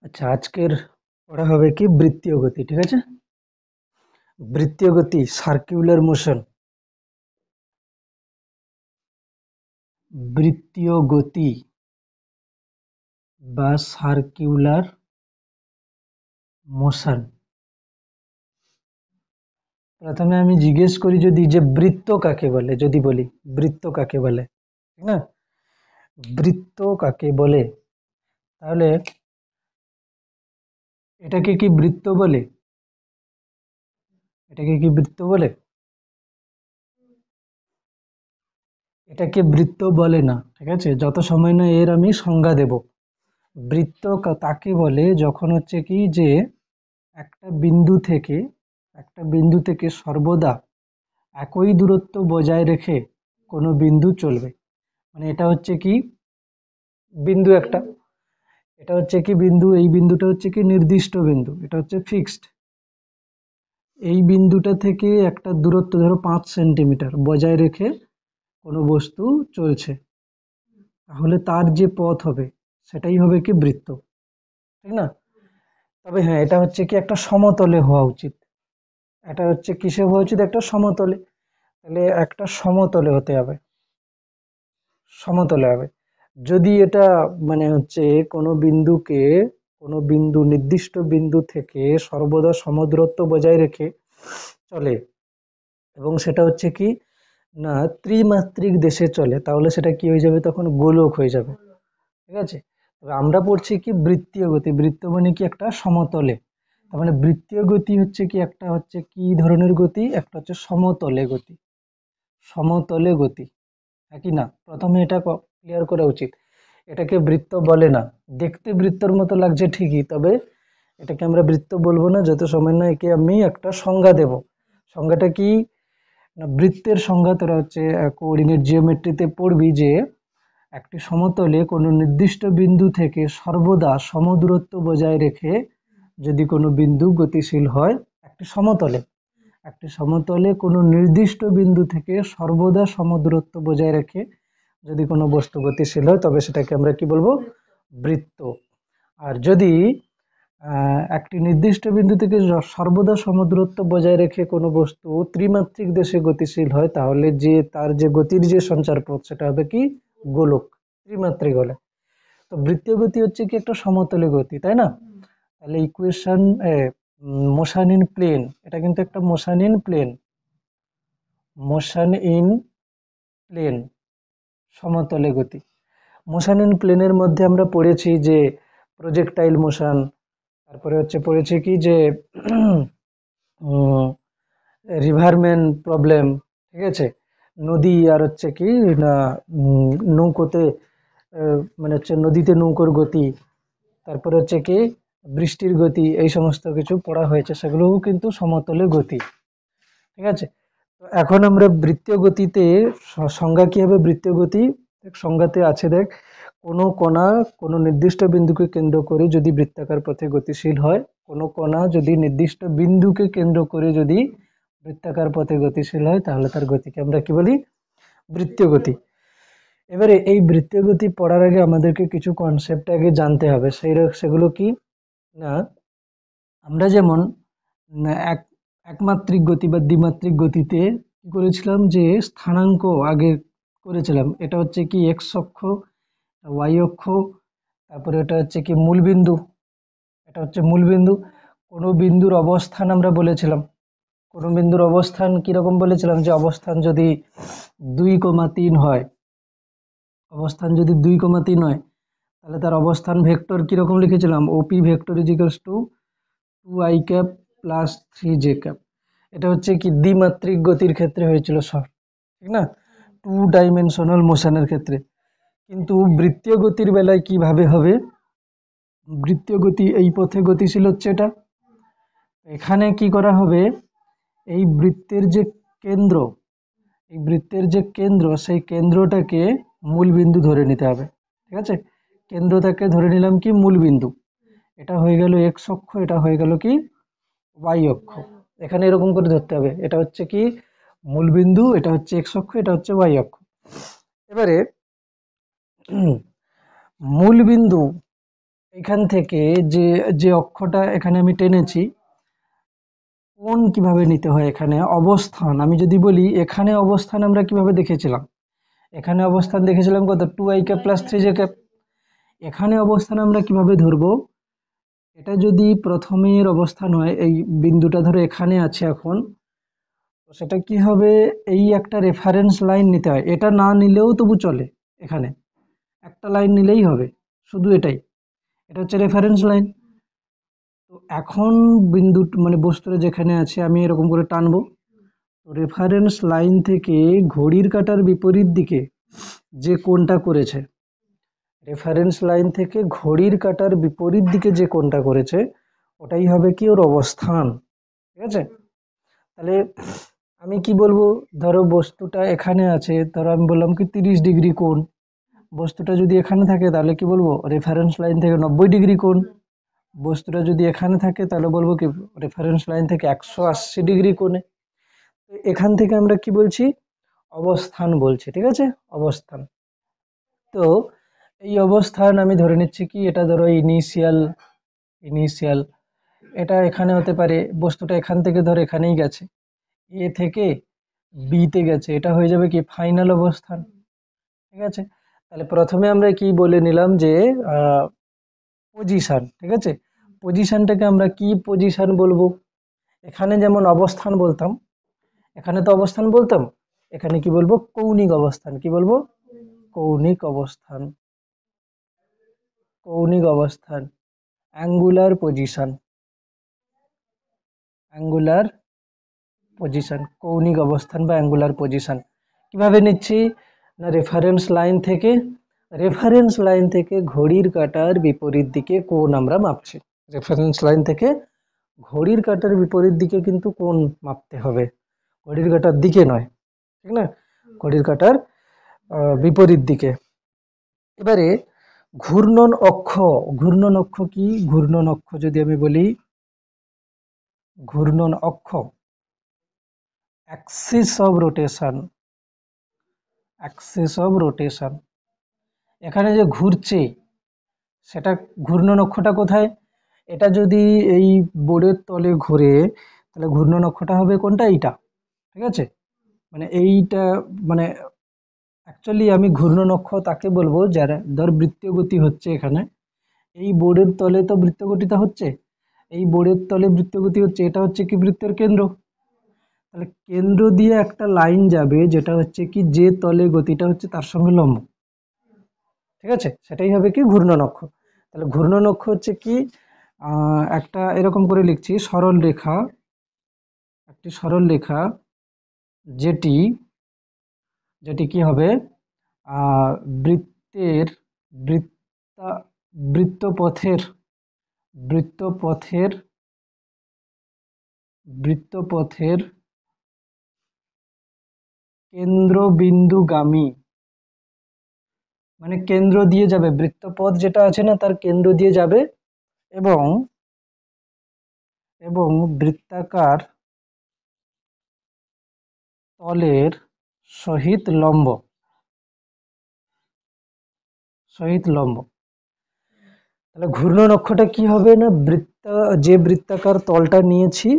আচ্ছা, আজকের পড়া হবে কি বৃত্তীয় গতি, ঠিক আছে? বৃত্তীয় গতি, সার্কুলার মোশন। বৃত্তীয় গতি বা সার্কুলার মোশন। প্রথমে আমি জিজ্ঞেস করি যদি যে বৃত্ত কাকে বলে, যদি বলি বৃত্ত কাকে বলে, ঠিক না? বৃত্ত কাকে বলে, তাহলে এটাকে কি বৃত্ত বলে? এটাকে কি বৃত্ত বলে? এটাকে বৃত্ত বলে না, ঠিক আছে? যত সময় না এর আমি সংজ্ঞা দেব। বৃত্ত তাকে বলে যখন হচ্ছে কি যে একটা বিন্দু থেকে সর্বদা একই দূরত্ব বজায় রেখে কোনো বিন্দু চলবে। মানে এটা হচ্ছে কি বিন্দু একটা, এটা হচ্ছে কি বিন্দু, এই বিন্দুটা হচ্ছে কি নির্দিষ্ট বিন্দু, এটা হচ্ছে ফিক্সড। এই বিন্দুটা থেকে একটা দূরত্ব ধরো 5 সেন্টিমিটার বজায় রেখে কোনো বস্তু চলছে, তাহলে তার যে পথ হবে সেটাই হবে কি বৃত্ত, ঠিক না? তবে হ্যাঁ, এটা হচ্ছে কি একটা সমতলে হওয়া উচিত। এটা হচ্ছে কিসে হওয়া উচিত? একটা সমতলে। তাহলে একটা সমতলে হতে হবে, সমতলে হবে। যদি এটা মানে হচ্ছে কোনো বিন্দুকে, কোনো বিন্দু নির্দিষ্ট বিন্দু থেকে সর্বদা সমদূরত্ব বজায় রেখে চলে এবং সেটা হচ্ছে কি না ত্রিমাত্রিক দেশে চলে, তাহলে সেটা কি হয়ে যাবে? তখন গোলক হয়ে যাবে, ঠিক আছে? তবে আমরা পড়ছি কি বৃত্তীয় গতি, বৃত্ত মানে কি একটা সমতলে। তার মানে বৃত্তীয় গতি হচ্ছে কি একটা হচ্ছে কি ধরনের গতি, একটা হচ্ছে সমতলে গতি। সমতলে গতি, একই না? প্রথমে এটা ক্লিয়ার করা উচিত। এটাকে বৃত্ত বলে না। দেখতে বৃত্তর মতো লাগছে ঠিকই, তবে এটাকে আমরা বৃত্ত বলবো না যত সময় না একে আমি একটা সংজ্ঞা দেব। সংজ্ঞাটা কি না, বৃত্তের সংজ্ঞা তোরা হচ্ছে কোঅর্ডিনেট জিওমেট্রিতে পড়বি যে একটি সমতলে কোনো নির্দিষ্ট বিন্দু থেকে সর্বদা সমদূরত্ব বজায় রেখে যদি কোনো বিন্দু গতিশীল হয়, একটি সমতলে, একটি সমতলে কোনো নির্দিষ্ট বিন্দু থেকে সর্বদা সমদূরত্ব বজায় রেখে যদি কোনো বস্তু গতিশীল হয় তবে সেটাকে আমরা কি বলবো? বৃত্ত। আর যদি একটি নির্দিষ্ট বিন্দু থেকে সর্বদা সমদূরত্ব বজায় রেখে কোনো বস্তু ত্রিমাত্রিক দেশে গতিশীল হয়, তাহলে যে তার যে গতির যে সঞ্চারপথ সেটা হবে কি গোলক, ত্রিমাত্রিক হলে। তো বৃত্তীয় গতি হচ্ছে কি একটা সমতলে গতি, তাই না? তাহলে ইকুয়েশন মোশন ইন প্লেন, এটা কিন্তু একটা motion in plane, motion in plane, সমতলে গতি। মোশন ইন প্লেনের মধ্যে আমরা পড়েছি যে প্রজেক্টাইল মোশন, তারপরে হচ্ছে পড়েছি কি যে রিভারম্যান প্রবলেম, ঠিক আছে? নদী আর হচ্ছে কি না নৌকোতে মানে হচ্ছে নদীতে নৌকোর গতি, তারপরে হচ্ছে কি বৃষ্টির গতি, এই সমস্ত কিছু পড়া হয়েছে, সেগুলোও কিন্তু সমতলে গতি, ঠিক আছে? তো এখন আমরা বৃত্তীয় গতিতে সংজ্ঞা কি হবে বৃত্তীয় গতি? সংজ্ঞাতে আছে দেখ, কোনো কণা কোনো নির্দিষ্ট বিন্দুকে কেন্দ্র করে যদি বৃত্তাকার পথে গতিশীল হয়, কোনো কণা যদি নির্দিষ্ট বিন্দুকে কেন্দ্র করে যদি বৃত্তাকার পথে গতিশীল হয়, তাহলে তার গতিকে আমরা কি বলি? বৃত্তীয় গতি। এবারে এই বৃত্তীয় গতি পড়ার আগে আমাদেরকে কিছু কনসেপ্ট আগে জানতে হবে, সেগুলো কি না, আমরা যেমন এক একমাত্রিক গতি বা দ্বিমাত্রিক গতিতে কি করেছিলাম যে স্থানাঙ্ক আগে করেছিলাম, এটা হচ্ছে কি এক্স অক্ষ, ওয়াই অক্ষ, তারপরে এটা হচ্ছে কি মূলবিন্দু, এটা হচ্ছে মূলবিন্দু। কোনো বিন্দুর অবস্থান আমরা বলেছিলাম, কোনো বিন্দুর অবস্থান কিরকম বলেছিলাম, যে অবস্থান যদি 2,3 হয়, অবস্থান যদি 2,3 হয়, তাহলে তার অবস্থান ভেক্টর কিরকম লিখেছিলাম? OP vector equals to 2i cap plus 3j cap. এটা হচ্ছে কি দ্বিমাত্রিক গতির ক্ষেত্রে হয়েছিল সব, ঠিক না? 2 ডাইমেনশনাল মোশনের ক্ষেত্রে। কিন্তু বৃত্তীয় গতির বেলায় কিভাবে হবে? বৃত্তীয় গতি এই পথে গতিশীল হচ্ছে এটা, এখানে কি করা হবে, এই বৃত্তের যে কেন্দ্র, এই বৃত্তের যে কেন্দ্র, সেই কেন্দ্রটাকে মূল বিন্দু ধরে নিতে হবে, ঠিক আছে? কেন্দ্রটাকে ধরে নিলাম কি মূল বিন্দু, এটা হয়ে গেল এক্স অক্ষ, এটা হয়ে গেল কি ওয়াই অক্ষ। এখানে এরকম করে ধরতে হবে, এটা হচ্ছে কি মূল বিন্দু, এটা হচ্ছে এক্স অক্ষ, এটা হচ্ছে ওয়াই অক্ষ। এবারে মূল বিন্দু এখান থেকে যে যে অক্ষটা এখানে আমি টেনেছি, কোণ কিভাবে নিতে হয়, এখানে অবস্থান আমি যদি বলি, এখানে অবস্থান আমরা কিভাবে দেখেছিলাম, এখানে অবস্থান দেখেছিলাম কত, 2i cap plus 3j cap. এখানে অবস্থান আমরা কিভাবে ধরবো, এটা যদি প্রথমের অবস্থান হয়, এই বিন্দুটা ধরো এখানে আছে এখন, তো সেটা কি হবে, এই একটা রেফারেন্স লাইন নিতে হয়, এটা না নিলেও তবু চলে, এখানে একটা লাইন নিলেই হবে, শুধু এটাই, এটা হচ্ছে রেফারেন্স লাইন। তো এখন বিন্দু মানে বস্তুটা যেখানে আছে আমি এরকম করে টানবো, রেফারেন্স লাইন থেকে ঘড়ির কাঁটার বিপরীত দিকে যে কোণটা করেছে, রেফারেন্স লাইন থেকে ঘড়ির কাঁটার বিপরীত দিকে যে কোণটা করেছে, ওটাই হবে কি ওর অবস্থান। ঠিক আছে, তাহলে আমি কি বলবো, ধরো বস্তুটা এখানে আছে, ধরো আমি বললাম কি 30 ডিগ্রি কোণ, বস্তুটা যদি এখানে থাকে তাহলে কি বলবো, রেফারেন্স লাইন থেকে 90 ডিগ্রি কোণ, বস্তুটা যদি এখানে থাকে তাহলে বলবো কি, রেফারেন্স লাইন থেকে 180 ডিগ্রি কোণে। তো এখান থেকে আমরা কি বলছি, অবস্থান বলছি, ঠিক আছে, অবস্থান। তো এই অবস্থান আমি ধরে নিচ্ছি কি, এটা ধরো ইনিশিয়াল, ইনিশিয়াল এটা এখানে হতে পারে, বস্তুটা এখান থেকে ধরো এখানেই গেছে, এ থেকে বি তে গেছে, এটা হয়ে যাবে কি ফাইনাল অবস্থান। ঠিক আছে, তাহলে প্রথমে আমরা কি বলে নিলাম যে পজিশন, ঠিক আছে, পজিশনটাকে আমরা কি পজিশন বলবো, এখানে যেমন অবস্থান বলতাম, এখানে তো অবস্থান বলতাম, এখানে কি বলবো, কৌণিক অবস্থান, কি বলবো, কৌণিক অবস্থান, কৌণিক অবস্থান, অ্যাঙ্গুলার পজিশন, অ্যাঙ্গুলার পজিশন, কৌণিক অবস্থান বা অ্যাঙ্গুলার পজিশন। কিভাবে নিচ্ছি না, রেফারেন্স লাইন থেকে, রেফারেন্স লাইন থেকে ঘড়ির কাঁটার বিপরীত দিকে কোণ আমরা মাপছি, রেফারেন্স লাইন থেকে ঘড়ির কাঁটার বিপরীত দিকে কিন্তু কোণ মাপতে হবে, ঘড়ির কাঁটার দিকে নয়, ঠিক না, ঘড়ির কাঁটার বিপরীত দিকে। এবারে ঘূর্ণন অক্ষ, ঘূর্ণন অক্ষ কি, ঘূর্ণন অক্ষ যদি আমি বলি, ঘূর্ণন অক্ষ, Axis of rotation, Axis of rotation, এখানে যে ঘুরছে সেটা, ঘূর্ণন অক্ষটা কোথায়, এটা যদি এই বোর্ডের তলে ঘুরে, তাহলে ঘূর্ণন অক্ষটা হবে কোনটা, এইটা, ঠিক আছে, মানে এইটা, মানে অ্যাকচুয়ালি আমি ঘূর্ণন অক্ষ তাকে বলবো যারা ধর বৃত্তীয় গতি হচ্ছে এখানে, এই বোর্ডের তলে তো বৃত্ত গতিটা হচ্ছে, এই বোর্ডের তলে বৃত্ত গতি হচ্ছে, এটা হচ্ছে কি বৃত্তের কেন্দ্র, তাহলে কেন্দ্র দিয়ে একটা লাইন যাবে যেটা হচ্ছে কি, যে তলে গতিটা হচ্ছে তার সঙ্গে লম্ব, ঠিক আছে, সেটাই হবে কি ঘূর্ণন অক্ষ। তাহলে ঘূর্ণন অক্ষ হচ্ছে কি, একটা এরকম করে লিখছি, সরল রেখা, একটি সরল রেখা যেটি, যেটি কি হবে, আহ বৃত্তের, বৃত্তা, বৃত্তপথের, বৃত্তপথের, বৃত্তপথের কেন্দ্রবিন্দুগামী, মানে কেন্দ্র দিয়ে যাবে, বৃত্তপথ যেটা আছে না তার কেন্দ্র দিয়ে যাবে, এবং এবং বৃত্তাকার তলের সহিত লম্ব, সহিত লম্ব। তাহলে ঘূর্ণন অক্ষটা কি হবে না, যে বৃত্তাকার তলটা নিয়েছি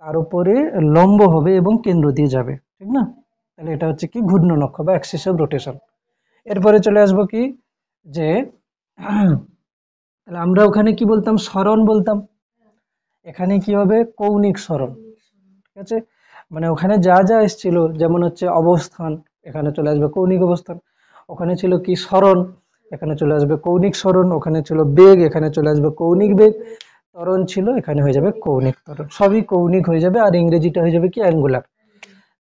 তার উপরে লম্ব হবে এবং কেন্দ্র দিয়ে যাবে, ঠিক না, তাহলে এটা হচ্ছে কি ঘূর্ণন অক্ষ বা অ্যাক্সিস অফ রোটেশন। এরপরে চলে আসবো কি, যে তাহলে আমরা ওখানে কি বলতাম, সরণ বলতাম, এখানে কি হবে, কৌণিক সরণ, ঠিক আছে, মানে ওখানে যা যা এসেছিল, যেমন হচ্ছে অবস্থান, এখানে চলে আসবে কৌণিক অবস্থান, ওখানে ছিল কি সরণ, এখানে চলে আসবে কৌণিক সরণ, ওখানে ছিল বেগ, এখানে চলে আসবে কৌণিক বেগ, ত্বরণ ছিল, এখানে হয়ে যাবে কৌণিক ত্বরণ, সবই কৌণিক হয়ে যাবে, আর ইংরেজিটা হয়ে যাবে কি অ্যাঙ্গুলার।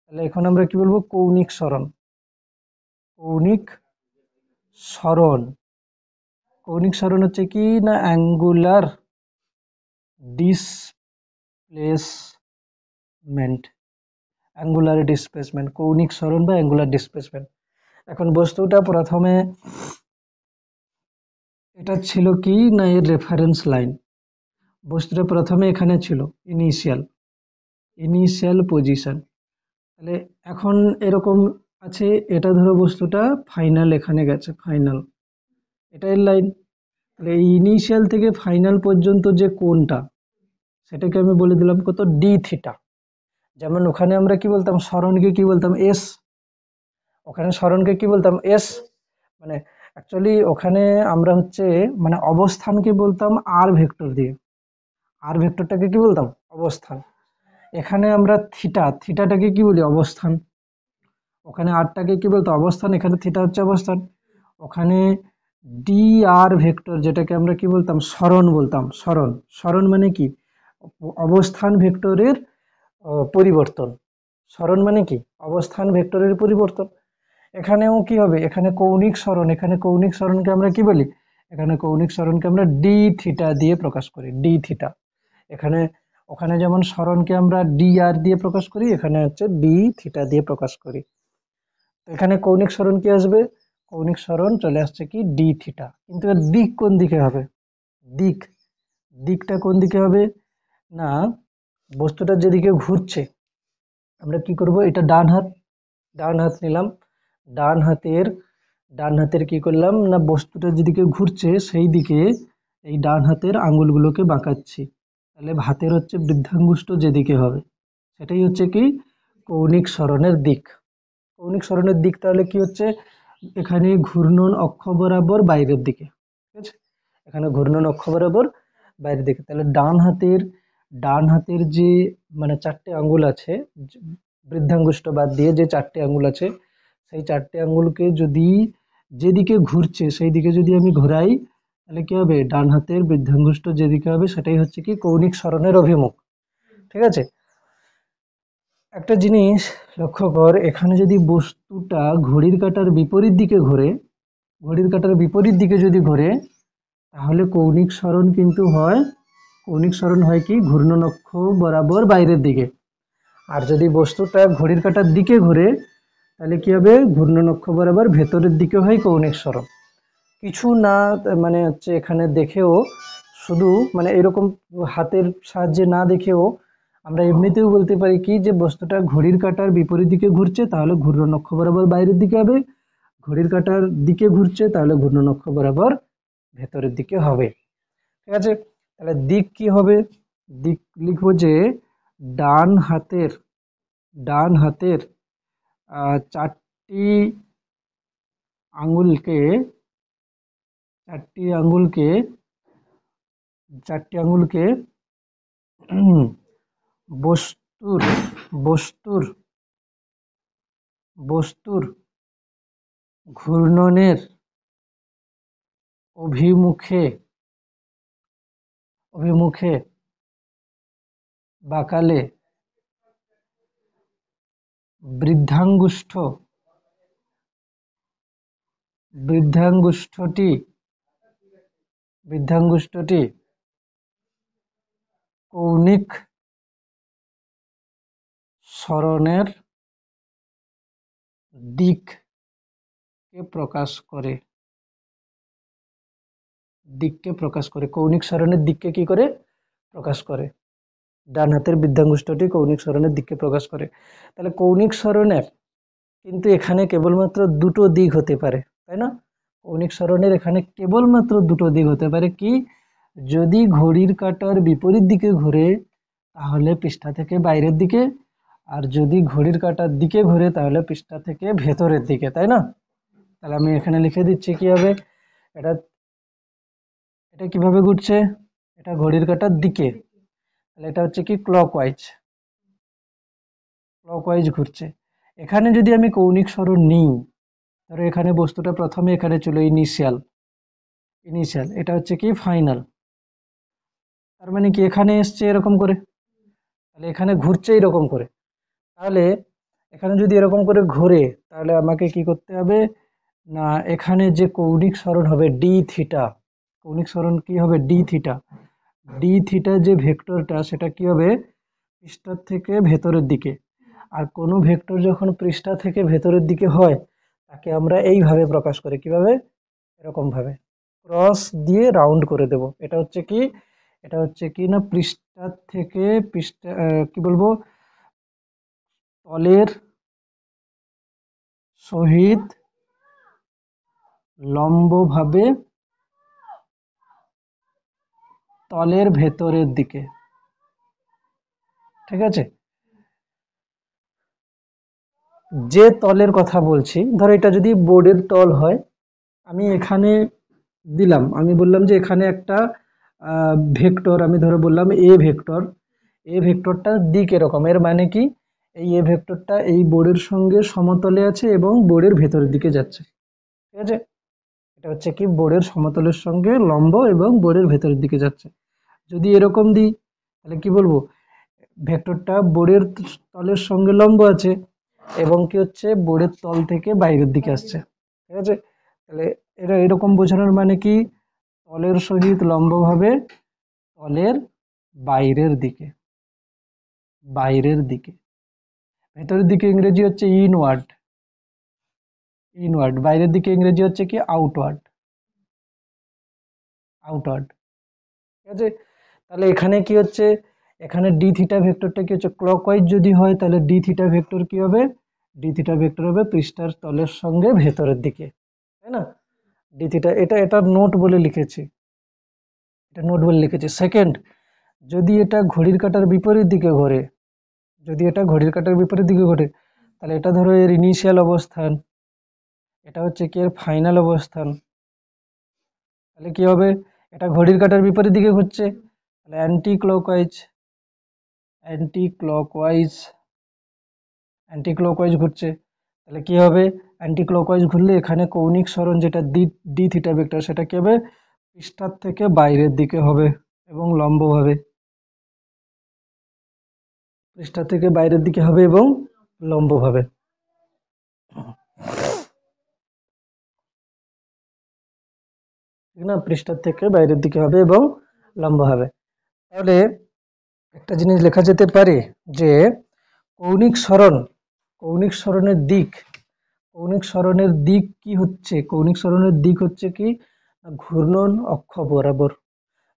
তাহলে এখন আমরা কি বলবো, কৌণিক সরণ, কৌণিক সরণ, কৌণিক সরণ হচ্ছে কি না, অ্যাঙ্গুলার ডিসপ্লেসমেন্ট, অ্যাঙ্গুলার ডিসপ্লেসমেন্ট, কৌণিক সরণ বা অ্যাঙ্গুলার ডিসপ্লেসমেন্ট। এখন বস্তুটা প্রথমে, এটা ছিল কি না এর রেফারেন্স লাইন, বস্তুটা প্রথমে এখানে ছিল ইনিশিয়াল, ইনিশিয়াল পজিশন, তাহলে এখন এরকম আছে, এটা ধরো বস্তুটা ফাইনাল এখানে গেছে, ফাইনাল এটা এর লাইন, তাহলে এই ইনিশিয়াল থেকে ফাইনাল পর্যন্ত যে কোণটা সেটাকে আমি বলে দিলাম কত, ডি থিটা। যেমন ওখানে আমরা কি বলতাম, সরণকে কি বলতাম, এস। ওখানে সরণকে কি বলতাম, এস। মানে অ্যাকচুয়ালি ওখানে আমরা হচ্ছে মানে অবস্থানকে বলতাম আর ভেক্টর দিয়ে। আর ভেক্টরটাকে কি বলতাম, অবস্থান। এখানে আমরা থিটাটাকে কি বলি, অবস্থান। ওখানে আরটাকে কি বলতো, অবস্থান। এখানে থিটা হচ্ছে অবস্থান। ওখানে ডি আর ভেক্টর যেটাকে আমরা কি বলতাম, সরণ বলতাম। সরণ, সরণ মানে কি, অবস্থান ভেক্টরের পরিবর্তন। সরণ মানে কি, অবস্থান ভেক্টরের পরিবর্তন। এখানেও কি হবে, এখানে কৌণিক সরণ। এখানে কৌণিক সরণকে আমরা কি বলি, এখানে কৌণিক সরণকে আমরা ডি থিটা দিয়ে প্রকাশ করি, ডি থিটা। এখানে ওখানে যেমন সরণকে আমরা ডি আর দিয়ে প্রকাশ করি, এখানে হচ্ছে ডি থিটা দিয়ে প্রকাশ করি। তো এখানে কৌণিক সরণ কি আসবে, কৌণিক সরণ চলে আসছে কি ডি থিটা। কিন্তু এর দিক কোন দিকে হবে, দিক, দিকটা কোন দিকে হবে না, বস্তুটা যেদিকে ঘুরছে আমরা কি করব, এটা ডান হাত, ডান হাত নিলাম। ডান হাতের, ডান হাতের কি করলাম না, বস্তুটা যেদিকে ঘুরছে সেই দিকে এই ডান হাতের আঙ্গুলগুলোকে বাঁকাচ্ছি। তাহলে হাতের হচ্ছে বৃদ্ধাঙ্গুষ্ঠ যেদিকে হবে সেটাই হচ্ছে কি কৌণিক সরণের দিক। কৌণিক সরণের দিক তাহলে কি হচ্ছে, এখানে ঘূর্ণন অক্ষ বরাবর বাইরের দিকে, ঠিক আছে। এখানে ঘূর্ণন অক্ষ বরাবর বাইরের দিকে। তাহলে ডান হাতের যে মানে চারটে আঙ্গুল আছে, বৃদ্ধাঙ্গুষ্ঠ বাদ দিয়ে যে চারটে আঙ্গুল আছে, সেই চারটে আঙ্গুলকে যদি যেদিকে ঘুরছে সেই দিকে যদি আমি ঘোরাই, তাহলে কি হবে, ডান হাতের বৃদ্ধাঙ্গুষ্ঠ যেদিকে হবে সেটাই হচ্ছে কি কৌণিক সরণের অভিমুখ, ঠিক আছে। একটা জিনিস লক্ষ্য কর, এখানে যদি বস্তুটা ঘড়ির কাঁটার বিপরীত দিকে ঘোরে, ঘড়ির কাঁটার বিপরীত দিকে যদি ঘোরে, তাহলে কৌণিক সরণ কিন্তু হয়, কৌণিক সরণ হয় কি ঘূর্ণন অক্ষ বরাবর বাইরের দিকে। আর যদি বস্তুটা ঘড়ির কাঁটার দিকে ঘুরে, তাহলে কি হবে, ঘূর্ণন অক্ষ বরাবর ভেতরের দিকে হয় কৌণিক সরণ। কিছু না মানে হচ্ছে এখানে দেখেও, শুধু মানে এরকম হাতের সাহায্যে না দেখেও আমরা এমনিতেও বলতে পারি কি যে বস্তুটা ঘড়ির কাঁটার বিপরীত দিকে ঘুরছে তাহলে ঘূর্ণন অক্ষ বরাবর বাইরের দিকে হবে, ঘড়ির কাঁটার দিকে ঘুরছে তাহলে ঘূর্ণন অক্ষ বরাবর ভেতরের দিকে হবে, ঠিক আছে। তাহলে দিক কি হবে, দিক লিখবো যে ডান হাতের, ডান হাতের চারটি আঙ্গুলকে, চারটি আঙ্গুলকে, চারটি আঙ্গুলকে বস্তুর, বস্তুর, বস্তুর ঘূর্ণনের অভিমুখে, অভিমুখে বাঁকালে বৃদ্ধাঙ্গুষ্ঠ, বৃদ্ধাঙ্গুষ্ঠটি, বৃদ্ধাঙ্গুষ্ঠটি কৌণিক সরণের দিককে প্রকাশ করে, দিককে প্রকাশ করে, কৌণিক সরণের দিককে কি করে প্রকাশ করে, ডান হাতের বৃদ্ধাঙ্গুষ্ঠটি কৌণিক সরণের দিককে প্রকাশ করে। তাহলে কৌণিক সরণের কিন্তু এখানে কেবলমাত্র দুটো দিক হতে পারে, তাই না। কৌণিক সরণের এখানে কেবলমাত্র দুটো দিক হতে পারে, কি যদি ঘড়ির কাঁটার বিপরীত দিকে ঘুরে তাহলে পৃষ্ঠা থেকে বাইরের দিকে, আর যদি ঘড়ির কাঁটার দিকে ঘুরে তাহলে পৃষ্ঠা থেকে ভেতরের দিকে, তাই না। তাহলে আমি এখানে লিখে দিচ্ছি কি হবে, এটা, এটা কিভাবে ঘুরছে, এটা ঘড়ির কাঁটার দিকে, তাহলে এটা হচ্ছে কি ক্লকওয়াইজ, ক্লকওয়াইজ ঘুরছে। এখানে যদি আমি কৌণিক সরণ নিই, ধরো এখানে বস্তুটা প্রথমে এখানে ছিল ইনিশিয়াল, ইনিশিয়াল, এটা হচ্ছে কি ফাইনাল, তার মানে কি এখানে এসছে এরকম করে, তাহলে এখানে ঘুরছে এরকম করে। তাহলে এখানে যদি এরকম করে ঘোরে তাহলে আমাকে কি করতে হবে না, এখানে যে কৌণিক সরণ হবে ডি থিটা, কৌণিক সরণ কি হবে ডি থিটা, ডি থিটা যে ভেক্টরটা সেটা কি হবে পৃষ্ঠার থেকে ভেতরের দিকে। আর কোনো ভেক্টর যখন পৃষ্ঠা থেকে ভেতরের দিকে হয় তাকে আমরা এইভাবে প্রকাশ করি, কিভাবে, এরকম ভাবে ক্রস দিয়ে রাউন্ড করে দেব। এটা হচ্ছে কি, এটা হচ্ছে কি না পৃষ্ঠা থেকে পৃষ্ঠা কি বলবো, তলের সহিত লম্বভাবে তলের ভেতরের দিকে, ঠিক আছে? যে তলের কথা বলছি, ধরো এটা যদি বোর্ডের তল হয়, আমি এখানে দিলাম, আমি বললাম যে এখানে একটা ভেক্টর, আমি ধরে বললাম এ ভেক্টর, এ ভেক্টরটার দিক এরকম, এর মানে কি এই এ ভেক্টরটা এই বোর্ডের সঙ্গে সমতলে আছে এবং বোর্ডের ভেতরের দিকে যাচ্ছে, ঠিক আছে? এটা হচ্ছে কি বোর্ডের সমতলের সঙ্গে লম্ব এবং বোর্ডের ভেতরের দিকে যাচ্ছে। যদি এরকম দিই তাহলে কি বলবো, ভেক্টরটা বোর্ডের তলের সঙ্গে লম্ব আছে এবং কি হচ্ছে বোর্ডের তল থেকে বাইরের দিকে আসছে, ঠিক আছে? তাহলে এটা এরকম বোঝানোর মানে কি, তলের সহিত লম্বভাবে তলের বাইরের দিকে, বাইরের দিকে। ভেতরের দিকে ইংরেজি হচ্ছে ইনওয়ার্ড, ইনওয়ার্ড। বাইরের দিকে ইংরেজি হচ্ছে কি আউটওয়ার্ড, আউটওয়ার্ড, ঠিক আছে? তাহলে এখানে কি হচ্ছে, এখানে ডি থিটা ভেক্টরটা কি হচ্ছে, ক্লকওয়াইজ যদি হয় তাহলে ডি থিটা ভেক্টর কি হবে, ডি থিটা ভেক্টর হবে পৃষ্ঠার তলের সঙ্গে ভেতরের দিকে, তাই না? ডি থিটা, এটা নোট বলে লিখেছি, এটা নোট বলে লিখেছি। সেকেন্ড, যদি এটা ঘড়ির কাঁটার বিপরীত দিকে ঘোরে, যদি এটা ঘড়ির কাঁটার বিপরীত দিকে ঘোরে, তাহলে এটা ধরো এর ইনিশিয়াল অবস্থান, এটা হচ্ছে কি এর ফাইনাল অবস্থান, তাহলে কি হবে, এটা ঘড়ির কাঁটার বিপরীত দিকে ঘুরছে, তাহলে anti clockwise, anti clockwise, anti clockwise ঘুরছে, তাহলে কি হবে, অ্যান্টি ক্লকওয়াইজ ঘুরলে এখানে কৌণিক সরণ যেটা ডি ডি থিটা ভেক্টর, সেটা কি হবে, পৃষ্ঠার থেকে বাইরের দিকে হবে এবং লম্বভাবে, পৃষ্ঠা থেকে বাইরের দিকে হবে এবং লম্বভাবে, ঠিক না? পৃষ্ঠার থেকে বাইরের দিকে হবে এবং লম্ব হবে। তাহলে একটা জিনিস লেখা যেতে পারে যে কৌণিক সরণ, কৌণিক সরণের দিক, কৌণিক সরণের দিক কি হচ্ছে, কৌণিক সরণের দিক হচ্ছে কি ঘূর্ণন অক্ষ বরাবর।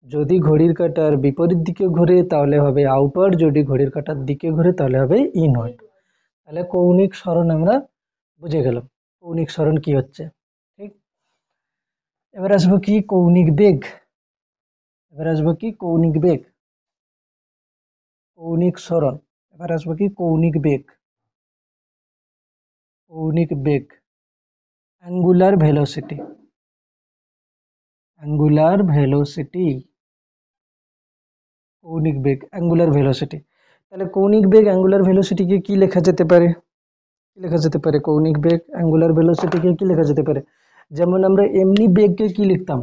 যদি ঘড়ির কাঁটার বিপরীত দিকে ঘুরে তাহলে হবে আউটওয়ার্ড, যদি ঘড়ির কাঁটার দিকে ঘুরে তাহলে হবে ইনওয়ার্ড। তাহলে কৌণিক সরণ আমরা বুঝে গেলাম, কৌণিক সরণ কি হচ্ছে, ঠিক? এবার আসবো কি কৌণিক বেগ, এবার আসবো কি কৌণিক বেগ, কৌণিক সরণ, এবার আসবো কি কৌণিক বেগ, কৌণিক বেগ, অ্যাঙ্গুলার ভেলোসিটি, অ্যাঙ্গুলার ভেলোসিটি, কৌণিক বেগ, অ্যাঙ্গুলার ভেলোসিটি। তাহলে কৌণিক বেগ অ্যাঙ্গুলার ভেলোসিটিকে কি লেখা যেতে পারে, কি লেখা যেতে পারে, কৌণিক বেগ অ্যাঙ্গুলার ভেলোসিটিকে কি লেখা যেতে পারে, যেমন আমরা এমনি বেগকে কি লিখতাম,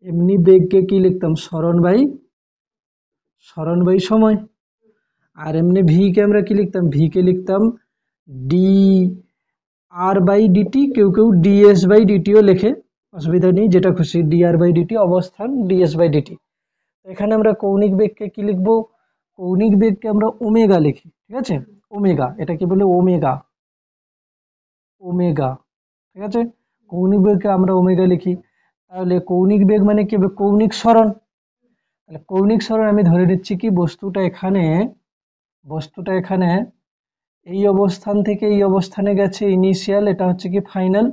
এমনি বেগকে কি লিখতাম, সরণ বাই সময়। আর এমনি ভি কে আমরা কি লিখতাম, ভি কে লিখতাম ডি আর বাই ডিটি, কেউ কেউ ডিএস বাই ডিটিও লেখে, অসুবিধা নেই, যেটা খুশি, ডি আর বাই ডিটি অবস্থান, ডিএস বাই ডিটি। এখানে আমরা কৌণিক বেগকে কি লিখবো, কৌণিক বেগকে আমরা ওমেগা লিখি, ঠিক আছে? ওমেগা, এটা কি বলে ওমেগা, ওমেগা, ঠিক আছে? কৌণিক বেগকে আমরা ওমেগা লিখি। তাহলে কৌণিক বেগ মানে কি হবে, কৌণিক সরণ। তাহলে কৌণিক সরণ আমি ধরে নিচ্ছি কি বস্তুটা এখানে, বস্তুটা এখানে এই অবস্থান থেকে এই অবস্থানে গেছে ইনিশিয়াল, এটা হচ্ছে কি ফাইনাল,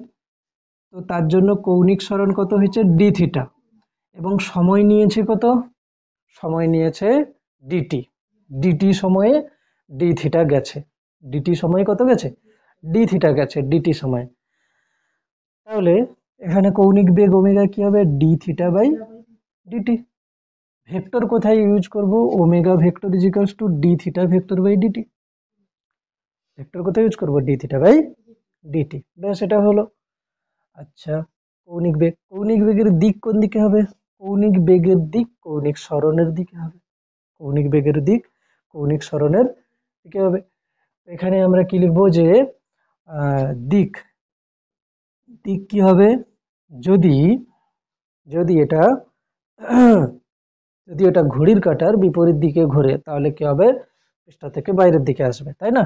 তো তার জন্য কৌণিক সরণ কত হয়েছে ডি থিটা, এবং সময় নিয়েছে কত, সময় নিয়েছে ডিটি, ডিটি সময়ে ডি থিটা গেছে, ডিটি সময় কত গেছে, ডি থিটা গেছে ডিটি সময়। তাহলে এখানে কৌণিক বেগ ওমেগা কি হবে, d theta by dt. Vector কোথায় ইউজ করব, omega vector is equals to d theta vector by dt, vector কোথায় ইউজ করব, ডি থিটা বাই ডিটি, ব্যাস এটা হলো। আচ্ছা, কৌণিক বেগ, কৌণিক বেগের দিক কোন দিকে হবে, কৌণিক বেগের দিক কৌণিক সরণের দিকে হবে, কৌণিক বেগের দিক কৌণিক সরণের দিকে হবে। এখানে আমরা কি লিখবো যে দিক, দিক কি হবে, যদি, যদি এটা যদি এটা ঘড়ির কাঁটার বিপরীত দিকে ঘোরে তাহলে কি হবে, পৃষ্ঠা থেকে বাইরের দিকে আসবে, তাই না?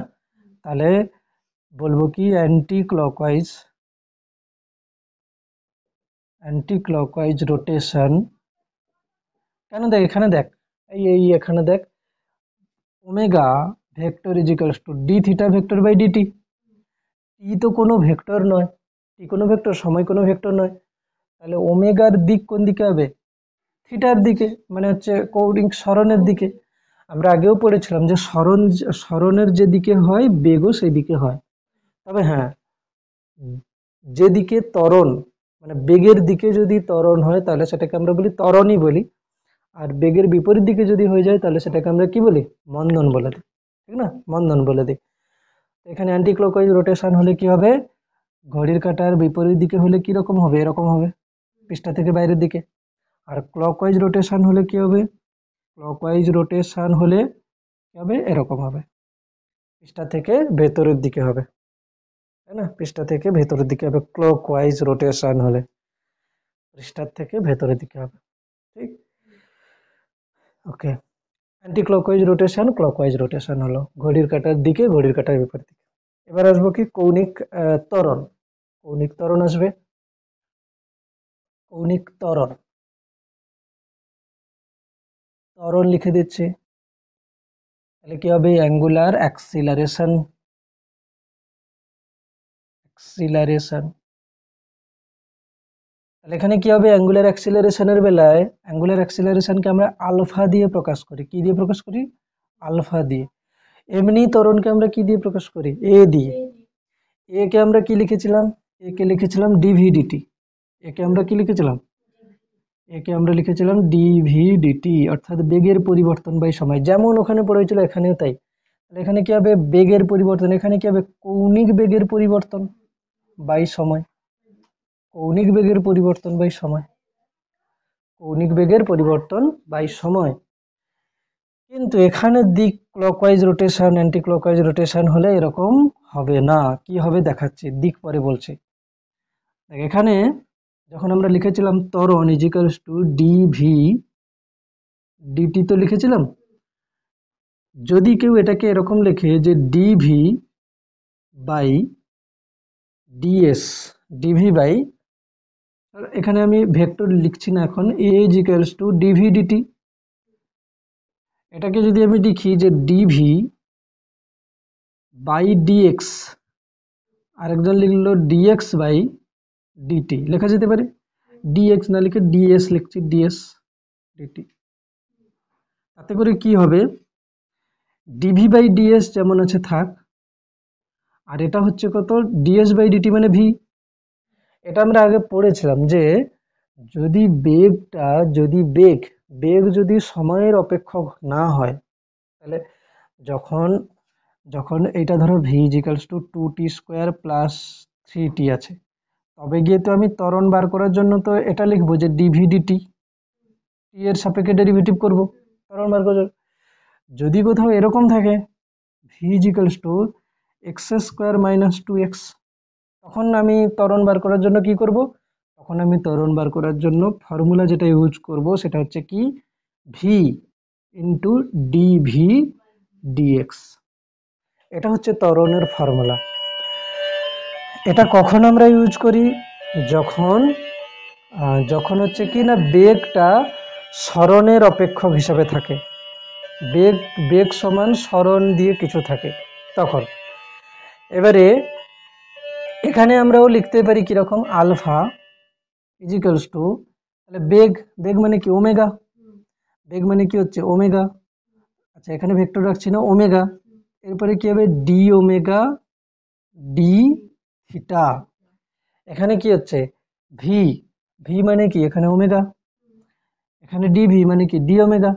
তাহলে বলবো কি anti clockwise, anti clockwise rotation. কেন দেখ, এখানে দেখ, এই এখানে দেখ, omega vector is equals to d theta vector by dt, t তো কোনো ভেক্টর নয়, টি কোনো ভেক্টর, সময় কোনো ভেক্টর নয়, তাহলে ওমেগার দিক কোন দিকে হবে, থিটার দিকে, মানে হচ্ছে কৌণিক সরণের দিকে। আমরা আগেও পড়েছিলাম যে সরণের যে দিকে হয় বেগও সেই দিকে হয়। তবে হ্যাঁ, যেদিকে ত্বরণ মানে বেগের দিকে যদি ত্বরণ হয় তাহলে সেটাকে আমরা বলি ত্বরণই বলি, আর বেগের বিপরীত দিকে যদি হয়ে যায় তাহলে সেটাকে আমরা কি বলি, মন্দন বলে দিই, ঠিক না, মন্দন বলে দিই। এখানে অ্যান্টি ক্লকওয়াইজ রোটেশন হলে কি হবে, ঘড়ির কাঁটার বিপরীত দিকে হলে কি রকম হবে, এরকম হবে পৃষ্ঠা থেকে বাইরের দিকে। আর ক্লকওয়াইজ রোটেশন হলে কি হবে, ক্লকওয়াইজ রোটেশন হলে কি হবে, এরকম হবে, পৃষ্ঠা থেকে ভেতরের দিকে হবে, তাই না, পৃষ্ঠা থেকে ভেতরের দিকে হবে ক্লকওয়াইজ রোটেশন হলে, পৃষ্ঠার থেকে ভেতরের দিকে হবে, ঠিক। ওকে, অ্যান্টি ক্লকওয়াইজ রোটেশন হলো ঘড়ির কাঁটার দিকে, ঘড়ির কাঁটার বিপরীত দিকে। এবার আসবো কি কৌণিক ত্বরণ, কৌণিক ত্বরণ আসবে, কৌণিক ত্বরণ, ত্বরণ লিখে দিচ্ছি, তাহলে কি হবে, অ্যাঙ্গুলার অ্যাক্সিলারেশন, অ্যাক্সিলারেশন। তাহলে এখানে কি হবে, অ্যাঙ্গুলার অ্যাক্সিলারেশনের বেলায় অ্যাঙ্গুলার অ্যাক্সিলারেশনকে আমরা আলফা দিয়ে প্রকাশ করি, কি দিয়ে প্রকাশ করি, আলফা দিয়ে। এমনি ত্বরণকে আমরা কি দিয়ে প্রকাশ করি, এ দিয়ে। এ কে আমরা কি লিখেছিলাম, এ কে লিখেছিলাম ডিভিডিটি, একে আমরা কি লিখেছিলাম, একে আমরা লিখেছিলাম ডিভিডিটি, অর্থাৎ বেগের পরিবর্তন বাই সময়, যেমন ওখানে পড়েছিল এখানেও তাই। তাহলে এখানে কি হবে, বেগের পরিবর্তন, এখানে কি হবে, কৌণিক বেগের পরিবর্তন বাই সময়, কৌণিক বেগের পরিবর্তন বাই সময়, কৌণিক বেগের পরিবর্তন বাই সময়। কিন্তু এখানে দিক clockwise rotation anti clockwise rotation হলে এরকম হবে না, কি হবে দেখাচ্ছি, দিক পরে বলছি। এখানে যখন আমরা লিখেছিলাম ত্বরণ ইজিক্যালস টু ডিভি ডিটি তো লিখেছিলাম, যদি কেউ এটাকে এরকম লেখে যে dv by ds, dv by, এখানে আমি ভেক্টর লিখছি না এখন, a equals to dv dt, এটাকে যদি আমি লিখি যে ডিভি বাই ডিএক্স, আরেকজন লিখলো ডিএক্স বাই ডিটি, লেখা যেতে পারে, ডিএক্স না লিখে ডিএস লিখছি, ডিএস ডিটি। তাতে করে কি হবে, ডিভি বাই ডিএস যেমন আছে থাক, আর এটা হচ্ছে কত, ডিএস বাই ডিটি মানে ভি। এটা আমরা আগে পড়েছিলাম যে যদি বেগটা, যদি বেগ বেগ যদি সময়ের অপেক্ষক না হয়, তাহলে যখন যখন এটা ধরো V equals two 2t² plus 3t আছে, তবে গিয়ে তো আমি ত্বরণ বার করার জন্য তো এটা লিখবো যে ডিভিডিটি, টি এর সাপেক্ষে ডেরিভেটিভ করব ত্বরণ বার করার। যদি কোথাও এরকম থাকে V equals two x² minus 2x, তখন আমি ত্বরণ বার করার জন্য কি করব, তখন আমি ত্বরণ বার করার জন্য ফর্মুলা যেটা ইউজ করব সেটা হচ্ছে কি, ভি ইন্টু ডিভি ডিএক্স, এটা হচ্ছে ত্বরণের ফর্মুলা। এটা কখন আমরা ইউজ করি, যখন যখন হচ্ছে কি না বেগটা সরণের অপেক্ষক হিসাবে থাকে, বেগ বেগ সমান সরণ দিয়ে কিছু থাকে তখন। এবারে এখানে আমরাও লিখতে পারি কিরকম, আলফা ইজিক্যালস টু, তাহলে বেগ, বেগ মানে কি ওমেগা, বেগ মানে কি হচ্ছে ওমেগা, আচ্ছা এখানে ভেক্টর রাখছি না ওমেগা, এরপরে কি হবে ডি ওমেগা ডি থিটা, এখানে কি হচ্ছে ভি, ভি মানে কি এখানে ওমেগা, এখানে ডিভি মানে কি ডি ওমেগা,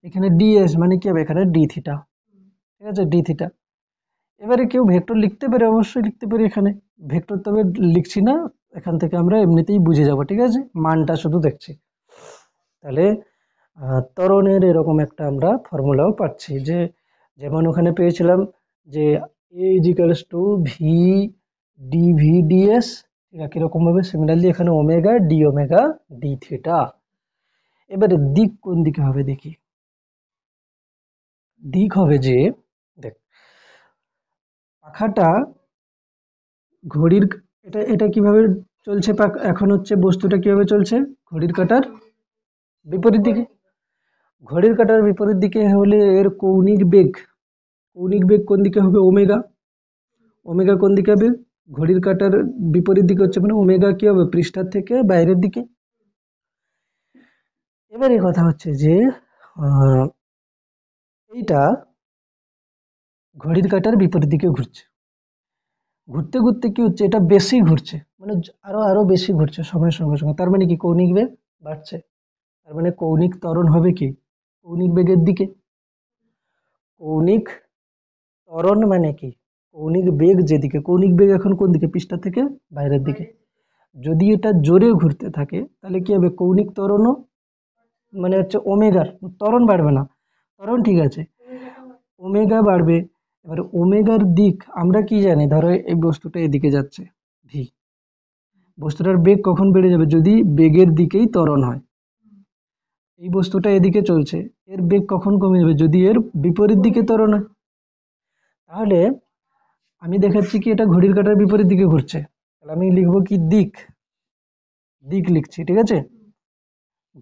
এখানে ডিএস মানে কি হবে এখানে ডি থিটা, ঠিক আছে, ডি থিটা। এবারে কেউ ভেক্টর লিখতে পারে, অবশ্যই লিখতে পারে, এখানে ভেক্টর তবে লিখছি না, এখান থেকে আমরা এমনিতেই বুঝে যাব, ঠিক আছে, মানটা শুধু দেখছি। তাহলে ত্বরণের এরকম একটা আমরা ফর্মুলাও পাচ্ছি, যে যেমন ওখানে পেয়েছিলাম যে a equals to v dv ds, একই রকম ভাবে সিমিলারলি এখানে ওমেগা ডি থিটা। এবারে দিক কোন দিকে হবে দেখি, দিক হবে যে, দেখ পাখাটা ঘড়ির, এটা এটা কিভাবে চলছে, এখন হচ্ছে বস্তুটা কিভাবে চলছে, ঘড়ির কাঁটার বিপরীত দিকে, ঘড়ির কাঁটার বিপরীত দিকে হলে এর কৌণিক বেগ, কৌণিক বেগ কোন দিকে হবে, ওমেগা, ওমেগা কোন দিকে হবে, ঘড়ির কাঁটার বিপরীত দিকে হচ্ছে মানে ওমেগা কি হবে, পৃষ্ঠার থেকে বাইরের দিকে। এবারে কথা হচ্ছে যে আহ, এইটা ঘড়ির কাঁটার বিপরীত দিকে ঘুরছে। ঘুরতে ঘুরতে কি হচ্ছে, এটা বেশি ঘুরছে, মানে আরো আরো বেশি ঘুরছে সময়ের সঙ্গে সঙ্গে। তার মানে কি কৌণিক বেগ বাড়ছে। তার মানে কৌণিক ত্বরণ হবে কি কৌণিক বেগের দিকে। কৌণিক ত্বরণ মানে কি কৌণিক বেগ যেদিকে, কৌণিক বেগ এখন কোন দিকে, পৃষ্ঠা থেকে বাইরের দিকে। যদি এটা জোরে ঘুরতে থাকে তাহলে কি হবে, কৌণিক ত্বরণও মানে হচ্ছে ওমেগার ত্বরণ বাড়বে না, ত্বরণ ঠিক আছে, ওমেগা বাড়বে। এবার ওমেগার দিক আমরা কি জানি, ধরো এই বস্তুটা এদিকে যাচ্ছে ভি, বস্তুটার বেগ কখন বেড়ে যাবে, যদি বেগের দিকেই ত্বরণ হয়। এই বস্তুটা এদিকে চলছে, এর বেগ কখন কমে যাবে, যদি এর বিপরীত দিকে ত্বরণ হয়। তাহলে আমি দেখাচ্ছি কি এটা ঘড়ির কাঁটার বিপরীত দিকে ঘুরছে, তাহলে আমি লিখবো কি দিক, দিক লিখছি, ঠিক আছে।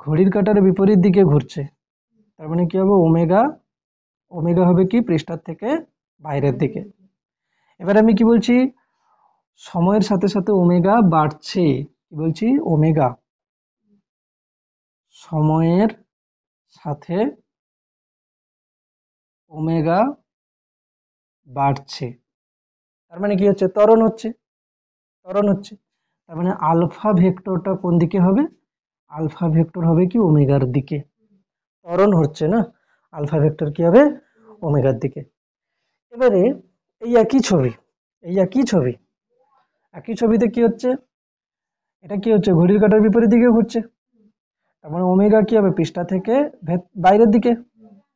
ঘড়ির কাঁটার বিপরীত দিকে ঘুরছে, তার মানে কি হবে ওমেগা, ওমেগা হবে কি পৃষ্ঠার থেকে বাইরের দিকে। এবার আমি কি বলছি, সময়ের সাথে সাথে ওমেগা বাড়ছে, কি বলছি ওমেগা সময়ের সাথে ওমেগা বাড়ছে। তার মানে কি হচ্ছে, ত্বরণ হচ্ছে, ত্বরণ হচ্ছে। তার মানে আলফা ভেক্টরটা কোন দিকে হবে, আলফা ভেক্টর হবে কি ওমেগার দিকে, ত্বরণ হচ্ছে না, আলফা ভেক্টর কি হবে ওমেগার দিকে। এবারে এই একই ছবি, এই একই ছবি, একই ছবিতে কি হচ্ছে, এটা কি হচ্ছে ঘড়ির কাঁটার বিপরীত দিকে ঘুরছে। তার মানে ওমেগা কি হবে পৃষ্ঠা থেকে বাইরের দিকে,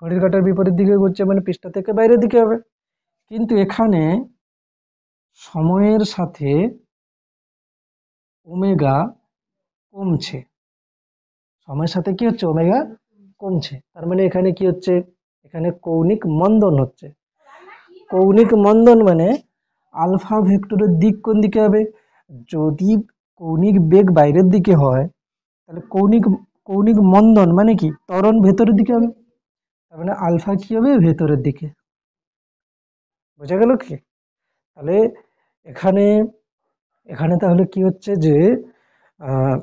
ঘড়ির কাঁটার বিপরীত দিকে ঘুরছে মানে পৃষ্ঠা থেকে বাইরের দিকে হবে। কিন্তু এখানে সময়ের সাথে ওমেগা কমছে, সময়ের সাথে কি হচ্ছে ওমেগা কমছে। তার মানে এখানে কি হচ্ছে, এখানে কৌণিক মন্দন হচ্ছে। কৌণিক মন্দন মানে আলফা ভেক্টরের দিক কোন দিকে হবে, যদি কৌণিক বেগ বাইরের দিকে হয় তাহলে কৌণিক, কৌণিক মন্দন মানে কি ত্বরণ ভেতরের দিকে হবে। তার মানে আলফা কি হবে ভেতরের দিকে, বোঝা গেল কি। তাহলে এখানে, এখানে তাহলে কি হচ্ছে যে আহ,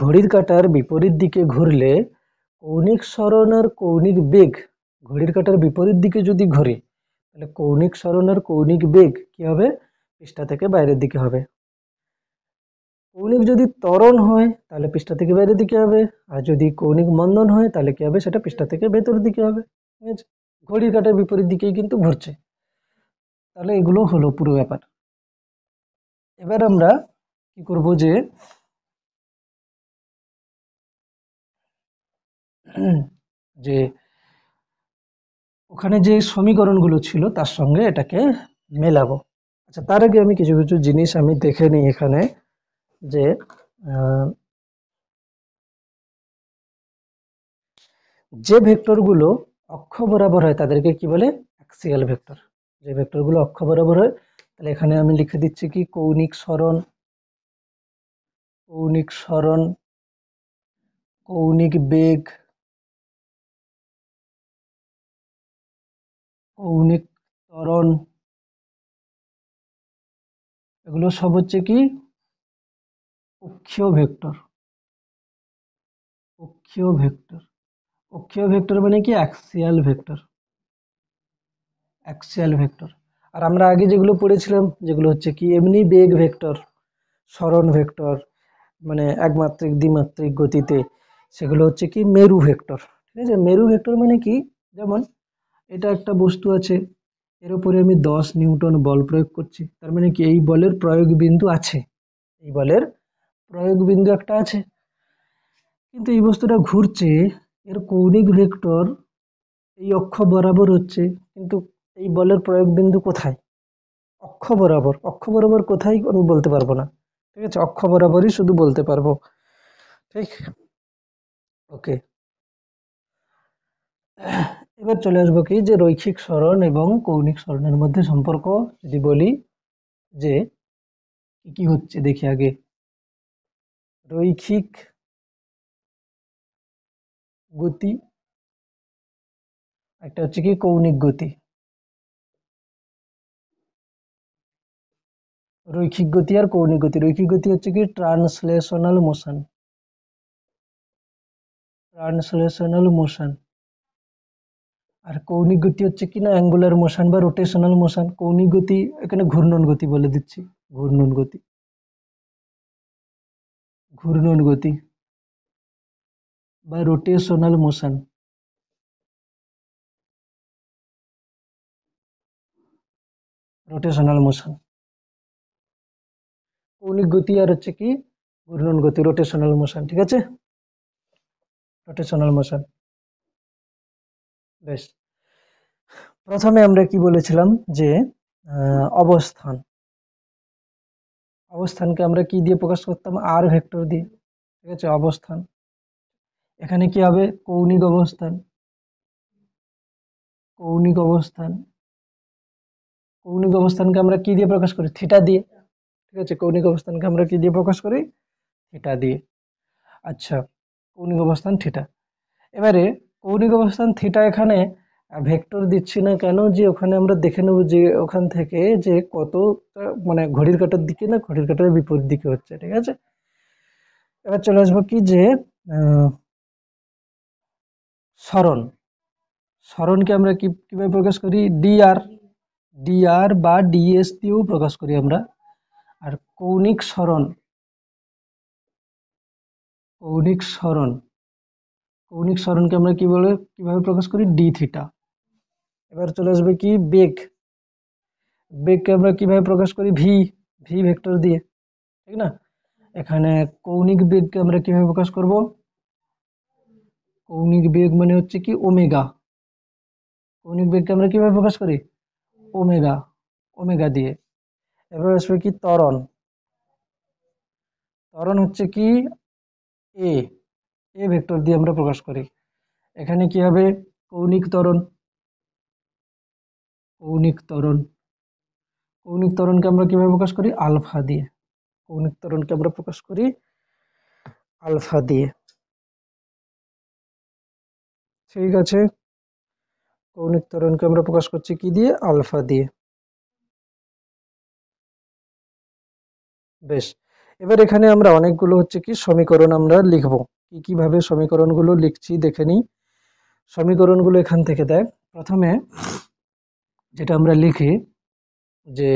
ঘড়ির কাঁটার বিপরীত দিকে ঘুরলে কৌণিক সরণ আর কৌণিক বেগ, ঘড়ির কাঁটার বিপরীত দিকে যদি ঘোরে তাহলে কৌণিক সরণ আর কৌণিক বেগ কি হবে পৃষ্ঠা থেকে বাইরের দিকে হবে। কৌণিক যদি ত্বরণ হয় তাহলে পৃষ্ঠা থেকে বাইরের দিকে হবে, আর যদি কৌণিক মন্দন হয় তাহলে কি হবে সেটা পৃষ্ঠা থেকে ভেতরের দিকে হবে, ঠিক আছে। ঘড়ির কাঁটার বিপরীত দিকেই কিন্তু ঘুরছে। তাহলে এগুলো হলো পুরো ব্যাপার। এবার আমরা কি করব যে যে ওখানে যে সমীকরণগুলো ছিল তার সঙ্গে এটাকে মেলাবো। আচ্ছা, তার আগে আমি কিছু কিছু জিনিস আমি দেখে নিই এখানে, যে আহ, যে ভেক্টরগুলো অক্ষ বরাবর হয় তাদেরকে কি বলে অ্যাক্সিয়াল ভেক্টর। যে ভেক্টরগুলো অক্ষ বরাবর হয়, তাহলে এখানে আমি লিখে দিচ্ছি কি কৌণিক সরণ, কৌণিক সরণ, কৌণিক বেগ, কৌণিক ত্বরণ, এগুলো সব হচ্ছে কি অক্ষীয় ভেক্টর, অক্ষীয় ভেক্টর। অক্ষীয় ভেক্টর মানে কি অ্যাক্সিয়াল ভেক্টর, অ্যাক্সিয়াল ভেক্টর। আর আমরা আগে যেগুলো পড়েছিলাম যেগুলো হচ্ছে কি এমনি বেগ ভেক্টর, সরণ ভেক্টর, মানে একমাত্রিক দ্বিমাত্রিক গতিতে, সেগুলো হচ্ছে কি মেরু ভেক্টর, ঠিক আছে। মেরু ভেক্টর মানে কি, যেমন এটা একটা বস্তু আছে, এর উপরে আমি 10 নিউটন বল প্রয়োগ করছি, তার মানে কি এই বলের প্রয়োগ বিন্দু আছে, এই বলের প্রয়োগ বিন্দু একটা আছে। কিন্তু এই বস্তুটা ঘুরছে, এর কৌণিক ভেক্টর এই অক্ষ বরাবর হচ্ছে, কিন্তু এই বলের প্রয়োগ বিন্দু কোথায়, অক্ষ বরাবর। অক্ষ বরাবর কোথায় আমি বলতে পারবো না, ঠিক আছে, অক্ষ বরাবরই শুধু বলতে পারবো, ঠিক। ওকে, এবার চলে আসবো কি যে রৈখিক সরণ এবং কৌণিক সরণের মধ্যে সম্পর্ক যদি বলি, যে কি কি হচ্ছে দেখি আগে। রৈখিক গতি, একটা হচ্ছে কি কৌণিক গতি। রৈখিক গতি আর কৌণিক গতি, রৈখিক গতি হচ্ছে কি ট্রান্সলেশনাল মোশন, ট্রান্সলেশনাল মোশন। আর কৌণিক গতি হচ্ছে কি না অ্যাঙ্গুলার মোশন বা রোটেশনাল মোশন। কৌণিক গতি এখানে ঘূর্ণন গতি বলে দিচ্ছি, ঘূর্ণন গতি, ঘূর্ণন গতি বা রোটেশনাল মোশন, রোটেশনাল মোশন। কৌণিক গতি আর হচ্ছে কি ঘূর্ণন গতি, রোটেশনাল মোশন। ঠিক আছে, রোটেশনাল মোশন। বেশ, প্রথমে আমরা কি বলেছিলাম যে অবস্থান, অবস্থানকে আমরা কি দিয়ে প্রকাশ করতাম, আর ভেক্টর দিয়ে। ঠিক আছে, অবস্থান। এখানে কি হবে, কৌণিক অবস্থান, কৌণিক অবস্থান, কৌণিক অবস্থানকে আমরা কি দিয়ে প্রকাশ করি, থিটা দিয়ে। ঠিক আছে, কৌণিক অবস্থানকে আমরা কি দিয়ে প্রকাশ করি, থিটা দিয়ে। আচ্ছা, কৌণিক অবস্থান থিটা। এবারে কৌণিক অবস্থান থিটা এখানে ভেক্টর দিচ্ছি না কেন, যে ওখানে আমরা দেখে নেব যে ওখান থেকে যে কত, মানে ঘড়ির কাঁটার দিকে না ঘড়ির কাঁটার বিপরীত দিকে হচ্ছে। ঠিক আছে, এবার চলে আসবো কি যে সরণ, সরণকে আমরা কিভাবে প্রকাশ করি, ডিআর, ডিআর বা ডিএস দিয়েও প্রকাশ করি আমরা। আর কৌণিক সরণ, কৌণিক সরণ, কৌণিক সরণকে আমরা কি বলে কিভাবে প্রকাশ করি, ডি থিটা। এবার চলে আসবে কি বেগ, বেগকে আমরা কিভাবে প্রকাশ করি, ভি, ভি ভেক্টর দিয়ে। ঠিক না, এখানে কৌণিক বেগকে আমরা কিভাবে প্রকাশ করব, কৌণিক বেগ মানে হচ্ছে কি ওমেগা, কৌণিক বেগকে আমরা কিভাবে প্রকাশ করি, ওমেগা, ওমেগা দিয়ে। এবার আসবে কি ত্বরণ, ত্বরণ হচ্ছে কি এ, এ ভেক্টর দিয়ে আমরা প্রকাশ করি। এখানে কি হবে, কৌণিক ত্বরণ, কৌণিক ত্বরণ, কৌণিক ত্বরণকে আমরা কিভাবে প্রকাশ করি, আলফা দিয়ে। কৌণিক ত্বরণকে আমরা প্রকাশ করি আলফা দিয়ে। ঠিক আছে, কৌণিক ত্বরণকে আমরা প্রকাশ করছি কি দিয়ে, আলফা দিয়ে। বেশ, এবার এখানে আমরা অনেকগুলো হচ্ছে কি সমীকরণ আমরা লিখব, কিভাবে সমীকরণগুলো লিখছি দেখে নিই। সমীকরণগুলো এখান থেকে দেখ, প্রথমে যেটা আমরা লিখি যে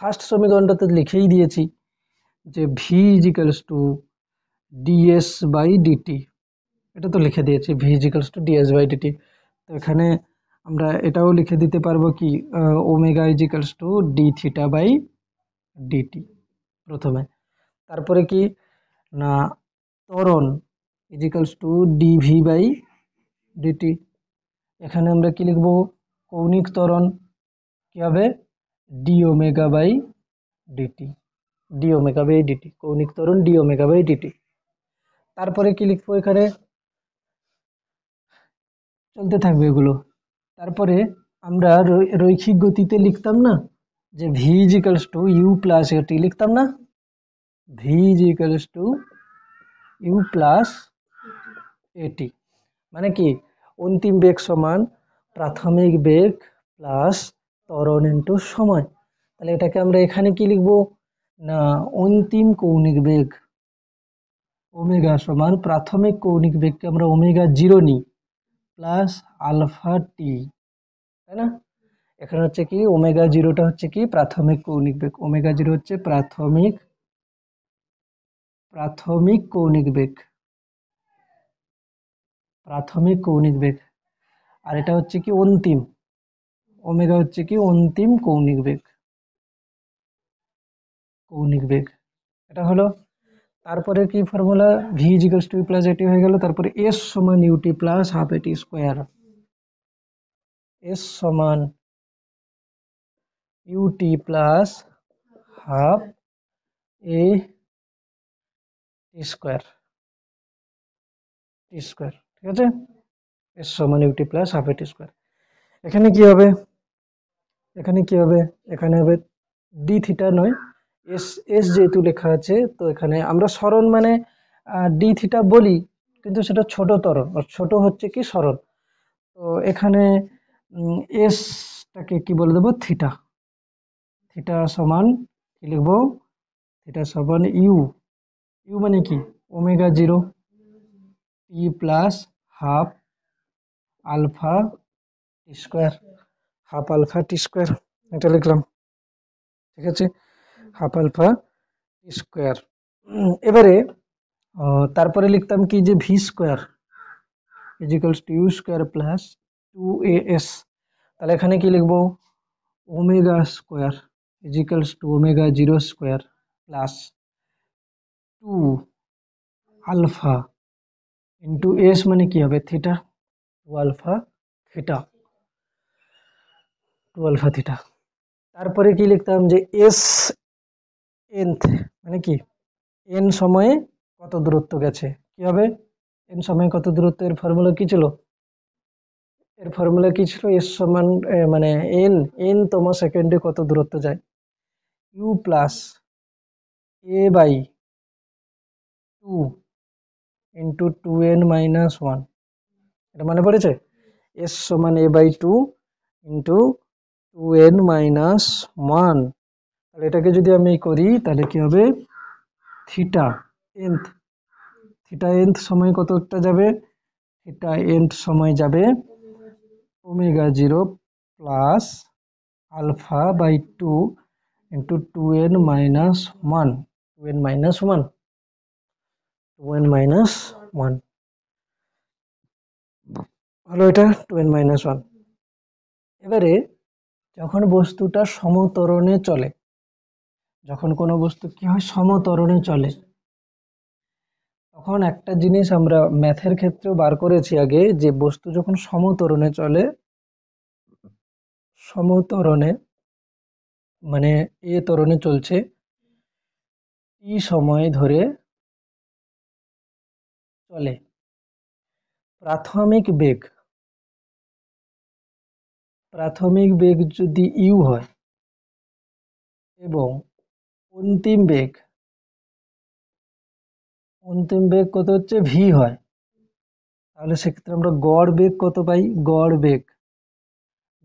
ফার্স্ট সমীকরণটাতে লিখেই দিয়েছি যে v equals to ds by dt, এটা তো লিখে দিয়েছি v equals to ds by dt. তো এখানে আমরা এটাও লিখে দিতে পারবো কি omega equals to d theta by dt প্রথমে। তারপরে কি না ত্বরণ equals to dv by dt. এখানে আমরা কি লিখব, কৌণিক ত্বরণ কি হবে, d omega by dt, d omega by dt, কৌণিক ত্বরণ ডি ওমেগা বাই ডিটি। তারপরে কি লিখবো, এখানে চলতে থাকবে এগুলো। তারপরে আমরা রৈখিক গতিতে লিখতাম না যে v equals to u plus at, লিখতাম না v equals to u plus at, মানে কি অন্তিম বেগ সমান প্রাথমিক বেগ প্লাস ত্বরণ ইনটু সময়। তাহলে এটাকে আমরা এখানে কি লিখবো না অন্তিম কৌণিক বেগ ওমেগা সমান প্রাথমিক কৌণিক বেগকে আমরা ওমেগা জিরো নিই প্লাস আলফা টি, তাই না। এখানে হচ্ছে কি ওমেগা জিরোটা হচ্ছে কি প্রাথমিক কৌণিক বেগ, ওমেগা জিরো হচ্ছে প্রাথমিক, প্রাথমিক কৌণিক বেগ, প্রাথমিক কৌণিক বেগ। আর এটা হচ্ছে কি অন্তিম, ওমেগা হচ্ছে কি অন্তিম কৌণিক বেগ, কৌণিক বেগ। এটা হলো, তারপরে কি formula, v equals to plus at হয়ে গেল। তারপরে এস সমান ut plus half at square, s সমান ut plus half a t square, t square. ঠিক আছে, এস সমান ut plus half a t square. এখানে কি হবে, এখানে কি হবে, এখানে হবে ডি থিটা নয় এস, এস যেহেতু লেখা আছে তো এখানে আমরা সরণ মানে ডি থিটা বলি, কিন্তু সেটা ছোট ত্বরণ, ছোট হচ্ছে কি সরণ। তো এখানে এসটাকে কি বলে দেবো, থিটা, থিটা সমান কি লিখবো, থিটা সমান ইউ, ইউ মানে কি omega zero, t plus half alpha t square, half alpha t square, এটা লিখলাম। ঠিক আছে, হাফ আলফা টি স্কোয়ার। এবারে তারপরে লিখতাম কি যে v square equals to u square plus 2as। তাহলে এখানে কি লিখবো, omega square equals to omega zero square plus 2 alpha into s মানে কি হবে theta, 2 alpha theta, 2 alpha theta. তারপরে কি লিখতাম যে এস এনথ মানে কি এন সময়ে কত দূরত্ব গেছে, কি হবে এন সময়ে কত দূরত্ব, এর ফর্মুলা কি ছিল, এর ফর্মুলা কি ছিল, এস সমান মানে এন এন তম সেকেন্ডে কত দূরত্ব যায়, u plus a by 2 into 2n minus 1। এটা মানে পড়েছে, এস সমান এ বাই 2 ইন্টু 2n মাইনাস 1। তাহলে এটাকে যদি আমি করি তাহলে কি হবে, থিটা এনথ, থিটা এনথ সময় কতটা যাবে, থিটা এনথ সময় যাবে omega zero plus alpha by 2 into 2n minus 1, 2n minus 1, 2n minus 1 হলো এটা 2n মাইনাস 1। এবারে যখন বস্তুটা সমত্বরণে চলে, যখন কোনো বস্তু কি হয় সমত্বরণে চলে, তখন একটা জিনিস আমরা ম্যাথের ক্ষেত্রেও বার করেছি আগে, যে বস্তু যখন সমত্বরণে চলে, সমত্বরণে মানে এ ত্বরণে চলছে, টি সময় ধরে চলে, প্রাথমিক বেগ, প্রাথমিক বেগ যদি ইউ হয় এবং অন্তিম বেগ, অন্তিম বেগ কত হচ্ছে ভি হয়, তাহলে সেক্ষেত্রে আমরা গড় বেগ কত পাই, গড় বেগ,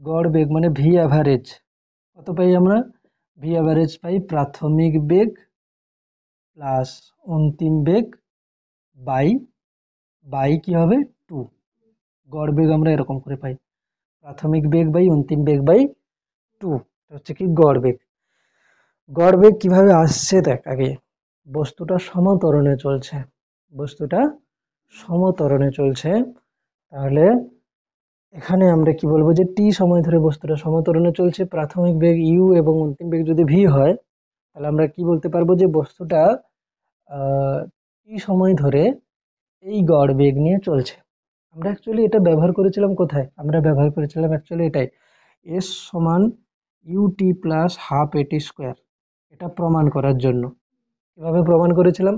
গড় বেগ মানে ভি অ্যাভারেজ কত পাই আমরা, ভি অ্যাভারেজ পাই প্রাথমিক বেগ প্লাস অন্তিম বেগ বাই বাই কি হবে 2। গড় বেগ আমরা এরকম করে পাই, প্রাথমিক বেগ বাই অন্তিম বেগ বাই 2, হচ্ছে কি গড় বেগ। গড় বেগ কিভাবে আসছে দেখ, আগে বস্তুটা সমত্বরণে চলছে, বস্তুটা সমত্বরণে চলছে, তাহলে এখানে আমরা কি বলবো যে টি সময় ধরে বস্তুটা সমত্বরণে চলছে, প্রাথমিক বেগ ইউ এবং অন্তিম বেগ যদি ভি হয়, তাহলে আমরা কি বলতে পারবো যে বস্তুটা টি সময় ধরে এই গড় বেগ নিয়ে চলছে। আমরা অ্যাকচুয়ালি এটা ব্যবহার করেছিলাম কোথায়, আমরা ব্যবহার করেছিলাম অ্যাকচুয়ালি এটাই, এস সমান ut plus half at square, এটা প্রমাণ করার জন্য। কিভাবে প্রমাণ করেছিলাম,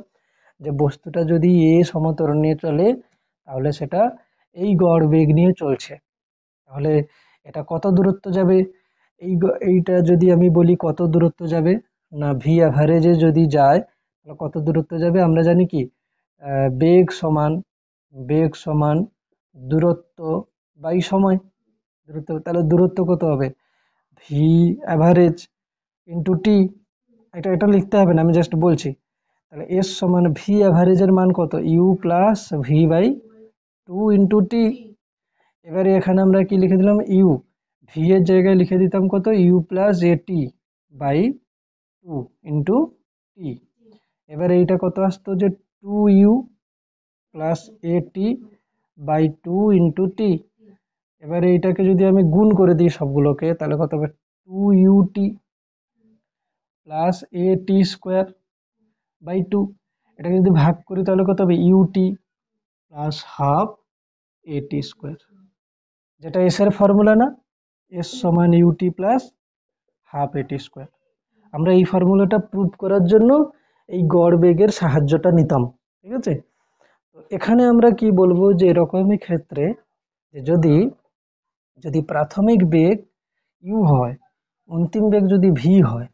যে বস্তুটা যদি এ সমত্বরণ নিয়ে চলে, তাহলে সেটা এই গড় বেগ নিয়ে চলছে, তাহলে এটা কত দূরত্ব যাবে, এইটা যদি আমি বলি কত দূরত্ব যাবে, না ভি অ্যাভারেজে যদি যায় তাহলে কত দূরত্ব যাবে, আমরা জানি কি বেগ সমান, বেগ সমান দূরত্ব বাই সময়, দূরত্ব, তাহলে দূরত্ব কত হবে ভি অ্যাভারেজ ইন্টু টি, এটা এটা লিখতে হবে না, আমি জাস্ট বলছি। তাহলে এস সমান ভি অ্যাভারেজের মান কত, u plus v by 2 into t. এবারে এখানে আমরা কি লিখে দিলাম, ইউ, ভি এর জায়গায় লিখে দিতাম কত, u plus a t by 2 into t. এবারে এইটা কত আসতো যে 2u plus a t by 2 into t. এবারে এইটাকে যদি আমি গুণ করে দিই সবগুলোকে, তাহলে কত হবে 2ut plus a t square by 2। এটাকে যদি ভাগ করি তাহলে কত হবে ut plus half a t square, যেটা এস এর ফর্মুলা না, এস সমান ut plus half a t square. আমরা এই ফর্মুলাটা প্রুভ করার জন্য এই গড় বেগের সাহায্যটা নিতাম। ঠিক আছে, তো এখানে আমরা কি বলবো যে এরকমই ক্ষেত্রে, যে যদি যদি প্রাথমিক বেগ ইউ হয়, অন্তিম বেগ যদি ভি হয়,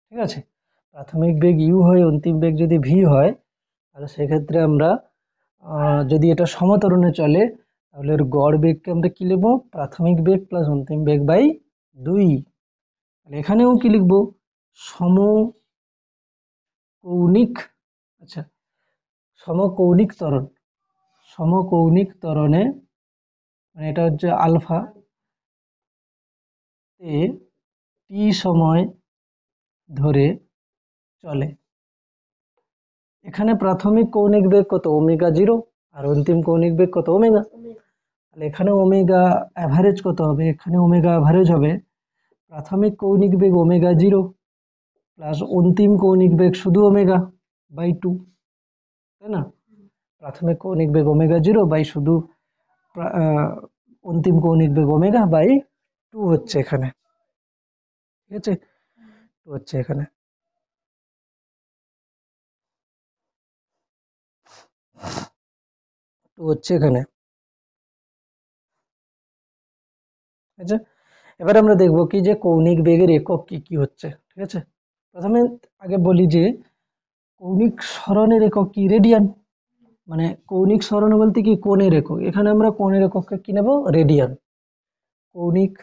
ঠিক আছে, প্রাথমিক বেগ ইউ হয়, অন্তিম বেগ যদি ভি হয়, তাহলে সেক্ষেত্রে আমরা যদি এটা সমত্বরণে চলে, তাহলে এর গড় বেগকে আমরা কি লিখবো, প্রাথমিক বেগ প্লাস অন্তিম বেগ বাই 2। তাহলে এখানেও কি লিখবো, সমকৌণিক, আচ্ছা সমকৌণিক ত্বরণ, সমকৌণিক ত্বরণে, মানে এটা হচ্ছে আলফা তে টি সময় ধরে চলে। এখানে প্রাথমিক কৌণিক বেগ কত, ওমেগা 0, আর অন্তিম কৌণিক বেগ কত, ওমেগা। তাহলে এখানে ওমেগা অ্যাভারেজ কত হবে, এখানে ওমেগা অ্যাভারেজ হবে প্রাথমিক কৌণিক বেগ ওমেগা 0 প্লাস অন্তিম কৌণিক বেগ শুধু ওমেগা বাই 2, তাই না? প্রাথমিক কৌণিক বেগ ওমেগা 0 বাই শুধু অন্তিম কৌণিক বেগ ওমেগা বাই 2 হচ্ছে এখানে, ঠিক আছে? 2 হচ্ছে এখানে। তো হচ্ছে এখানে, ঠিক আছে? এবার আমরা দেখব কি যে কৌণিক বেগের একক কি কি হচ্ছে, ঠিক আছে? প্রথমে আগে বলি যে কৌণিক সরণের একক কি, রেডিয়ান। মানে কৌণিক সরণ বলতে কি, কোণের একক। এখানে আমরা কোণের এককে কি নেব, রেডিয়ান। কৌণিক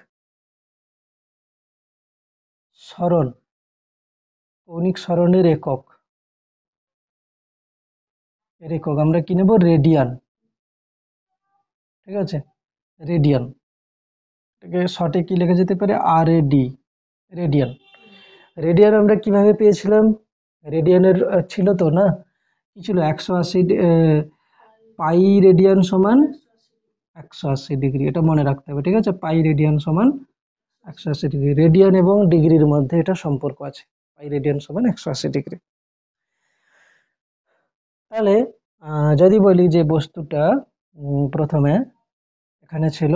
সরণ, কৌণিক সরণের একক, এর একক আমরা কি নেব, রেডিয়ান, ঠিক আছে? রেডিয়ান, এটাকে শর্টে কি লেখা যেতে পারে, RAD, রেডিয়ান। রেডিয়ান আমরা কিভাবে পেয়েছিলাম, রেডিয়ানের ছিল তো না, কি ছিল, 180 পাই রেডিয়ান সমান 180 ডিগ্রি, এটা মনে রাখতে হবে, ঠিক আছে? পাই রেডিয়ান সমান 180 ডিগ্রি, রেডিয়ান এবং ডিগ্রির মধ্যে এটা সম্পর্ক আছে, পাই রেডিয়ান সমান 180 ডিগ্রি। তাহলে যদি বলি যে বস্তুটা প্রথমে এখানে ছিল,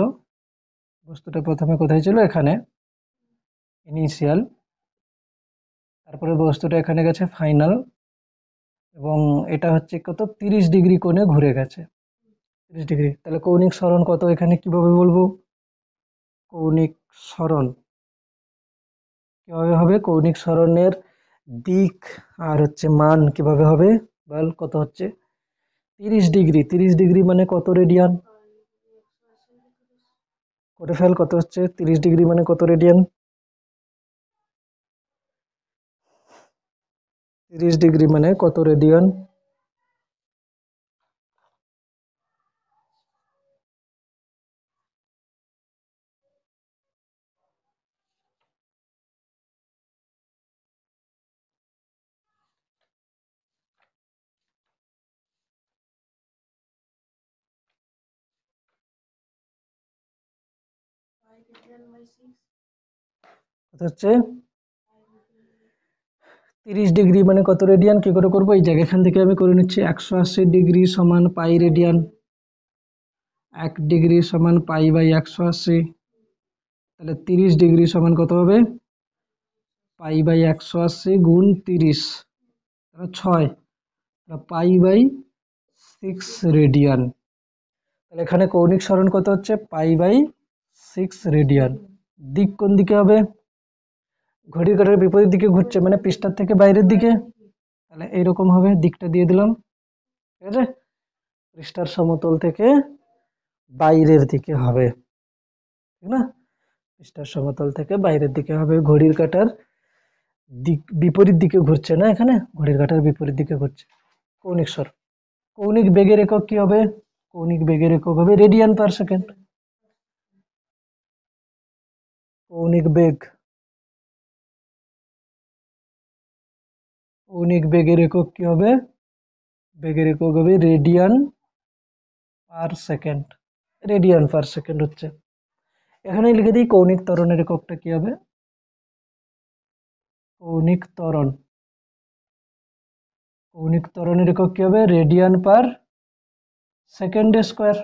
বস্তুটা প্রথমে কোথায় ছিল, এখানে ইনিশিয়াল, তারপরে বস্তুটা এখানে গেছে ফাইনাল, এবং এটা হচ্ছে কত, 30 ডিগ্রি কোণে ঘুরে গেছে, 30 ডিগ্রি। তাহলে কৌণিক সরণ কত, এখানে কিভাবে বলবো, কৌণিক সরণ কিভাবে হবে, কৌণিক সরণের দিক আর হচ্ছে মান কিভাবে হবে, বল কত হচ্ছে, 30 ডিগ্রি, 30 ডিগ্রি মানে কত রেডিয়ান, করে ফেল, কত হচ্ছে 30 ডিগ্রি মানে কত রেডিয়ান, 30 ডিগ্রি মানে কত রেডিয়ান, কত হচ্ছে 30 ডিগ্রি মানে কত রেডিয়ান, কি করে করবো, এই জায়গা এখান থেকে আমি করে নিচ্ছি, 180 ডিগ্রি সমান পাই রেডিয়ান, 1 ডিগ্রি সমান পাই বাই 180, তাহলে 30 ডিগ্রি সমান কত হবে, পাই বাই 180 গুণ 30, তাহলে 6, পাই বাই 6 রেডিয়ান। তাহলে এখানে কৌণিক সরণ কত হচ্ছে, পাই বাই 6 রেডিয়ান। দিক কোন দিকে হবে, ঘড়ির কাঁটার বিপরীত দিকে ঘুরছে, মানে পৃষ্ঠার থেকে বাইরের দিকে, তাহলে এইরকম হবে, দিকটা দিয়ে দিলাম, ঠিক আছে? পৃষ্ঠার সমতল থেকে বাইরের দিকে হবে, ঠিক না? পৃষ্ঠার সমতল থেকে বাইরের দিকে হবে, ঘড়ির কাঁটার দিক বিপরীত দিকে ঘুরছে না, এখানে ঘড়ির কাঁটার বিপরীত দিকে ঘুরছে, কৌণিক সরণ। কৌণিক বেগের একক কি হবে, কৌণিক বেগের একক হবে রেডিয়ান পার সেকেন্ড। কৌণিক বেগ, কৌণিক বেগের একক কি হবে, বেগের একক হবে radian per second, radian per second হচ্ছে। এখানে লিখে দিই কৌণিক ত্বরণের এককটা কি হবে, কৌণিক ত্বরণ, কৌণিক ত্বরণের একক কি হবে, রেডিয়ান পার সেকেন্ড স্কোয়ার।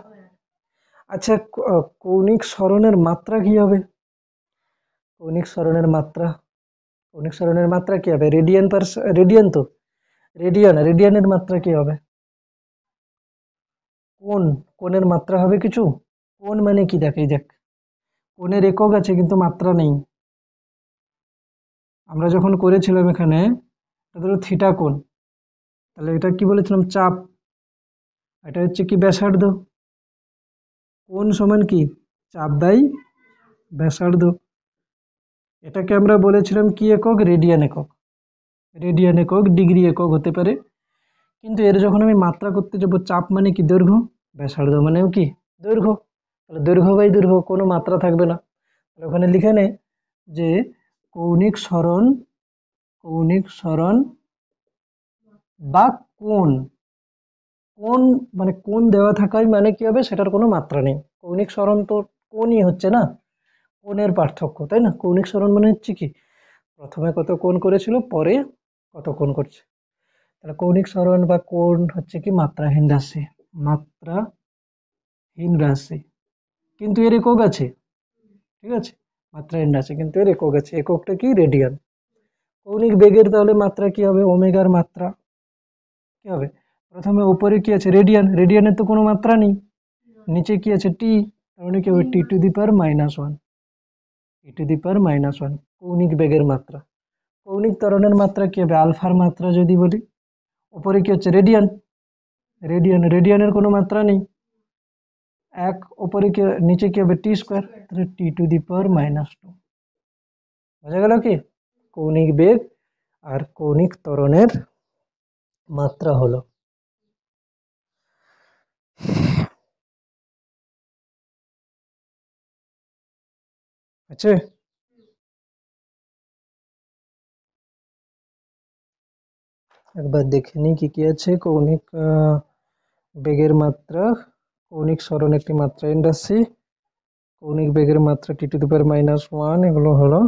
আচ্ছা, কৌণিক সরণের মাত্রা কি হবে, কৌণিক সরণের মাত্রা, কৌণিক সরণের মাত্রা কি হবে, রেডিয়ান পার, রেডিয়ান তো, রেডিয়ান, রেডিয়ানের মাত্রা কি হবে, কোণ, কোণের মাত্রা হবে কিছু, কোণ মানে কি, দেখ এই দেখ, কোণের একক আছে কিন্তু মাত্রা নেই। আমরা যখন করেছিলাম এখানে, ধরো থিটা কোণ, তাহলে এটা কি বলেছিলাম, চাপ, এটা হচ্ছে কি ব্যাসার্ধ, কোণ সমান কি, চাপ বাই ব্যাসার্ধ। এটাকে আমরা বলেছিলাম কি একক, রেডিয়ান একক, রেডিয়ান একক ডিগ্রি একক হতে পারে, কিন্তু এর যখন আমি মাত্রা করতে যাব, চাপ মানে কি, দৈর্ঘ্য, ব্যাসার্ধ মানেও কি দৈর্ঘ্য। তাহলে দৈর্ঘ্য বাই দৈর্ঘ্য, কোনো মাত্রা থাকবে না। তাহলে ওখানে লিখে নে যে কৌণিক সরণ, কৌণিক সরণ বা কোণ, কোণ মানে কোণ দেওয়া থাকায় মানে কি হবে, সেটার কোনো মাত্রা নেই। কৌণিক সরণ তো কোণই হচ্ছে না, কোণের পার্থক্য, তাই না? কৌণিক সরণ মানে হচ্ছে কি প্রথমে কত কোণ করেছিল, পরে কত কোণ করছে। তাহলে কৌণিক সরণ বা কোণ হচ্ছে কি মাত্রাহীন রাশি, মাত্রাহীন রাশি, কিন্তু এর একক আছে, ঠিক আছে? মাত্রাহীন রাশি কিন্তু এর একক আছে, এককটা কি রেডিয়ান। কৌণিক বেগের তাহলে মাত্রা কি হবে, ওমেগার মাত্রা কি হবে, প্রথমে উপরে কি আছে রেডিয়ান, রেডিয়ানের তো কোনো মাত্রা নেই, নিচে কি আছে টি, তার মানে কি হবে টি to the power -1, T to the পাওয়ার -1 কৌণিক বেগের মাত্রা। কৌণিক ত্বরণের মাত্রা কি হবে, আলফার মাত্রা যদি বলি, উপরে কি হচ্ছে রেডিয়ান, রেডিয়ানের কোনো মাত্রা নেই, এক, উপরে কি নিচে কি হবে টি স্কোয়ার, তাহলে টি টু দি পাওয়ার -2। বোঝা গেল কি কৌণিক বেগ আর কৌণিক ত্বরণের মাত্রা হলো। আচ্ছা, একবার দেখে নিই কি কি আছে। কৌণিক বেগের মাত্রা, কৌণিক সরণ একটি মাত্রাহীন রাশি, কৌণিক বেগের মাত্রা টি টু দি পাওয়ার -1, এগুলো হলো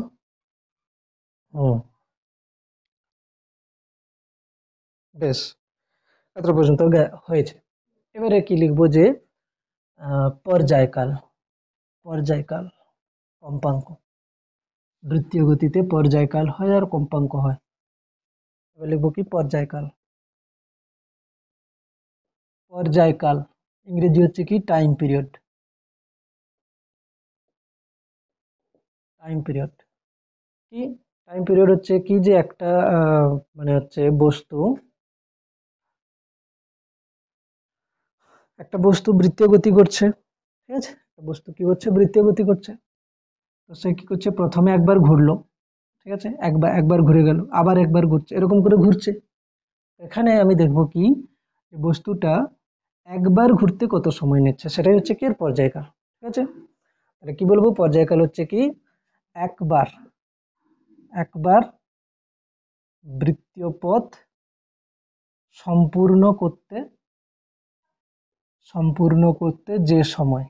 হুম বেশ, এত পর্যন্ত হয়েছে। এবারে কি লিখবো যে পর্যায়কাল, পর্যায়কাল কম্পাঙ্ক, বৃত্তীয় গতিতে পর্যায়কাল হয় আর কম্পাঙ্ক হয়। এবার লিখবো কি পর্যায়কাল, পর্যায়কাল ইংরেজি হচ্ছে কি টাইম পিরিয়ড, টাইম পিরিয়ড কি, টাইম পিরিয়ড হচ্ছে কি যে একটা মানে হচ্ছে বস্তু, একটা বস্তু বৃত্তীয় গতি করছে, ঠিক আছে? একটা বস্তু কি হচ্ছে বৃত্তীয় গতি করছে, তো সে কি করছে প্রথমে একবার ঘুরলো, ঠিক আছে, একবার একবার ঘুরে গেল, আবার একবার ঘুরছে, এরকম করে ঘুরছে। এখানে আমি দেখবো কি বস্তুটা একবার ঘুরতে কত সময় নিচ্ছে, সেটাই হচ্ছে কি এর পর্যায়কাল, ঠিক আছে? তাহলে কি বলবো, পর্যায়কাল হচ্ছে কি একবার, একবার বৃত্তীয় পথ সম্পূর্ণ করতে, সম্পূর্ণ করতে যে সময়,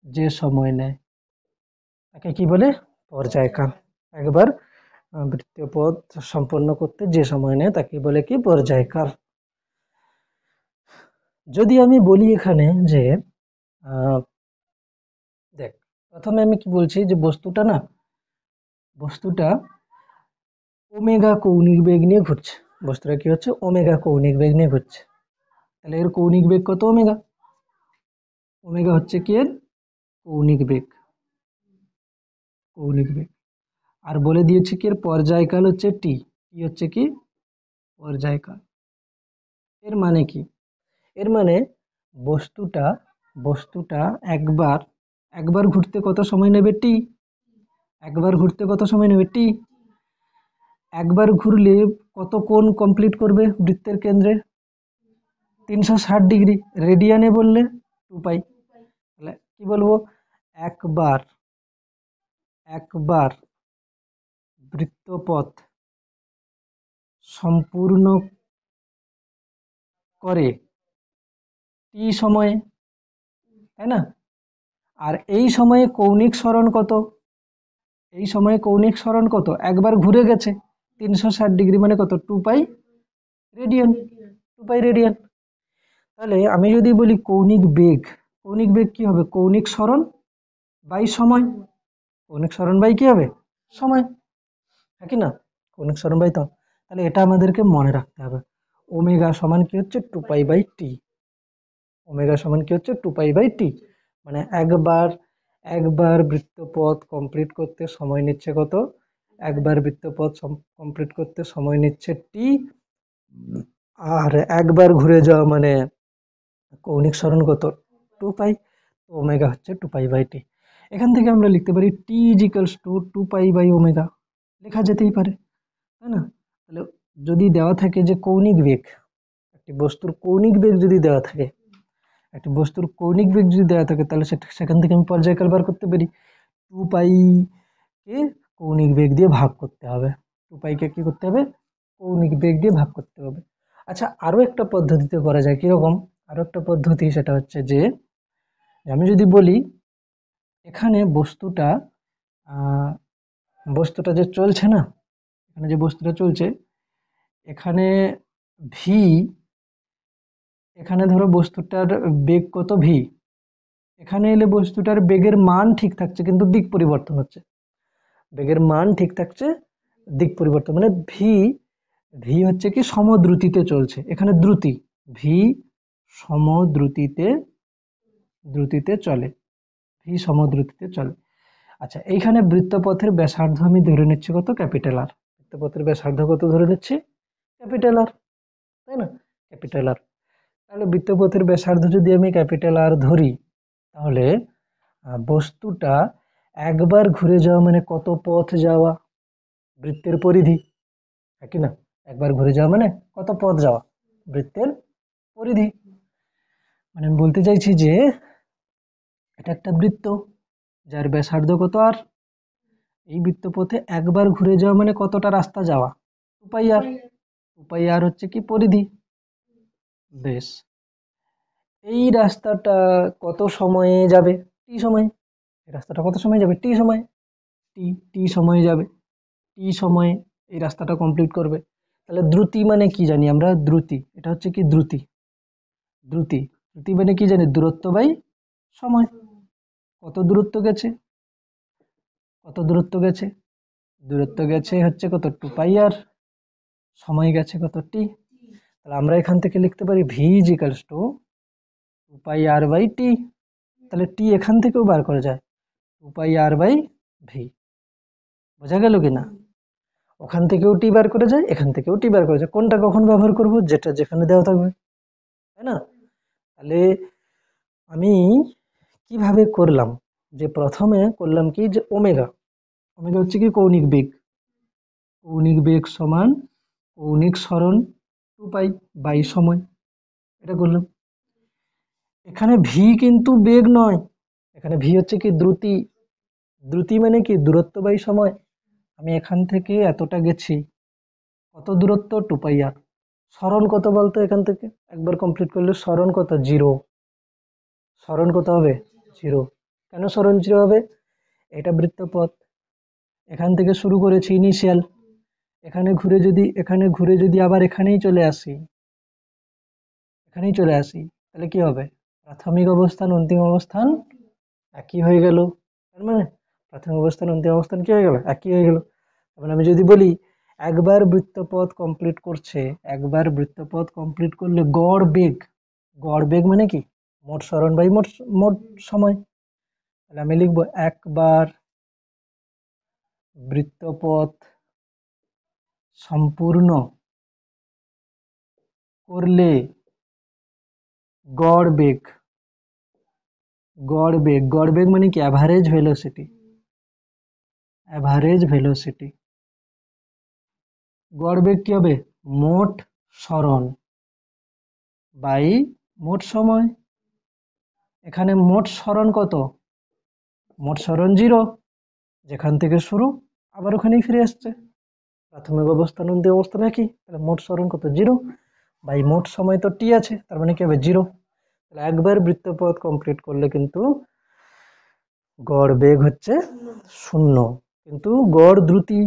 যে সময় নেয় তাকে কি বলে পর্যায়কাল। একবার বৃত্তীয় পথ সম্পন্ন করতে যে সময় নেয় তাকে বলে কি পর্যায়কাল। যদি আমি বলি এখানে যে আহ, দেখ, প্রথমে আমি কি বলছি যে বস্তুটা না, বস্তুটা ওমেগা কৌণিক বেগ নিয়ে ঘুরছে, বস্তুটা কি হচ্ছে ওমেগা কৌণিক বেগ নিয়ে ঘুরছে। তাহলে এর কৌণিক বেগ কত ওমেগা, ওমেগা হচ্ছে কি এর কৌণিক বেগ, কৌণিক বেগ। আর বলে দিয়েছি কি এর পর্যায়কাল হচ্ছে টি, টি হচ্ছে কি পর্যায়কাল। এর মানে কি, এর মানে বস্তুটা, বস্তুটা একবার, একবার ঘুরতে কত সময় নেবে টি, একবার ঘুরতে কত সময় নেবে টি, একবার ঘুরলে কত কোণ কমপ্লিট করবে বৃত্তের কেন্দ্রে, 360 ডিগ্রি, রেডিয়ানে বললে 2 পাই। তাহলে কি বলবো, একবার, একবার বৃত্তপথ সম্পূর্ণ করে টি সময়ে, তাই না? আর এই সময়ে কৌণিক সরণ কত, এই সময়ে কৌণিক সরণ কত, একবার ঘুরে গেছে 360 ডিগ্রি মানে কত 2 পাই রেডিয়ান, 2 পাই রেডিয়ান। তাহলে আমি যদি বলি কৌণিক বেগ, কৌণিক বেগ কি হবে, কৌণিক সরণ বাই সময়, কৌণিক সরণ বাই কি হবে সময়, হ্যাঁ কি না, কৌণিক সরণ বাই তো। তাহলে এটা আমাদেরকে মনে রাখতে হবে, ওমেগা সমান কি হচ্ছে 2 পাই বাই টি, ওমেগা সমান কি হচ্ছে 2 পাই বাই টি। মানে একবার, একবার বৃত্তপথ কমপ্লিট করতে সময় নিচ্ছে কত, একবার বৃত্তপথ কমপ্লিট করতে সময় নিচ্ছে টি, আর একবার ঘুরে যাওয়া মানে কৌণিক সরণ কত 2 পাই, ওমেগা হচ্ছে 2 পাই বাই টি। এখান থেকে আমরা লিখতে পারি t is equals to 2 pi by omega, লেখা যেতেই পারে, তাই না? তাহলে যদি দেওয়া থাকে যে কৌণিক বেগ, একটি বস্তুর কৌণিক বেগ যদি দেওয়া থাকে, একটা বস্তুর কৌণিক বেগ যদি দেওয়া থাকে তাহলে সেখান থেকে আমি পর্যায়কাল বার করতে পারি। 2π কে কৌণিক বেগ দিয়ে ভাগ করতে হবে, 2π কে কি করতে হবে, কৌণিক বেগ দিয়ে ভাগ করতে হবে। আচ্ছা, আরো একটা পদ্ধতিতে করা যায়। কিরকম? আরো একটা পদ্ধতি, সেটা হচ্ছে যে আমি যদি বলি এখানে বস্তুটা যে চলছে না, এখানে যে বস্তুটা চলছে, এখানে ভি, এখানে ধরো বস্তুটার বেগ কত ভি, এখানে এলে বস্তুটার বেগের মান ঠিক থাকছে কিন্তু দিক পরিবর্তন হচ্ছে। বেগের মান ঠিক থাকছে, দিক পরিবর্তন মানে ভি, ভি হচ্ছে কি সমদ্রুতিতে চলছে, এখানে দ্রুতি, ভি সমদ্রুতিতে চলে, ভি সমদ্রুতিতে চলে। আচ্ছা, এইখানে বৃত্তপথের ব্যাসার্ধ আমি ধরে নিচ্ছি কত, ক্যাপিটাল আর। বৃত্তপথের ব্যাসার্ধ কত ধরে নিচ্ছি, ক্যাপিটাল আর, তাই না, ক্যাপিটাল আর। তাহলে বৃত্তপথের ব্যাসার্ধ যদি আমি ক্যাপিটাল আর ধরি, তাহলে বস্তুটা একবার ঘুরে যাওয়া মানে কত পথ যাওয়া, বৃত্তের পরিধি, কি না, একবার ঘুরে যাওয়া মানে কত পথ যাওয়া, বৃত্তের পরিধি। মানে আমি বলতে চাইছি যে এটা একটা বৃত্ত যার ব্যাসার্ধ কত আর, এই বৃত্তপথে একবার ঘুরে যাওয়া মানে কতটা রাস্তা যাওয়া, 2π আর, 2π আর হচ্ছে কি পরিধি। বেশ, এই রাস্তাটা কত সময়ে যাবে, টি সময়। এই রাস্তাটা কত সময় যাবে, টি সময়, টি টি সময়ে যাবে, টি সময়ে এই রাস্তাটা কমপ্লিট করবে। তাহলে দ্রুতি মানে কি জানি আমরা, দ্রুতি, এটা হচ্ছে কি দ্রুতি, দ্রুতি, দ্রুতি মানে কি জানি, দূরত্ব বাই সময়। কত দূরত্ব গেছে, কত দূরত্ব গেছে, দূরত্ব গেছে হচ্ছে কত, 2π আর, সময় গেছে কত, টি। তাহলে আমরা এখান থেকে লিখতে পারি v is equals to 2π r by t. তাহলে টি এখান থেকেও বার করা যায়, 2π আর বাই ভি। বোঝা গেল কিনা? ওখান থেকেও টি বার করা যায়, এখান থেকেও টি বার করা যায়। কোনটা কখন ব্যবহার করব, যেটা যেখানে দেওয়া থাকবে, তাই না? তাহলে আমি কিভাবে করলাম, যে প্রথমে করলাম কি, যে ওমেগা, ওমেগা হচ্ছে কি কৌণিক বেগ, কৌণিক বেগ সমান কৌণিক সরণ 2π বাই সময়, এটা করলাম। এখানে ভি কিন্তু বেগ নয়, এখানে ভি হচ্ছে কি দ্রুতি, দ্রুতি মানে কি দূরত্ব বাই সময়। আমি এখান থেকে এতটা গেছি, কত দূরত্ব, 2π আর। সরণ কত বলতো, এখান থেকে একবার কমপ্লিট করলে সরণ কত, 0। সরণ কত হবে, 0। কেন সরণ 0 হবে, এটা বৃত্তপথ, এখান থেকে শুরু করেছি ইনিশিয়াল, এখানে ঘুরে যদি আবার এখানেই চলে আসি, এখানেই চলে আসি, তাহলে কি হবে, প্রাথমিক অবস্থান অন্তিম অবস্থান একই হয়ে গেল। তার মানে প্রাথমিক অবস্থান অন্তিম অবস্থান কি হয়ে গেল, একই হয়ে গেল। তারপরে আমি যদি বলি একবার বৃত্তপথ কমপ্লিট করছে, একবার বৃত্তপথ কমপ্লিট করলে গড় বেগ, গড় বেগ মানে কি মোট সরণ বাই মোট মোট সময়। তাহলে আমি লিখবো একবার বৃত্তপথ সম্পূর্ণ করলে গড় বেগ, গড় বেগ, গড় বেগ মানে কি অ্যাভারেজ ভেলোসিটি, অ্যাভারেজ ভেলোসিটি। গড় বেগ কি হবে, মোট সরণ বাই মোট সময়। এখানে মোট সরণ কত, মোট সরণ 0, যেখান থেকে শুরু আবার ওখানেই ফিরে আসছে, প্রাথমিক অবস্থান অন্তিম অবস্থান একই। তাহলে মোট সরণ কত, 0 বাই মোট সময় তো টি আছে, তার মানে কি হবে 0। তাহলে একবার বৃত্তপথ কমপ্লিট করলে কিন্তু গড় বেগ হচ্ছে 0, কিন্তু গড় দ্রুতি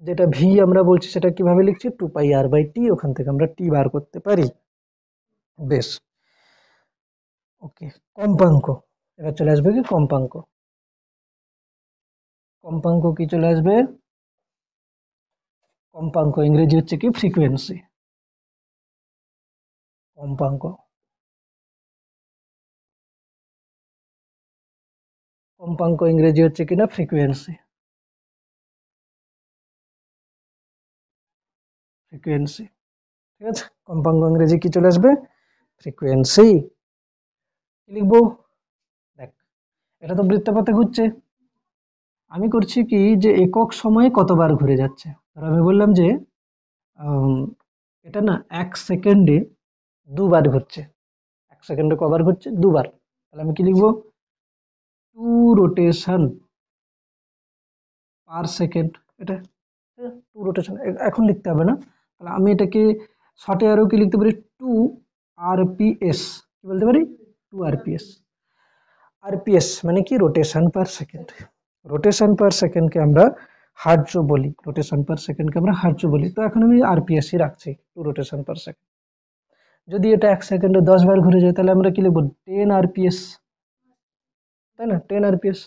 যেটা ভি আমরা বলছি সেটা কিভাবে লিখছি, 2π আর বাই টি, ওখান থেকে আমরা টি বার করতে পারি। বেশ, ওকে। কম্পাঙ্ক, এবার চলে আসবে কি কম্পাঙ্ক, কম্পাঙ্ক কি চলে আসবে, কম্পাঙ্ক ইংরেজি হচ্ছে কি ফ্রিকোয়েন্সি, কম্পাঙ্ক, কম্পাঙ্ক ইংরেজি হচ্ছে কিনা ফ্রিকোয়েন্সি, ফ্রিকোয়েন্সি, ঠিক আছে। কম্পাঙ্ক ইংরেজি কি চলে আসবে, ফ্রিকোয়েন্সি। কি লিখবো, দেখ এটা তো বৃত্তপথে ঘুরছে, আমি করছি কি যে একক সময়ে কতবার ঘুরে যাচ্ছে। ধর আমি বললাম যে এটা না 1 সেকেন্ডে 2 বার ঘুরছে, 1 সেকেন্ডে কবার ঘুরছে? দুবার। তাহলে আমি কি লিখবো? 2 রোটেশন পার সেকেন্ড। এটা 2 রোটেশন এখন লিখতে হবে না। তাহলে আমি এটাকে শর্টে আরও কি লিখতে পারি? 2 RPS। কি বলতে পারি? 2 RPS। আরপিএস মানে কি? Rotation per second. Rotation per সেকেন্ডকে আমরা হার্টজও বলি। রোটেশন পার সেকেন্ডকে আমরা হার্টজও বলি। তো এখন আমি আরপিএসই রাখছি, 2 রোটেশন পার সেকেন্ড। যদি এটা 1 সেকেন্ডে 10 বার ঘুরে যায় তাহলে আমরা কি লিখবো? 10 RPS, তাই না? 10 RPS।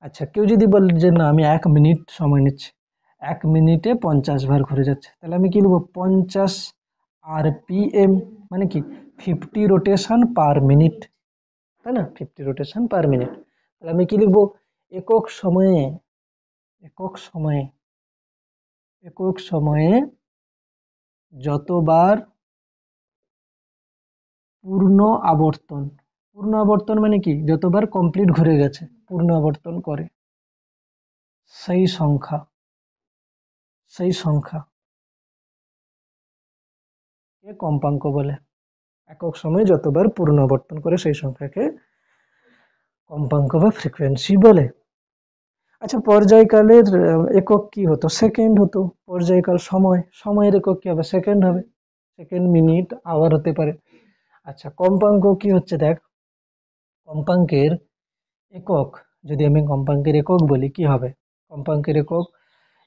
আচ্ছা, কেউ যদি বলে যে না আমি 1 মিনিট সময় নিচ্ছি, 1 মিনিটে 50 বার ঘুরে যাচ্ছে, তাহলে আমি কি লিখবো? 50 RPM মানে কি? 50 রোটেশন পার মিনিট, তাই না? 50 রোটেশন পার মিনিট। তাহলে আমি কি লিখবো? একক সময়ে, একক সময়ে, একক সময়ে যতবার পূর্ণ আবর্তন, পূর্ণ আবর্তন মানে কি? যতবার কমপ্লিট ঘুরে গেছে, পূর্ণ আবর্তন করে, সেই সংখ্যা, সেই সংখ্যা কে কম্পাঙ্ক বলে। একক সময়ে যতবার পূর্ণ আবর্তন করে সেই সংখ্যাকে কম্পাঙ্ক বা ফ্রিকোয়েন্সি বলে। আচ্ছা, পর্যায়কালের একক কি হতো? সেকেন্ড হতো। পর্যায়কাল সময়, সময়ের একক কি হবে? সেকেন্ড হবে। সেকেন্ড, মিনিট, আওয়ার হতে পারে। আচ্ছা, কম্পাঙ্ক কি হচ্ছে দেখ, কম্পাঙ্কের একক, যদি আমি কম্পাঙ্কের একক বলি কি হবে? কম্পাঙ্কের একক,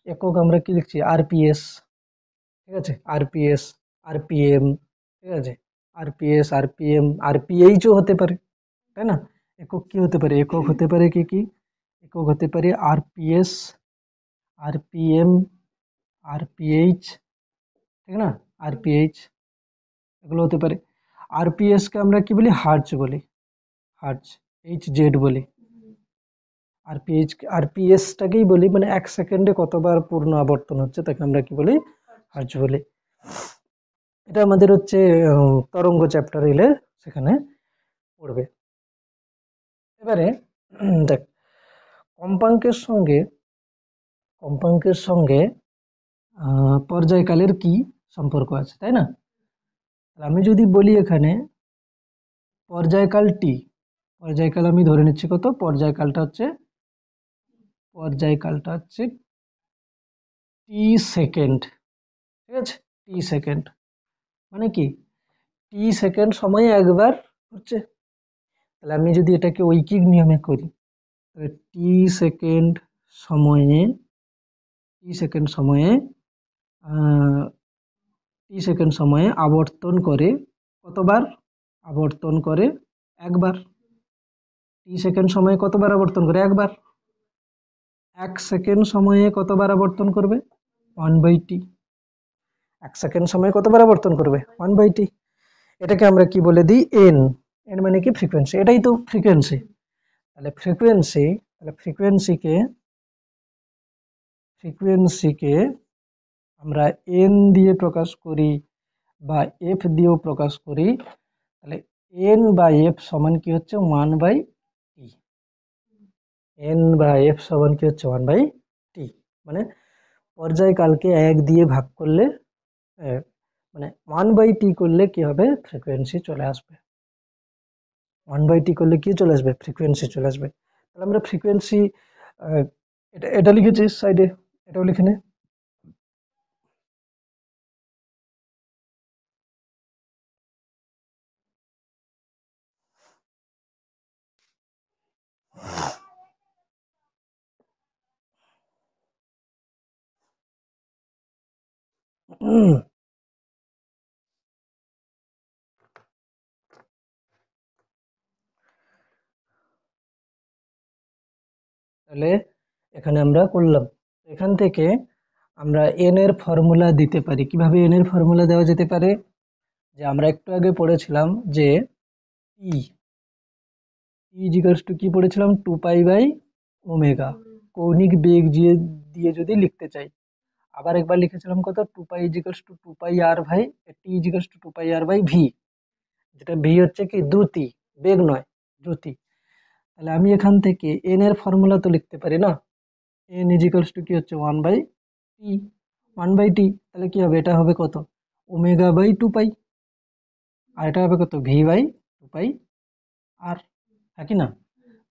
একক আমরা কি লিখছি? আরপিএস, ঠিক আছে? আরপিএস, আরপিএম, ঠিক আছে? আরপিএস, আরপিএম, আরপিএইচও হতে পারে, তাই না? একক কি হতে পারে? একক হতে পারে কি কি? একক হতে পারে আরপিএস, আরপিএম, আরপিএইচ, ঠিক না? আরপিএইচ এগুলো হতে পারে। আরপিএস কে আমরা কি বলি? হার্টজ বলি, হার্টজ, এইচ বলি। আরপিএইচ, আরপিএসটাকেই বলি, মানে 1 সেকেন্ডে কতবার পূর্ণ আবর্তন হচ্ছে তাকে আমরা কি বলি? হার্টজ বলি। এটা আমাদের হচ্ছে তরঙ্গ চ্যাপ্টার এলে সেখানে পড়বে। এবারে দেখ, কম্পাঙ্কের সঙ্গে, কম্পাঙ্কের সঙ্গে পর্যায়কালের কি সম্পর্ক আছে, তাই না? আমি যদি বলি এখানে পর্যায়কাল টি, পর্যায়কাল আমি ধরে নিচ্ছি কত? পর্যায়কালটা হচ্ছে, পর্যায়কালটা হচ্ছে টি সেকেন্ড, ঠিক আছে? টি সেকেন্ড মানে কি? টি সেকেন্ড সময়ে একবার হচ্ছে। তাহলে আমি যদি এটাকে ঐকিক নিয়মে করি, তাহলে টি সেকেন্ড সময়ে, টি সেকেন্ড সময়ে টি সেকেন্ড সময়ে আবর্তন করে কতবার? আবর্তন করে একবার। টি সেকেন্ড সময়ে কতবার আবর্তন করে? একবার। 1 সেকেন্ড সময়ে কতবার আবর্তন করবে? 1/t। 1 সেকেন্ড সময়ে কতবার আবর্তন করবে? 1/t। এটাকে আমরা কি বলে দিই? এন। এন মানে কি? ফ্রিকোয়েন্সি। এটাই তো ফ্রিকোয়েন্সি। তাহলে ফ্রিকোয়েন্সি, তাহলে ফ্রিকোয়েন্সিকে, ফ্রিকোয়েন্সিকে আমরা এন দিয়ে প্রকাশ করি বা এফ দিয়েও প্রকাশ করি। তাহলে এন বা এফ সমান কি হচ্ছে? 1/t। এন বা এফ সমান কি হচ্ছে? 1/t। মানে পর্যায়কালকে 1 দিয়ে ভাগ করলে, মানে 1/t করলে কি হবে? ফ্রিকোয়েন্সি চলে আসবে। 1/t করলে কি চলে আসবে? ফ্রিকোয়েন্সি চলে আসবে। তাহলে আমরা ফ্রিকোয়েন্সি, এটা এটা লিখেছি সাইডে, এটাও লিখে নে। তাহলে এখানে আমরা করলাম, এখান থেকে আমরা এন এর ফর্মুলা দিতে পারি। কিভাবে এন এর ফর্মুলা দেওয়া যেতে পারে? যে আমরা একটু আগে পড়েছিলাম যে ই, ইজিক্যালস টু কি পড়েছিলাম? 2π/ω, কৌণিক বেগ দিয়ে দিয়ে যদি লিখতে চাই। আবার একবার লিখেছিলাম কত? 2π ইজিক্যালস টু 2πr/টি ইজিক্যালস টু 2πr/ভি, যেটা ভি হচ্ছে কি? দ্রুতি, বেগ নয়, দ্রুতি। তাহলে আমি এখান থেকে এন এর ফর্মুলা তো লিখতে পারি না? এন ইজিক্যালস টু কি হচ্ছে? 1/টি, 1/টি। তাহলে কি হবে? এটা হবে কত? ω/2π। আর এটা হবে কত? v/2π। পাই আর, হ্যাঁ কি না,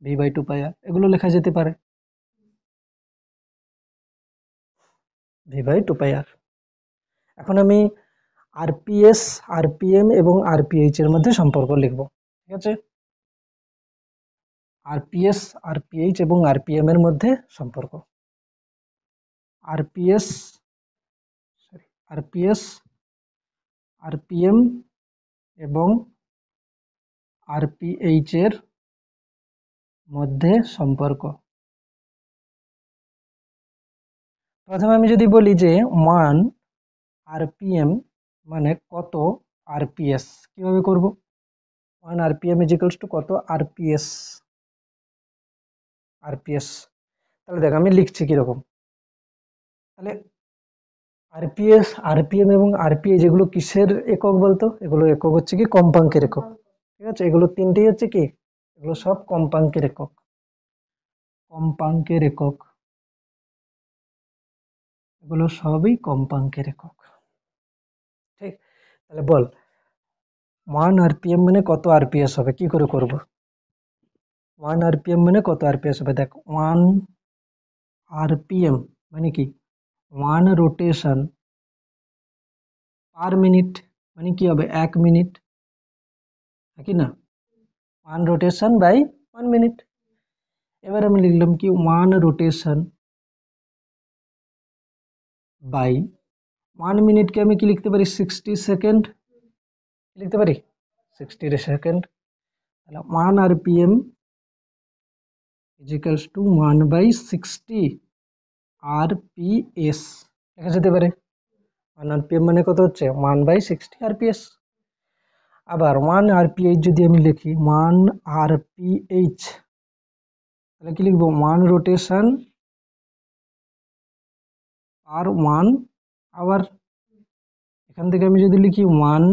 ভি বাই টু পাই আর, এগুলো লেখা যেতে পারে ভি বাই টু পাই আর। এখন আমি আরপিএস, আরপিএম এবং আরপিএইচ এর মধ্যে সম্পর্ক লিখব। ঠিক আছে, আরপিএস, আরপিএইচ এবং আরপিএম এর মধ্যে সম্পর্ক। আরপিএস, আরপিএস, আরপিএম এবং আরপিএইচ এর মধ্যে সম্পর্ক। প্রথমে আমি যদি বলি যে 1 আরপিএম মানে কত আরপিএস, কিভাবে করব? 1 আরপিএম ইজ ইকুয়ালস টু কত আরপিএস, আরপিএস। তাহলে দেখ আমি লিখছি কিরকম, তাহলে আরপিএস, আরপিএম এবং আরপিএ যেগুলো কিসের একক বলতো? এগুলো একক হচ্ছে কি কম্পাঙ্কের একক। ঠিক আছে, এগুলো তিনটেই হচ্ছে কি, এগুলো সব কম্পাঙ্কের একক, কম্পাঙ্কের একক, এগুলো সবই কম্পাঙ্কের একক। ঠিক, তাহলে বল 1 আরপিএম মানে কত আরপিএস হবে, কি করে করব? 1 আরপিএম মানে কত আরপিএস হবে? দেখ 1 আরপিএম মানে কি 1 রোটেশন পার মিনিট, মানে কি হবে 1 মিনিট, নাকি না, 1 রোটেশন বাই 1 মিনিট। এবার আমি লিখলাম কি 1 রোটেশন বাই 1 মিনিটকে আমি কি লিখতে পারি 60 সেকেন্ড, লিখতে পারি 60 সেকেন্ড। তাহলে 1 RPM is equals to 1 by 60 RPS, লেখা যেতে পারে। 1 আরপিএম মানে কত হচ্ছে 1 বাই 60 আরপিএস। আবার 1 আরপিএইচ যদি আমি লিখি 1 আরপিএইচ, তাহলে কি লিখবো 1 রোটেশন আর 1 আওয়ার। এখান থেকে আমি যদি লিখি 1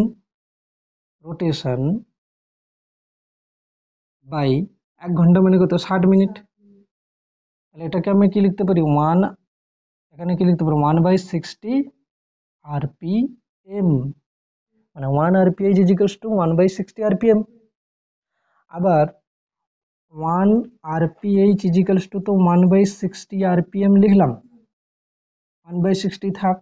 রোটেশন বাই 1 ঘন্টা মানে কত 60 মিনিট, তাহলে এটাকে আমি কি লিখতে পারি 1, এখানে কি লিখতে পারি 1 বাই 60 আরপিএম, মানে 1 RPH is equals to 1 by 60 RPM. আবার 1 আরপিএইচ ইজ ইকুয়ালস টু, তো 1 বাই 60 আরপিএম লিখলাম, 1 বাই 60 থাক।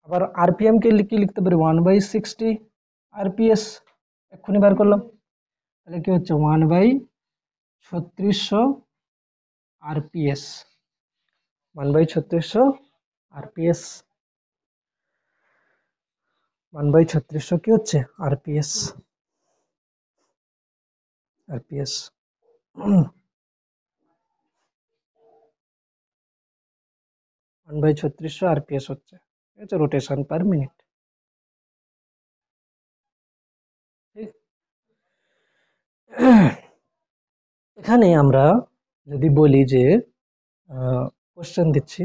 আবার আরপিএম কে কি লিখতে পারি 1 বাই 60 আরপিএস, এক্ষুনি বার করলাম। তাহলে কি হচ্ছে 1 by 3600 RPS, 1 by 3600 RPS, 1 by 3600 কি হচ্ছে আরপিএস, আরপিএস। 1 বাই 3600 আরপিএস হচ্ছে, ঠিক আছে, রোটেশন পার মিনিট। ঠিক, এখানে আমরা যদি বলি যে কোশ্চেন দিচ্ছি,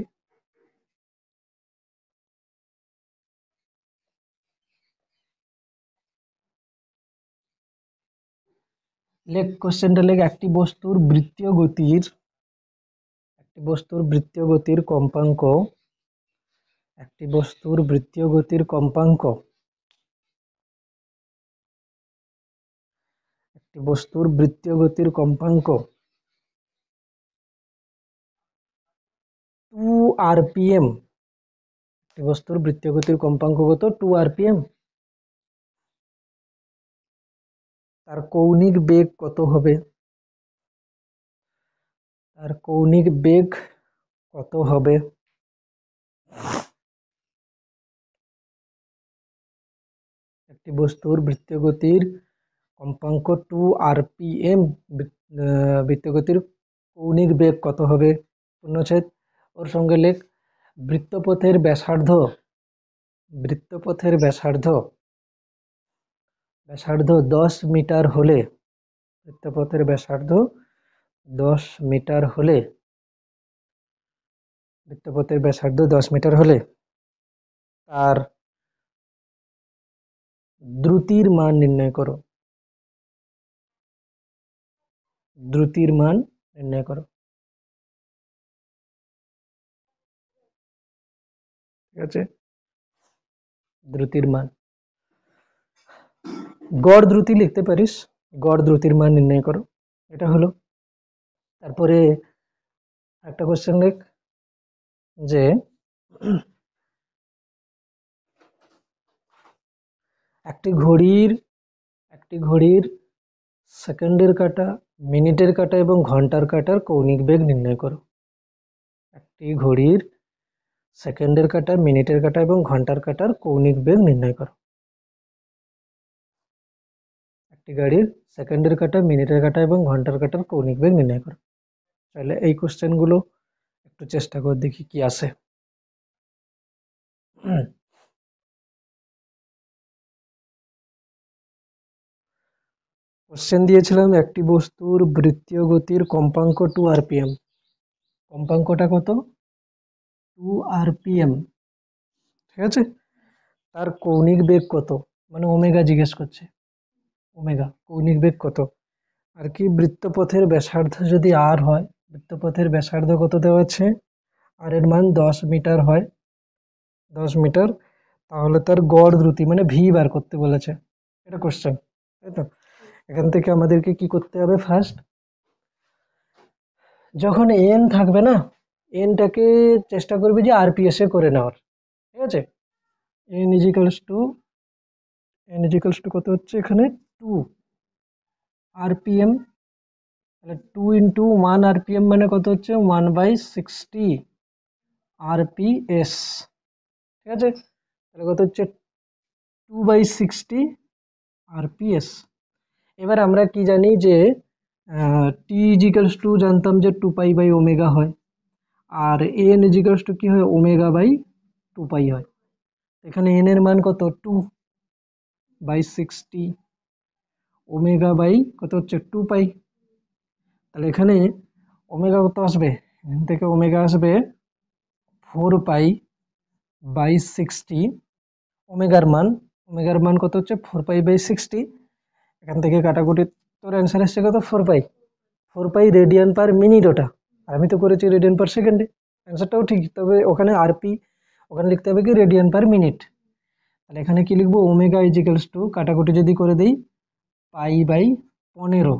লেখ কোশ্চেনটা লেখ একটি বস্তুর বৃত্তীয় গতির কম্পাঙ্ক, একটি বস্তুর বৃত্তীয় গতির কম্পাঙ্ক, একটি বস্তুর বৃত্তীয় গতির কম্পাঙ্ক 2 আরপিএম, একটি বস্তুর বৃত্তীয় গতির কম্পাঙ্ক কত 2 আরপিএম, তার কৌণিক বেগ কত হবে, তার কৌণিক বেগ কত হবে, একটি বস্তুর বৃত্তীয় গতির কম্পাঙ্ক 2 আরপিএম, বৃত্তীয় গতির কৌণিক বেগ কত হবে, পূর্ণচ্ছেদ, ওর সঙ্গে লেখ বৃত্তপথের ব্যাসার্ধ, বৃত্তপথের ব্যাসার্ধ, ব্যাসার্ধ 10 মিটার হলে, বৃত্তপথের ব্যাসার্ধ 10 মিটার হলে, বৃত্তপথের ব্যাসার্ধ 10 মিটার হলে তার দ্রুতির মান নির্ণয় করো, দ্রুতির মান নির্ণয় করো। ঠিক আছে, দ্রুতির মান, গড় দ্রুতি লিখতে পারিস, গড় দ্রুতির মান নির্ণয় করো, এটা হলো। তারপরে একটা কোশ্চেন লিখ যে একটি ঘড়ির সেকেন্ডের কাঁটা, মিনিটের কাঁটা এবং ঘন্টার কাঁটার কৌণিক বেগ নির্ণয় করো। একটি ঘড়ির সেকেন্ডের কাঁটা, মিনিটের কাঁটা এবং ঘন্টার কাঁটার কৌণিক বেগ নির্ণয় করো। একটি গাড়ির সেকেন্ডের কাঁটা, মিনিটের কাঁটা এবং ঘন্টার কাঁটার কৌণিক বেগ নির্ণয় করো। তাহলে এই কোশ্চেনগুলো একটু চেষ্টা করে দেখি কি আসে। কোশ্চেন দিয়েছিলাম একটি বস্তুর বৃত্তীয় গতির কম্পাঙ্ক 2 rpm। কম্পাঙ্কটা কত? 2 rpm, ঠিক আছে। তার কৌণিক বেগ কত, মানে ওমেগা জিজ্ঞেস করছে, ওমেগা কৌণিক বেগ কত। আর কি বৃত্তপথের ব্যাসার্ধ যদি আর হয়, বৃত্তপথের ব্যাসার্ধ কত দেওয়া আছে, আর এর মান 10 মিটার হয়, 10 মিটার, তাহলে তার গড় দ্রুতি মানে ভি বার করতে বলেছে, এটা কোশ্চেন, তাই তো। এখান থেকে আমাদেরকে কি করতে হবে, ফার্স্ট যখন এন থাকবে না, এনটাকে চেষ্টা করবে যে আরপিএস এ করে নেওয়ার, ঠিক আছে। এন ইজিক্যালস টু কত হচ্ছে এখানে 2 আরপিএম, তাহলে 2 ইন্টু 1 আরপিএম মানে কত হচ্ছে 1/60 আরপিএস, ঠিক আছে। তাহলে কত হচ্ছে 2/60 আরপিএস। এবার আমরা কি জানি যে টি ইজিক্যালস টু জানতাম যে 2 পাই/ওমেগা হয়, আর এন ইজিক্যালস টু কি হয়, ওমেগা/2 পাই হয়। এখানে এন এর মান কত 2/60, ওমেগা বাই কত হচ্ছে 2 পাই। তাহলে এখানে ওমেগা কত আসবে, এখান থেকে ওমেগা আসবে 4 পাই/60। ওমেগার মান কত হচ্ছে 4 পাই/60। এখান থেকে কাটাকুটি, তোর অ্যান্সার আসছে কত 4 পাই, 4 পাই রেডিয়ান পার মিনিট ওটা, আর আমি তো করেছি রেডিয়ান পার সেকেন্ডে। অ্যান্সারটাও ঠিক, তবে ওখানে আরপি, ওখানে লিখতে হবে কি রেডিয়ান পার মিনিট। তাহলে এখানে কি লিখবো, ওমেগা ইজিক্যালস টু কাটাকুটি যদি করে দিই পাই/15,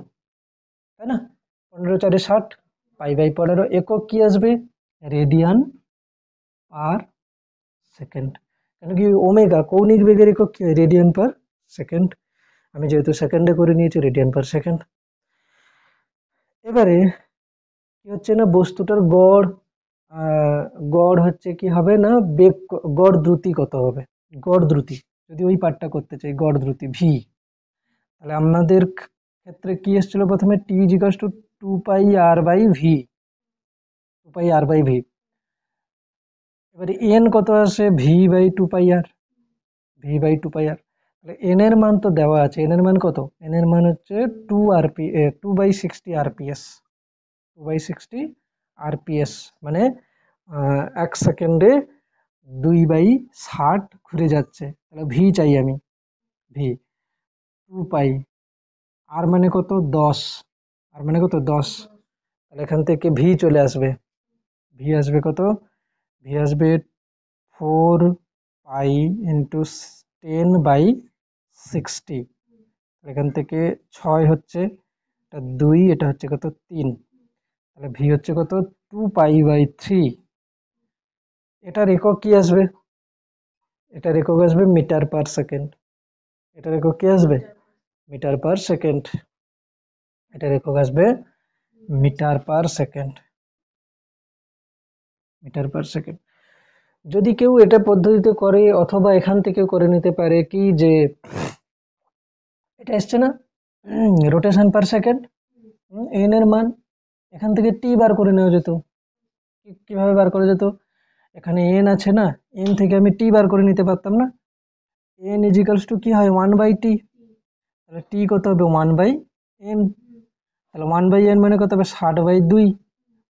তাই না, 15×4 = 60, পাই/15 একক কি আসবে, রেডিয়ান পার সেকেন্ড। কেন কি ওমেগা কৌণিক বেগের একক কি হয়, রেডিয়ান পার সেকেন্ড, আমি যেহেতু সেকেন্ডে করে নিয়েছি রেডিয়ান পার সেকেন্ড। এবারে কি হচ্ছে না, বস্তুটার গড় গড় হচ্ছে কি হবে না, বেগ গড় দ্রুতি কত হবে, গড় দ্রুতি যদি ওই পার্টটা করতে চাই, গড় দ্রুতি ভি। তাহলে আমাদের ক্ষেত্রে কি এসেছিল প্রথমে, টি ইজিক্যালস টু 2 পাই/r/ভি, 2 পাই/r/ভি। এবারে এন কত আসে, ভি/2 পাই/আর, ভি/2 পাই/আর। তাহলে এন এর মান তো দেওয়া আছে, এন এর মান কত, এন এর মান হচ্ছে 2/60 আরপিএস, 2/60 আরপিএস, মানে 1 সেকেন্ডে 2/60 ঘুরে যাচ্ছে। তাহলে ভি চাই আমি, ভি 2 পাই, আর মানে কত 10, আর মানে কত 10। তাহলে এখান থেকে ভি চলে আসবে, ভি আসবে কত, ভি আসবে 4 পাই × 10/60। এখান থেকে 6 হচ্ছে, এটা 2, এটা হচ্ছে কত 3, তাহলে ভি হচ্ছে কত 2 পাই/3। এটার একক কি আসবে, এটার একক আসবে মিটার পার সেকেন্ড, এটার একক কি আসবে মিটার পার সেকেন্ড, এটার একক আসবে metre per second, metre per second. যদি কেউ এটা পদ্ধতিতে করে অথবা এখান থেকে করে নিতে পারে কি যে এটা এসছে না রোটেশন পার সেকেন্ড, এন এর মান এখান থেকে টি বার করে নেওয়া যেত। কিভাবে বার করা যেত, এখানে এন আছে না, এন থেকে আমি টি বার করে নিতে পারতাম না, এন ইজিক্যালস টু কি হয় 1/টি, তাহলে টি কত হবে 1/n, তাহলে 1/n মানে কত হবে 60/2,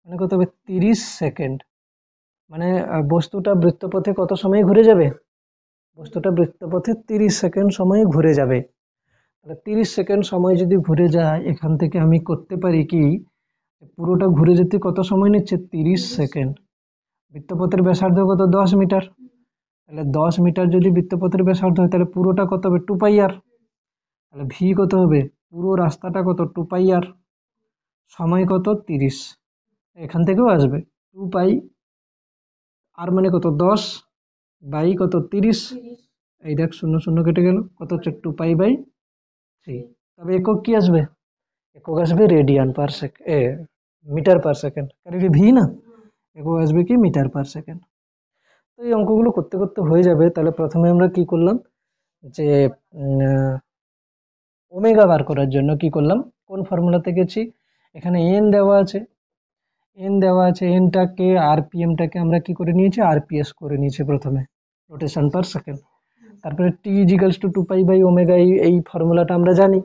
মানে কত হবে 30 সেকেন্ড। মানে বস্তুটা বৃত্তপথে কত সময় ঘুরে যাবে, বস্তুটা বৃত্তপথে 30 সেকেন্ড সময় ঘুরে যাবে। তাহলে 30 সেকেন্ড সময় যদি ঘুরে যায়, এখান থেকে আমি করতে পারি কি, পুরোটা ঘুরে যেতে কত সময় নিচ্ছে 30 সেকেন্ড। বৃত্তপথের ব্যাসার্ধ কত 10 মিটার, তাহলে 10 মিটার যদি বৃত্তপথের ব্যাসার্ধ হয় তাহলে পুরোটা কত হবে 2 পাই আর। তাহলে ভি কত হবে, পুরো রাস্তাটা কত 2πr, সময় কত 30, এখান থেকেও আসবে 2π আর মানে কত 10 বাই কত 30, এই দেখ শূন্য শূন্য কেটে গেল, কত হচ্ছে 2π/3। তবে একক কি আসবে, একক আসবে radian per second, metre per second, কারণ কি ভি না, একক আসবে কি মিটার পার সেকেন্ড। তো এই অঙ্কগুলো করতে করতে হয়ে যাবে। তাহলে প্রথমে আমরা কি করলাম, যে ওমেগা বার করার জন্য কি করলাম, কোন ফর্মুলাতে গেছি, এখানে এন দেওয়া আছে, এনটাকে আরপিএমটাকে আমরা কি করে নিয়েছি, আরপিএস করে নিয়েছি প্রথমে, রোটেশন পার সেকেন্ড। তারপরে টি ইজিক্যালস টু 2π/ওমেগা, এই ফর্মুলাটা আমরা জানি,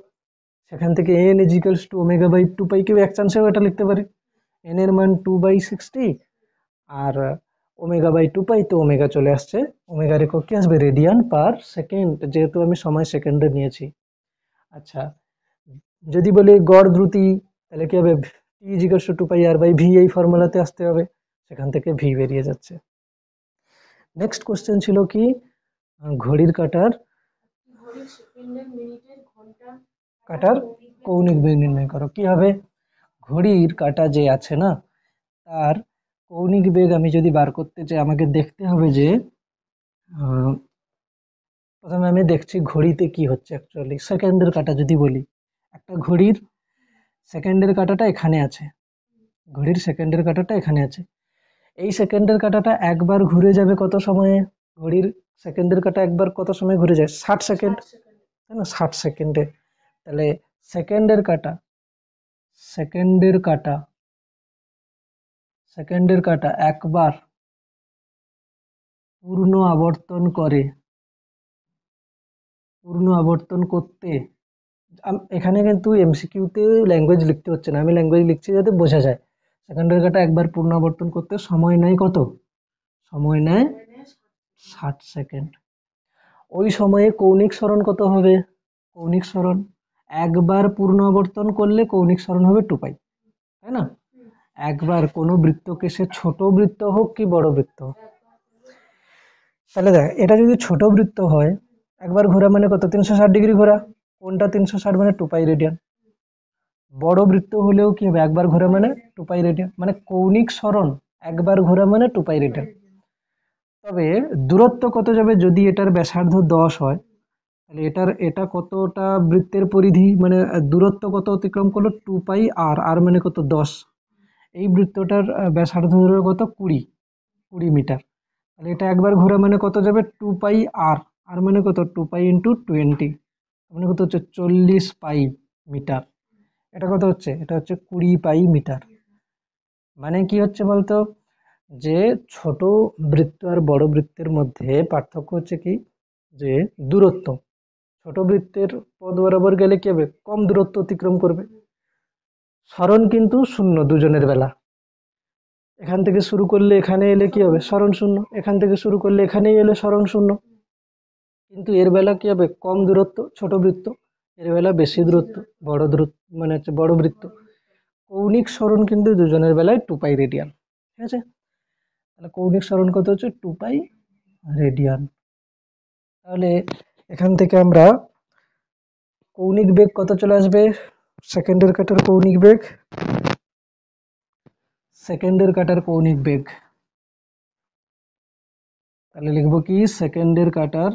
সেখান থেকে এন ইজিক্যালস টু ওমেগা/2π কেউ এক চান্সেও এটা লিখতে পারে, এন এর মান 2/60 আর ওমেগা/2π, তো ওমেগা চলে আসছে, ওমেগার একক কি আসবে রেডিয়ান পার সেকেন্ড, যেহেতু আমি সময় সেকেন্ডে নিয়েছি। আচ্ছা, যদি বলি গড় দ্রুতি, তাহলে কি হবে, টি ইজিক্যালস টু 2πr/ভি, এই ফর্মুলাতে আসতে হবে, সেখান থেকে ভি বেরিয়ে যাচ্ছে। নেক্সট কোশ্চেন ছিল কি, ঘড়ির কাটার কৌণিক বেগ নির্ণয় করো। কি হবে, ঘড়ির কাঁটা যে আছে না, তার কৌণিক বেগ আমি যদি বার করতে চাই, আমাকে দেখতে হবে যে প্রথমে আমি দেখছি ঘড়িতে কি হচ্ছে অ্যাকচুয়ালি, সেকেন্ডের কাঁটা যদি বলি, একটা ঘড়ির সেকেন্ডের কাঁটাটা এখানে আছে, ঘড়ির সেকেন্ডের কাঁটাটা এখানে আছে, এই সেকেন্ডের কাঁটাটা একবার ঘুরে যাবে কত সময়ে, ঘড়ির সেকেন্ডের কাঁটা একবার কত সময় ঘুরে যায়, 60 সেকেন্ড, তাই না, 60 সেকেন্ডে। তাহলে সেকেন্ডের কাঁটা সেকেন্ডের কাঁটা সেকেন্ডের কাঁটা একবার পূর্ণ আবর্তন করতে, এখানে কিন্তু এমসিকিউতে ল্যাঙ্গুয়েজ লিখতে হচ্ছে না, আমি ল্যাঙ্গুয়েজ লিখছি যাতে বোঝা যায়। সেকেন্ডের কাঁটা একবার পূর্ণ আবর্তন করতে সময় নেয় কত, সময় নেয় 60 সেকেন্ড। ওই সময়ে কৌণিক সরণ কত হবে, কৌণিক সরণ একবার পূর্ণ আবর্তন করলে কৌণিক সরণ হবে 2π, তাই না, একবার কোনো বৃত্তকে, সে ছোট বৃত্ত হোক কি বড় বৃত্ত হোক, তাহলে দেখ এটা যদি ছোট বৃত্ত হয়, একবার ঘোরা মানে কত 360 ডিগ্রি ঘোরা, কোনটা 360 মানে 2π রেডিয়ান, বড় বৃত্ত হলেও কি হবে, একবার ঘোরা মানে 2π রেডিয়ান, মানে কৌণিক সরণ একবার ঘোরা মানে 2π রেডিয়ান। তবে দূরত্ব কত যাবে, যদি এটার ব্যাসার্ধ 10 হয়, তাহলে এটা কতটা বৃত্তের পরিধি, মানে দূরত্ব কত অতিক্রম করলো 2π, আর মানে কত 10, এই বৃত্তটার ব্যাসার্ধ হলো কত 20 মিটার, তাহলে এটা একবার ঘোরা মানে কত যাবে 2π, আর মানে কত 2π × 20, মানে কত হচ্ছে 40π মিটার, এটা কত হচ্ছে, এটা হচ্ছে 20π মিটার। মানে কি হচ্ছে বলতো, যে ছোট বৃত্ত আর বড় বৃত্তের মধ্যে পার্থক্য হচ্ছে কি, যে দূরত্ব, ছোট বৃত্তের পথ বরাবর গেলে কি হবে, কম দূরত্ব অতিক্রম করবে, সরণ কিন্তু শূন্য দুজনের বেলা, এখান থেকে শুরু করলে এখানে এলে কি হবে, সরণ শূন্য, এখান থেকে শুরু করলে এখানেই এলে সরণ শূন্য। কিন্তু এর বেলা কি হবে, কম দূরত্ব ছোট বৃত্ত, এর বেলা বেশি দূরত্ব বড় দূরত্ব, মানে হচ্ছে বড় বৃত্ত, কৌণিক সরণ কিন্তু দুজনের বেলায় 2π রেডিয়ান, ঠিক আছে। তাহলে কৌণিক সরণ কত হচ্ছে 2π রেডিয়ান। তাহলে এখান থেকে আমরা কৌণিক বেগ কত চলে আসবে, সেকেন্ডের কাটার কৌণিক বেগ, সেকেন্ডের কাটার কৌণিক বেগ, তাহলে লিখবো কি সেকেন্ডের কাটার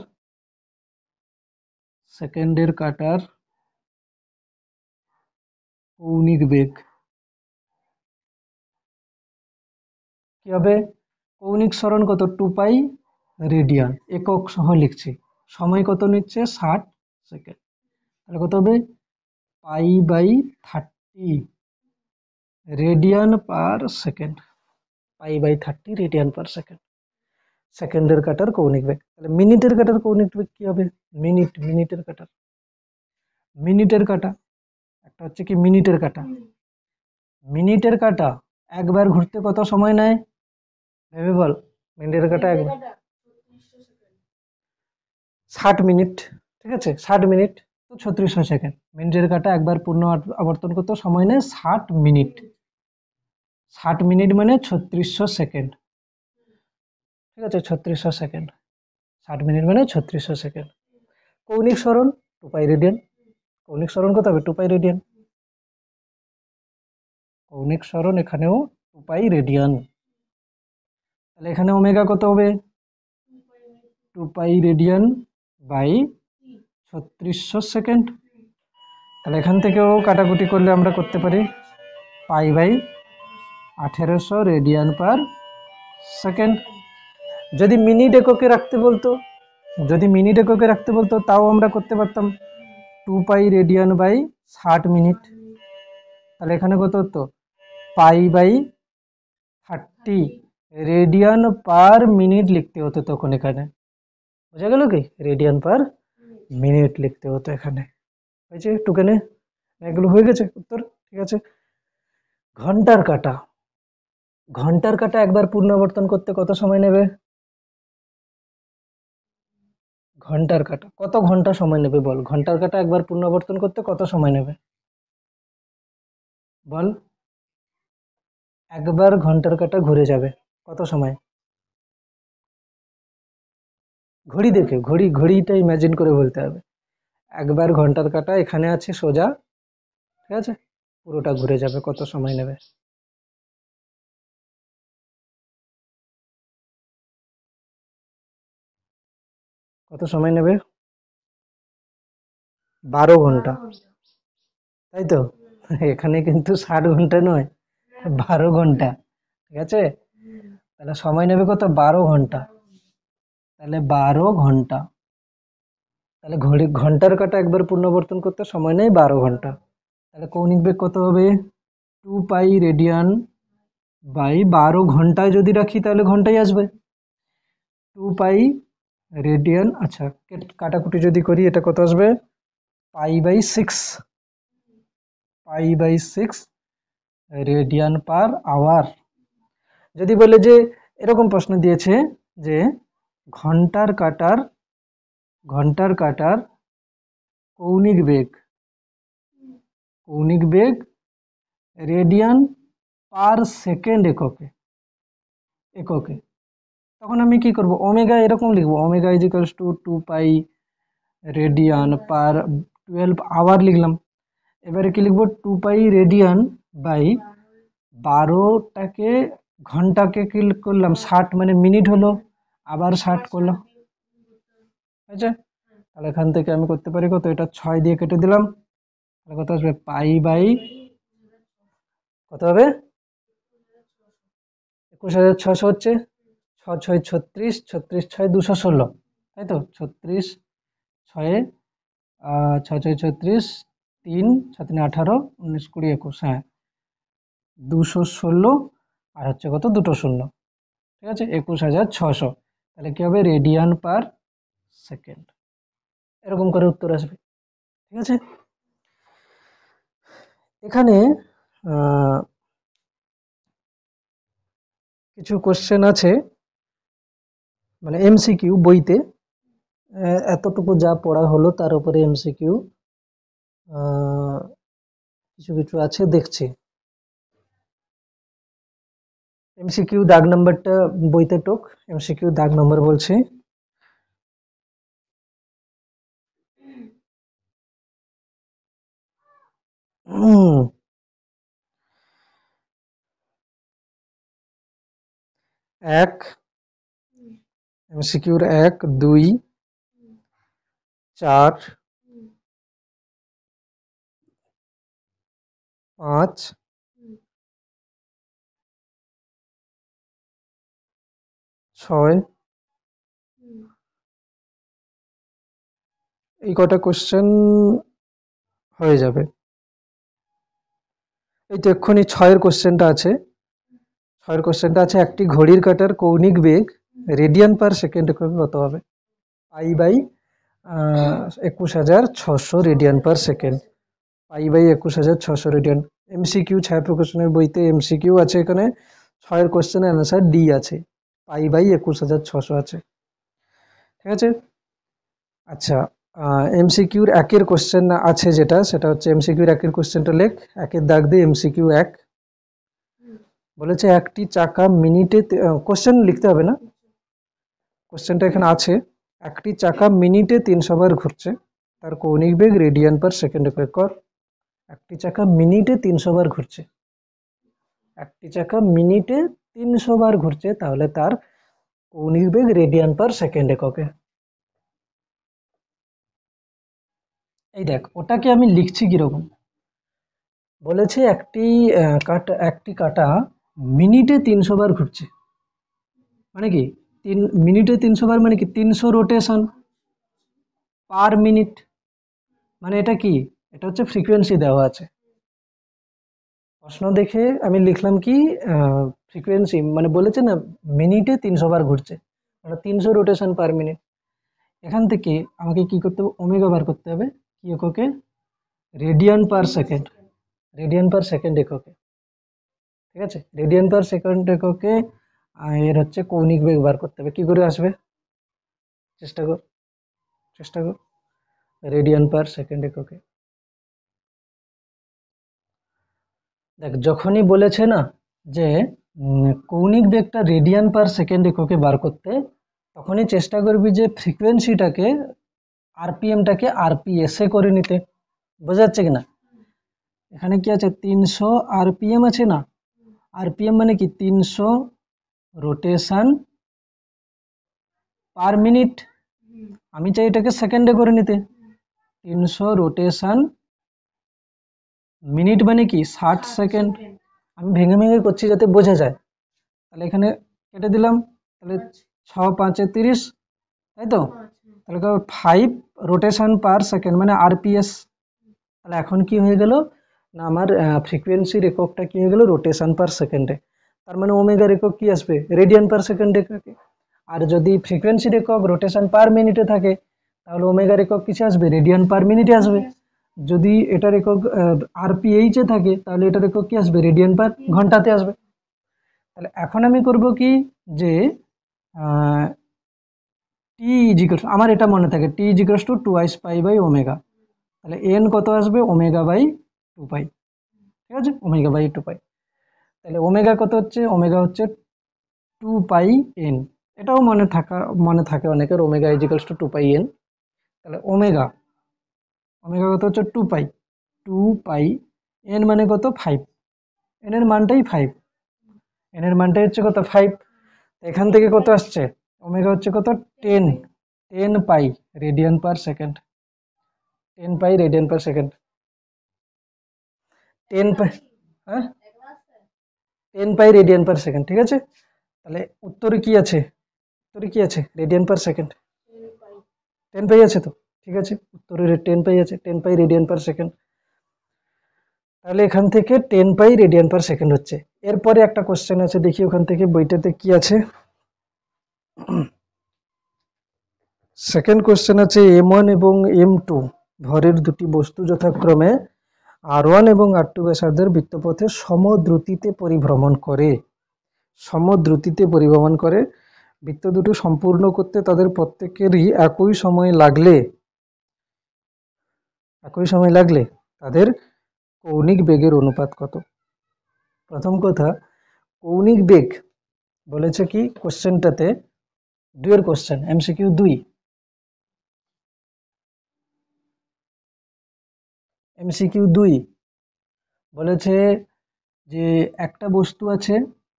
কৌণিক বেগ কি হবে, কৌণিক সরণ কত 2π রেডিয়ান, একক সহ লিখছি, সময় কত নিচ্ছে 60 সেকেন্ড, তাহলে কত হবে π/30 radian per second, π/30 radian per second, সেকেন্ডের কাটার কৌণিক বেগ। তাহলে মিনিটের কাটার কৌণিক বেগ কি হবে, মিনিটের কাটা একটা হচ্ছে কি মিনিটের কাটা একবার ঘুরতে কত সময় নেয়, ভেবে বল, মিনিটের কাটা 60 মিনিট, ঠিক আছে 60 মিনিট, তো 3600 সেকেন্ড, মিনিটের কাটা একবার পূর্ণ আবর্তন করতে সময় নেয় 60 মিনিট, 60 মিনিট মানে 3600 সেকেন্ড, ঠিক আছে 3600 সেকেন্ড, 60 মিনিট মানে 3600 সেকেন্ড। কৌণিক সরণ 2π রেডিয়ান, কৌণিক সরণ কত হবে 2 পাই রেডিয়ান, কৌণিক সরণ এখানেও 2 পাই রেডিয়ান। তাহলে এখানে ওমেগা কত হবে 2 পাই রেডিয়ান বাই 3600 সেকেন্ড। তাহলে এখান থেকেও কাটাকুটি করলে আমরা করতে পারি pi by 1800 radian per second. যদি মিনিট এককে রাখতে বলতো, যদি মিনিট এককে রাখতে বলতো তাও আমরা করতে পারতাম 2 পাই রেডিয়ান বাই 60 মিনিট। তাহলে এখানে কত হতো pi by 30 radian per minute লিখতে হতো তখন। এখানে বোঝা গেল কি, রেডিয়ান পার মিনিট লিখতে হতো এখানে। হয়েছে একটুখানি, এগুলো হয়ে গেছে উত্তর, ঠিক আছে। ঘন্টার কাঁটা, ঘন্টার কাঁটা একবার পুনরাবর্তন করতে কত সময় নেবে? ঘন্টার কাঁটা কত ঘন্টা সময় নেবে বল, ঘন্টার কাঁটা একবার পুনরাবর্তন করতে কত সময় নেবে বল? একবার ঘন্টার কাঁটা ঘুরে যাবে কত সময়? ঘড়ি দেখে, ঘড়িটা ইমাজিন করে বলতে হবে। একবার ঘন্টার কাঁটা এখানে আছে সোজা, ঠিক আছে, পুরোটা ঘুরে যাবে কত সময় নেবে? কত সময় নেবে? 12 ঘন্টা, তাই তো? এখানে কিন্তু 60 ঘন্টা নয়, 12 ঘন্টা, ঠিক আছে। তাহলে সময় নেবে কত? 12 ঘন্টা। তাহলে 12 ঘন্টা, তাহলে ঘন্টার কাঁটা একবার পুনরাবর্তন করতে সময় নেই 12 ঘন্টা। তাহলে কৌণিক বেগ কত হবে 2 পাই রেডিয়ান বাই 12 ঘন্টায় যদি রাখি তাহলে ঘন্টায় আসবে 2 পাই রেডিয়ান। আচ্ছা কাটাকুটি যদি করি এটা কত আসবে pi by 6, pi by 6 radian per hour. যদি বলে যে এরকম প্রশ্ন দিয়েছে যে ঘন্টার কাঁটার, ঘন্টার কাঁটার কৌণিক বেগ, কৌণিক বেগ রেডিয়ান পার সেকেন্ড এককে, এককে, তখন আমি কি করব ওমেগা এরকম লিখবো, omega is equals to 2 pi radian per 12 hour লিখলাম। এবারে কি লিখবো 2 পাই রেডিয়ান বাই 12টাকে ঘন্টাকে কি করলাম 60 মানে মিনিট হলো, আবার 60 করলাম, আচ্ছা। তাহলে এখান থেকে আমি করতে পারি কত, এটা 6 দিয়ে কেটে দিলাম, তাহলে কত আসবে পাই বাই কত হবে 21600 হচ্ছে, 6 6 36, 36 6 216, তাই তো 36 6 6 6 36, 3 7 18 19 20 21, হ্যাঁ 216 আর হচ্ছে কত দুটো শূন্য, ঠিক আছে 21600। তাহলে কি হবে রেডিয়ান পার সেকেন্ড, এরকম করে উত্তর আসবে, ঠিক আছে। এখানে কিছু কোশ্চেন আছে মানে এমসিকিউ বইতে, এতটুকু যা পড়া হলো তার উপরে এমসিকিউ কিছু কিছু আছে দেখছি। এমসিকিউ দাগ নাম্বারটা বইতে টোক, এমসিকিউ দাগ নাম্বার বলছি, এক এমসিকিউর 1 2 4 5 6 এই কটা কোশ্চেন হয়ে যাবে। এই তো এক্ষুনি 6 এর কোশ্চেনটা আছে, 6 এর কোশ্চেনটা আছে একটি ঘড়ির কাঁটার কৌণিক বেগ রেডিয়ান পার সেকেন্ড কত হবে? Pi by 21600 radian per second, pi by 21600 radian. MCQ ছায়া প্রকাশনের বইতে এমসিকিউ আছে, এখানে 6 এর কোশ্চেনের অ্যান্সার ডি আছে, পাই বাই 21600 আছে, ঠিক আছে। আচ্ছা এমসিকিউর 1 এর কোশ্চেন আছে যেটা, সেটা হচ্ছে এমসিকিউর 1 এর কোশ্চেনটা লেখ, 1 এর দাগ দিয়ে এমসিকিউ 1 বলেছে একটি চাকা মিনিটে, কোশ্চেন লিখতে হবে না, কোশ্চেনটা এখানে আছে, একটি চাকা মিনিটে 300 বার ঘুরছে, তার কৌণিক বেগ রেডিয়ান পার সেকেন্ড একক কর। একটি চাকা মিনিটে 300 বার ঘুরছে, একটি চাকা মিনিটে 300 বার ঘুরছে, তাহলে তার কৌণিক বেগ রেডিয়ান পার সেকেন্ড এককে। এই দেখ ওটাকে আমি লিখছি কিরকম, বলেছে একটি কাটা মিনিটে 300 বার ঘুরছে, মানে কি মিনিটে 300 বার মানে কি 300 রোটেশন পার মিনিট, মানে এটা কি, এটা হচ্ছে ফ্রিকোয়েন্সি দেওয়া আছে। প্রশ্ন দেখে আমি লিখলাম কি ফ্রিকোয়েন্সি, মানে বলেছে না মিনিটে 300 বার ঘুরছে, মানে 300 রোটেশন পার মিনিট। এখান থেকে আমাকে কি করতে হবে, ওমেগা বার করতে হবে কি এককে, radian per second, radian per second এককে, ঠিক আছে। রেডিয়ান পার সেকেন্ড এককে এর হচ্ছে কৌণিক বেগ বার করতে হবে, কি করে আসবে, চেষ্টা কর, চেষ্টা কর। রেডিয়ান পার সেকেন্ড এককে, দেখ যখনই বলেছে না যে কৌণিক বেগটা রেডিয়ান পার সেকেন্ড এককে বার করতে, তখনই চেষ্টা করবি যে ফ্রিকোয়েন্সিটাকে আরপিএমটাকে আরপিএস এ করে নিতে, বোঝা যাচ্ছে কিনা। এখানে কি আছে 300 আরপিএম আছে না, আরপিএম মানে কি 300 রোটেশন পার মিনিট, আমি চাই এটাকে সেকেন্ডে করে নিতে, 300 রোটেশন মিনিট মানে কি 60 সেকেন্ড। আমি ভেঙে ভেঙে করছি যাতে বোঝা যায়, তাহলে এখানে কেটে দিলাম, তাহলে 6 5 30, তাই তো, তাহলে 5 রোটেশন পার সেকেন্ড মানে আরপিএস। তাহলে এখন কি হয়ে গেল না, আমার ফ্রিকোয়েন্সির এককটা কি হয়ে গেল রোটেশন পার সেকেন্ডে, তার মানে ওমেগার একক কি আসবে, রেডিয়ান পার সেকেন্ড এককে। আর যদি ফ্রিকোয়েন্সির একক রোটেশন পার মিনিটে থাকে, তাহলে ওমেগার একক কিসে আসবে, রেডিয়ান পার মিনিটে আসবে। যদি এটার একক আরপিএইচ এ থাকে, তাহলে এটার একক কি আসবে, রেডিয়ান পার ঘন্টাতে আসবে। তাহলে এখন আমি করব কি যে টি ইজিকলস, আমার এটা মনে থাকে t equals to 2 pi by omega, তাহলে এন কত আসবে, ওমেগা বাই 2 পাই, ঠিক আছে, ওমেগা বাই 2 পাই। তাহলে ওমেগা কত হচ্ছে, ওমেগা হচ্ছে 2 পাই এন, এটাও মনে থাকে অনেকের, ওমেগা ইজিকলস টু 2 পাই এন। তাহলে ওমেগা, ওমেগা কত হচ্ছে 2 পাই, 2 পাই এন মানে কত 5, এন এর মানটাই 5, এন এর মানটাই হচ্ছে কত 5। এখান থেকে কত আসছে, ওমেগা হচ্ছে কত 10, 10 পাই রেডিয়ান পার সেকেন্ড, 10 পাই রেডিয়ান পার সেকেন্ড, 10 পাই, হ্যাঁ 10 পাই রেডিয়ান পার সেকেন্ড, ঠিক আছে। তাহলে উত্তরে কি আছে, উত্তরে কি আছে, রেডিয়ান পার সেকেন্ড, 10 পাই আছে তো, ঠিক আছে, উত্তরে 10 পাই আছে, 10 পাই রেডিয়ান পার সেকেন্ড। তাহলে এখান থেকে 10 পাই রেডিয়ান পার সেকেন্ড হচ্ছে। এরপরে একটা কোশ্চেন আছে, দেখি ওখান থেকে বইটাতে কি আছে। সেকেন্ড কোশ্চেন আছে M1 এবং M2 ভরের দুটি বস্তু যথাক্রমে R1 এবং R2 ব্যাসার্ধের বৃত্তপথে সমদ্রুতিতে পরিভ্রমণ করে, সমদ্রুতিতে পরিভ্রমণ করে, বৃত্ত দুটো সম্পূর্ণ করতে তাদের প্রত্যেকেরই একই সময় লাগলে, একই সময় লাগলে তাদের কৌণিক বেগের অনুপাত কত। প্রথম কথা, কৌণিক বেগ বলেছে কি কোশ্চেনটাতে, দুইয়ের কোশ্চেন এমসিকিউ 2, এমসিকিউ 2 বলেছে যে একটা বস্তু আছে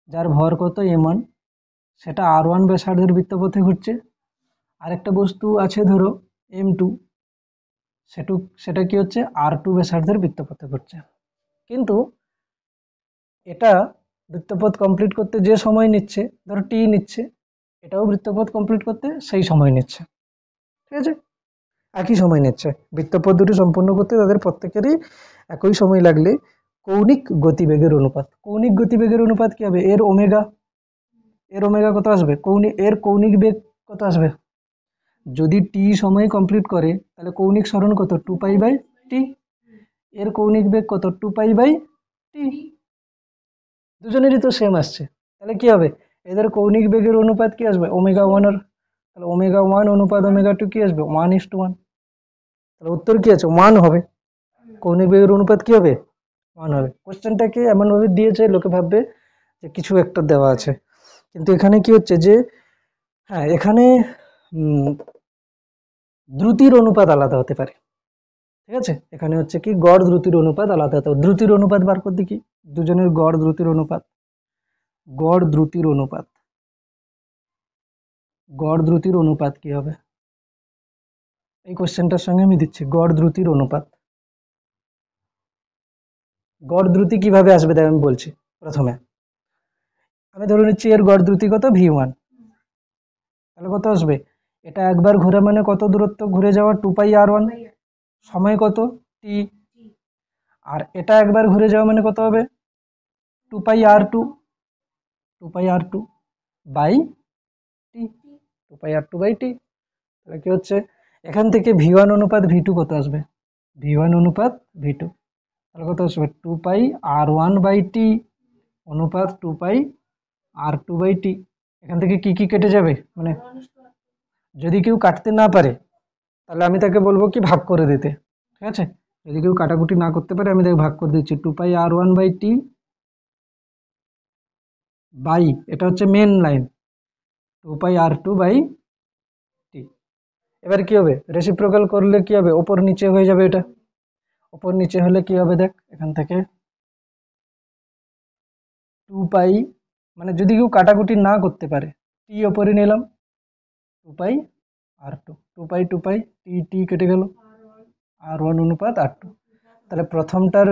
যার ভর কত m1, সেটা r1 ব্যাসার্ধের বৃত্তপথে ঘুরছে, আরেকটা বস্তু আছে ধরো m2, সেটা কি হচ্ছে r2 ব্যাসার্ধের বৃত্তপথে ঘুরছে, কিন্তু এটা বৃত্তপথ কমপ্লিট করতে যে সময় নিচ্ছে ধরো টি নিচ্ছে, এটাও বৃত্তপথ কমপ্লিট করতে সেই সময় নিচ্ছে, ঠিক আছে, একই সময় নিচ্ছে, বৃত্তপথ দুটি সম্পূর্ণ করতে তাদের প্রত্যেকেরই একই সময় লাগলে কৌণিক গতিবেগের অনুপাত, কৌণিক গতিবেগের অনুপাত কি হবে, এর ওমেগা, এর ওমেগা কত আসবে, এর কৌণিক বেগ কত আসবে, যদি টি সময় কমপ্লিট করে তাহলে কৌণিক সরণ কত 2 পাই বাই টি, এর কৌণিক বেগ কত 2 পাই বাই টি, দুজনেরই তো সেম আসছে, তাহলে কি হবে, এদের কৌণিক বেগের অনুপাত কি আসবে, ওমেগা 1 এর, তাহলে ওমেগা 1 অনুপাত ওমেগা 2 কি আসবে 1:1, তাহলে উত্তর কি আছে 1 হবে, কৌণিক বেগের অনুপাত কি হবে 1 হবে। কোশ্চেনটাকে এমন ভাবে দিয়েছে লোকে ভাববে যে কিছু একটা দেওয়া আছে, কিন্তু এখানে কি হচ্ছে যে হ্যাঁ এখানে দ্রুতির অনুপাত আলাদা হতে পারে, ঠিক আছে, এখানে হচ্ছে কি গড় দ্রুতির অনুপাত আলাদা, তো দ্রুতির অনুপাত বার করতে কি, দুজনের গড় দ্রুতির অনুপাত, গড় দ্রুতির অনুপাত, গড় দ্রুতির অনুপাত কি হবে, এই কোশ্চেনটার সঙ্গে আমি দিচ্ছি গড় দ্রুতির অনুপাত। গড় দ্রুতি কিভাবে আসবে দেখ আমি বলছি। প্রথমে আমি ধরে নিচ্ছি এর গড় দ্রুতি কত v1, তাহলে কত আসবে, এটা একবার ঘোরা মানে কত দূরত্ব ঘুরে যাওয়া, 2πr1, সময় কত t, আর এটা একবার ঘুরে যাওয়া মানে কত হবে 2πr2, 2πr2 by T, 2πr2 by t. তাহলে কি হচ্ছে, এখান থেকে v1 অনুপাত v2 কত আসবে, v1 অনুপাত v2, তাহলে কত আসবে 2πr1 বাই টি অনুপাত 2πr2 বাই টি। এখান থেকে কি কি কেটে যাবে, মানে যদি কেউ কাটতে না পারে তাহলে আমি তাকে বলবো কি ভাগ করে দিতে, ঠিক আছে, যদি কেউ কাটাকুটি না করতে পারে আমি তাকে ভাগ করে দিচ্ছি, 2πr1 বাই টি বাই, এটা হচ্ছে main line, 2πr2 by T. এবার কি হবে, রেসিপ্রোকাল করলে কি হবে, ওপর নিচে হয়ে যাবে, এটা ওপর নিচে হলে কি হবে দেখ, এখান থেকে 2π, মানে যদি কেউ কাটাকুটি না করতে পারে টি ওপরে নিলাম, 2πr2, 2π টি টি কেটে গেল, r1 অনুপাত r2। তাহলে প্রথমটার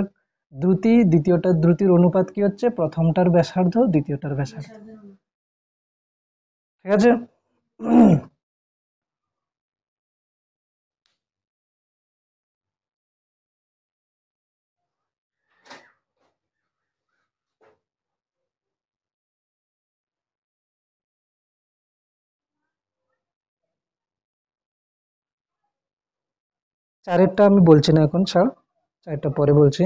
দ্রুতি দ্বিতীয়টার দ্রুতির অনুপাত কি হচ্ছে, প্রথমটার ব্যাসার্ধ দ্বিতীয়টার ব্যাসার্ধ, ঠিক আছে। চারেরটা আমি বলছি না এখন, ছাড়, চারটা পরে বলছি,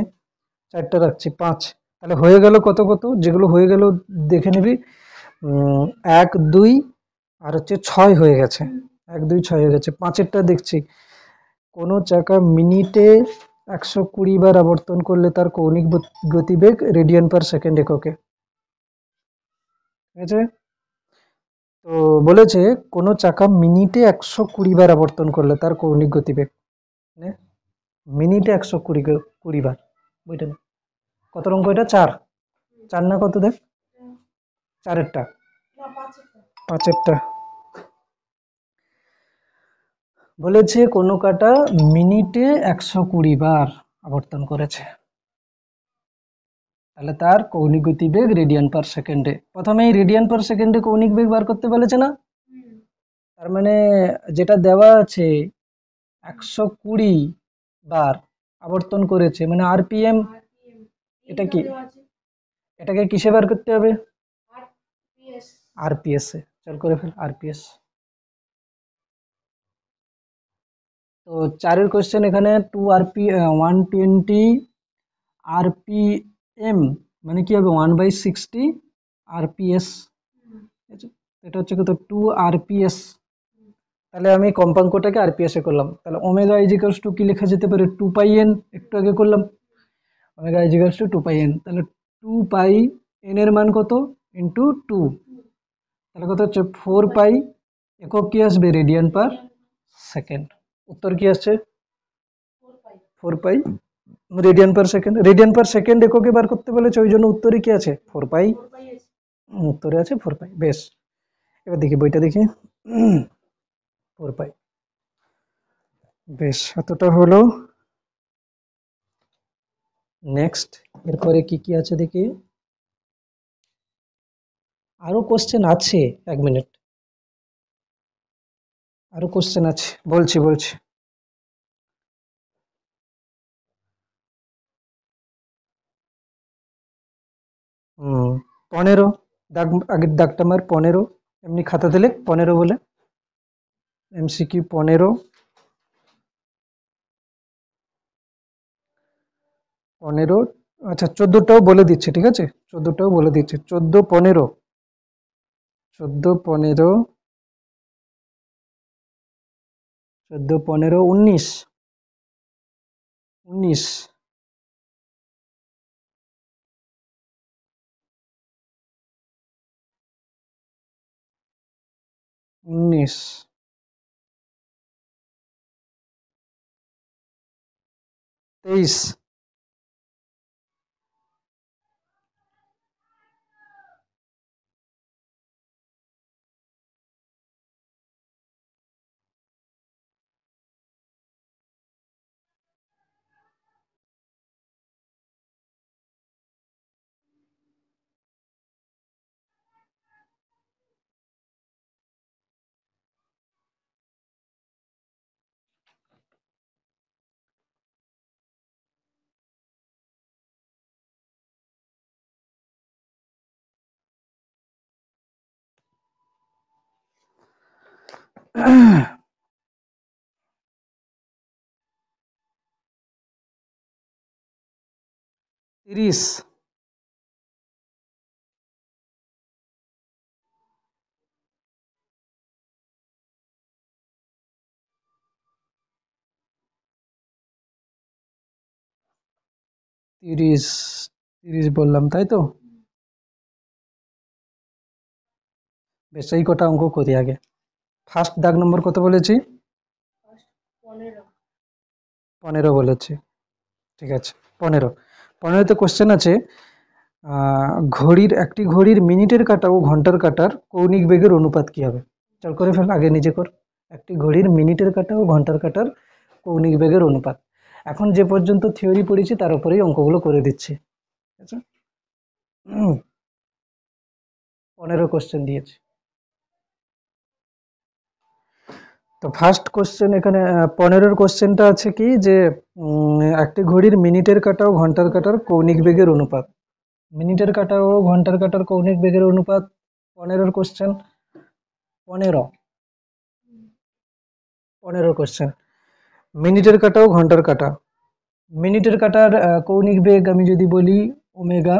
চারটা রাখছি, পাঁচ। তাহলে হয়ে গেল কত কত, যেগুলো হয়ে গেল দেখে নিবি, উম, এক দুই আর হচ্ছে ছয় হয়ে গেছে, এক দুই ছয় হয়ে গেছে। পাঁচেরটা দেখছি, কোনো চাকা মিনিটে 120 বার আবর্তন করলে তার কৌণিক গতিবেগ রেডিয়ান পার সেকেন্ড এককে, ঠিক আছে। তো বলেছে কোনো চাকা মিনিটে 120 বার আবর্তন করলে তার কৌণিক গতিবেগ, মানে মিনিটে 120 বার, বইটা নে। কত অঙ্ক এটা, চার, চার না কত দেখ, চারেরটা, পাঁচেরটা বলেছে কোনো কাটা মিনিটে 120 বার আবর্তন করেছে, তাহলে তার কৌণিক গতিবেগ রেডিয়ান পার সেকেন্ডে। প্রথমে এই রেডিয়ান পার সেকেন্ডে কৌণিক বেগ বার করতে বলেছে না, তার মানে যেটা দেওয়া আছে 120 বার আবর্তন করেছে মানে আরপিএম, এটা কি, এটাকে কিসে বার করতে হবে, আরপিএস এ, চল করে ফেল আরপিএস। তো চারের কোশ্চেন এখানে 120 আরপিএম মানে কি হবে 1/60 আরপিএস, এটা হচ্ছে কত 2 আরপিএস। তাহলে আমি কম্পাঙ্কটাকে আরপিএস এ করলাম, তাহলে ওমেগা ইজিক্যালস টু কি লেখা যেতে পারে 2πn, একটু আগে করলাম, ওমেগা ইজিক্যালস টু 2πn, তাহলে 2πn এর মান কত ইন্টু 2, তাহলে কত হচ্ছে 4π, একক কি আসবে রেডিয়ান পার সেকেন্ড, উত্তর কি আসছে 4π radian per second, radian per second এককে বার করতে বলেছে, ওই জন্য উত্তরে কি আছে 4π, উত্তরে আছে 4π, বেশ। এবার দেখি বইটা দেখি, 4π, বেশ, এতটা হলো। নেক্সট এরপরে কি কি আছে দেখি, আরো কোশ্চেন আছে, এক মিনিট, আরো কোশ্চেন আছে, বলছি বলছি। হুম, 15, দাগ, আগের দাগটা আমার 15, এমনি খাতাতে লেখ 15 বলে, এমসিকিউ 15, 15, আচ্ছা 14টাও বলে দিচ্ছে, ঠিক আছে, 14টাও বলে দিচ্ছে, 14, 15, 14, 15, 14, 15, 19, 19, 19, 23। তিরিশ। 30 30 বললাম, তাই তো? বেশ, এই কটা অঙ্ক করি আগে। ফার্স্ট দাগ নম্বর কত বলেছি? 15 বলেছি। ঠিক আছে, 15। 15তে কোশ্চেন আছে, একটি ঘড়ির মিনিটের কাঁটা ও ঘন্টার কাঁটার কৌণিক বেগের অনুপাত কি হবে? চল করে ফেল, আগে নিজে কর। একটি ঘড়ির মিনিটের কাঁটা ও ঘন্টার কাঁটার কৌণিক বেগের অনুপাত। এখন যে পর্যন্ত থিওরি পড়েছি তার উপরেই অঙ্কগুলো করে দিচ্ছি। ঠিক আছে, 15 কোশ্চেন দিয়েছি। তো ফার্স্ট কোশ্চেন এখানে 15-র কোশ্চেনটা আছে কি যে একটি ঘড়ির মিনিটের কাঁটা ও ঘন্টার কাঁটার কৌণিক বেগের অনুপাত। মিনিটের কাঁটা ও ঘন্টার কাঁটার কৌণিক বেগের অনুপাত 15-র কোশ্চেন। 15 কোশ্চেন, মিনিটের কাঁটা ও ঘন্টার কাঁটা। মিনিটের কাঁটার কৌণিক বেগ আমি যদি বলি ওমেগা।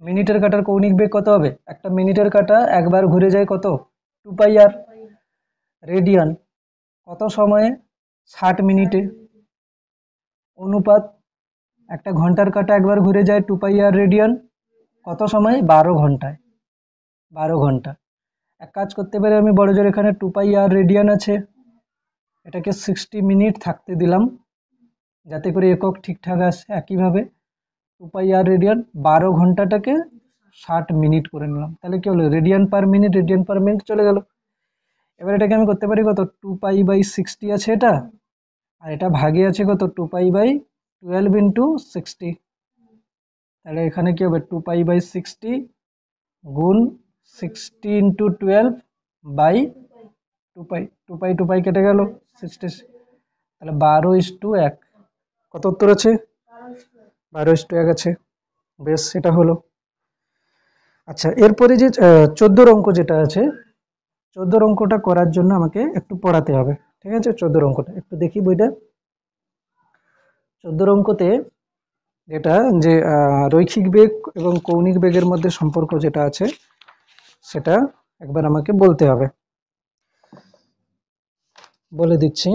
মিনিটের কাঁটার কৌণিক বেগ কত হবে? একটা মিনিটের কাঁটা একবার ঘুরে যায় কত? 2πr। রেডিয়ান কত সময়ে? 60 মিনিটে। অনুপাত একটা ঘন্টার কাঁটা একবার ঘুরে যায় 2πr রেডিয়ান, কত সময়? 12 ঘন্টায়। 12 ঘন্টা। এক কাজ করতে পারি আমি, বড় জোর এখানে 2πr রেডিয়ান আছে, এটাকে 60 মিনিট থাকতে দিলাম যাতে করে একক ঠিকঠাক আসে। একইভাবে 2πr রেডিয়ান, 12 ঘন্টাটাকে 60 মিনিট করে নিলাম, তাহলে কি হলো? Radian per minute, radian per minute চলে গেল। এবার এটাকে আমি করতে পারি কত? 2π/60 আছে এটা, আর এটা ভাগে আছে কত? 2π/12 ইন্টু 60। তাহলে এখানে কি হবে? 2π/60 গুণ 60 ইন্টু 12 বাই 2π। 2π কেটে গেল 60, তাহলে 12:1। কত উত্তর আছে? 12:1 আছে। বেশ, এটা হলো। আচ্ছা, এরপরে যে 14 অঙ্ক যেটা আছে, 14 অঙ্কটা করার জন্য আমাকে একটু পড়াতে হবে। ঠিক আছে, 14 অঙ্কটা একটু দেখি বইটা। 14 অঙ্কতে যেটা যে রৈখিক বেগ এবং কৌণিক বেগের মধ্যে সম্পর্ক যেটা আছে সেটা একবার আমাকে বলতে হবে। বলে দিচ্ছি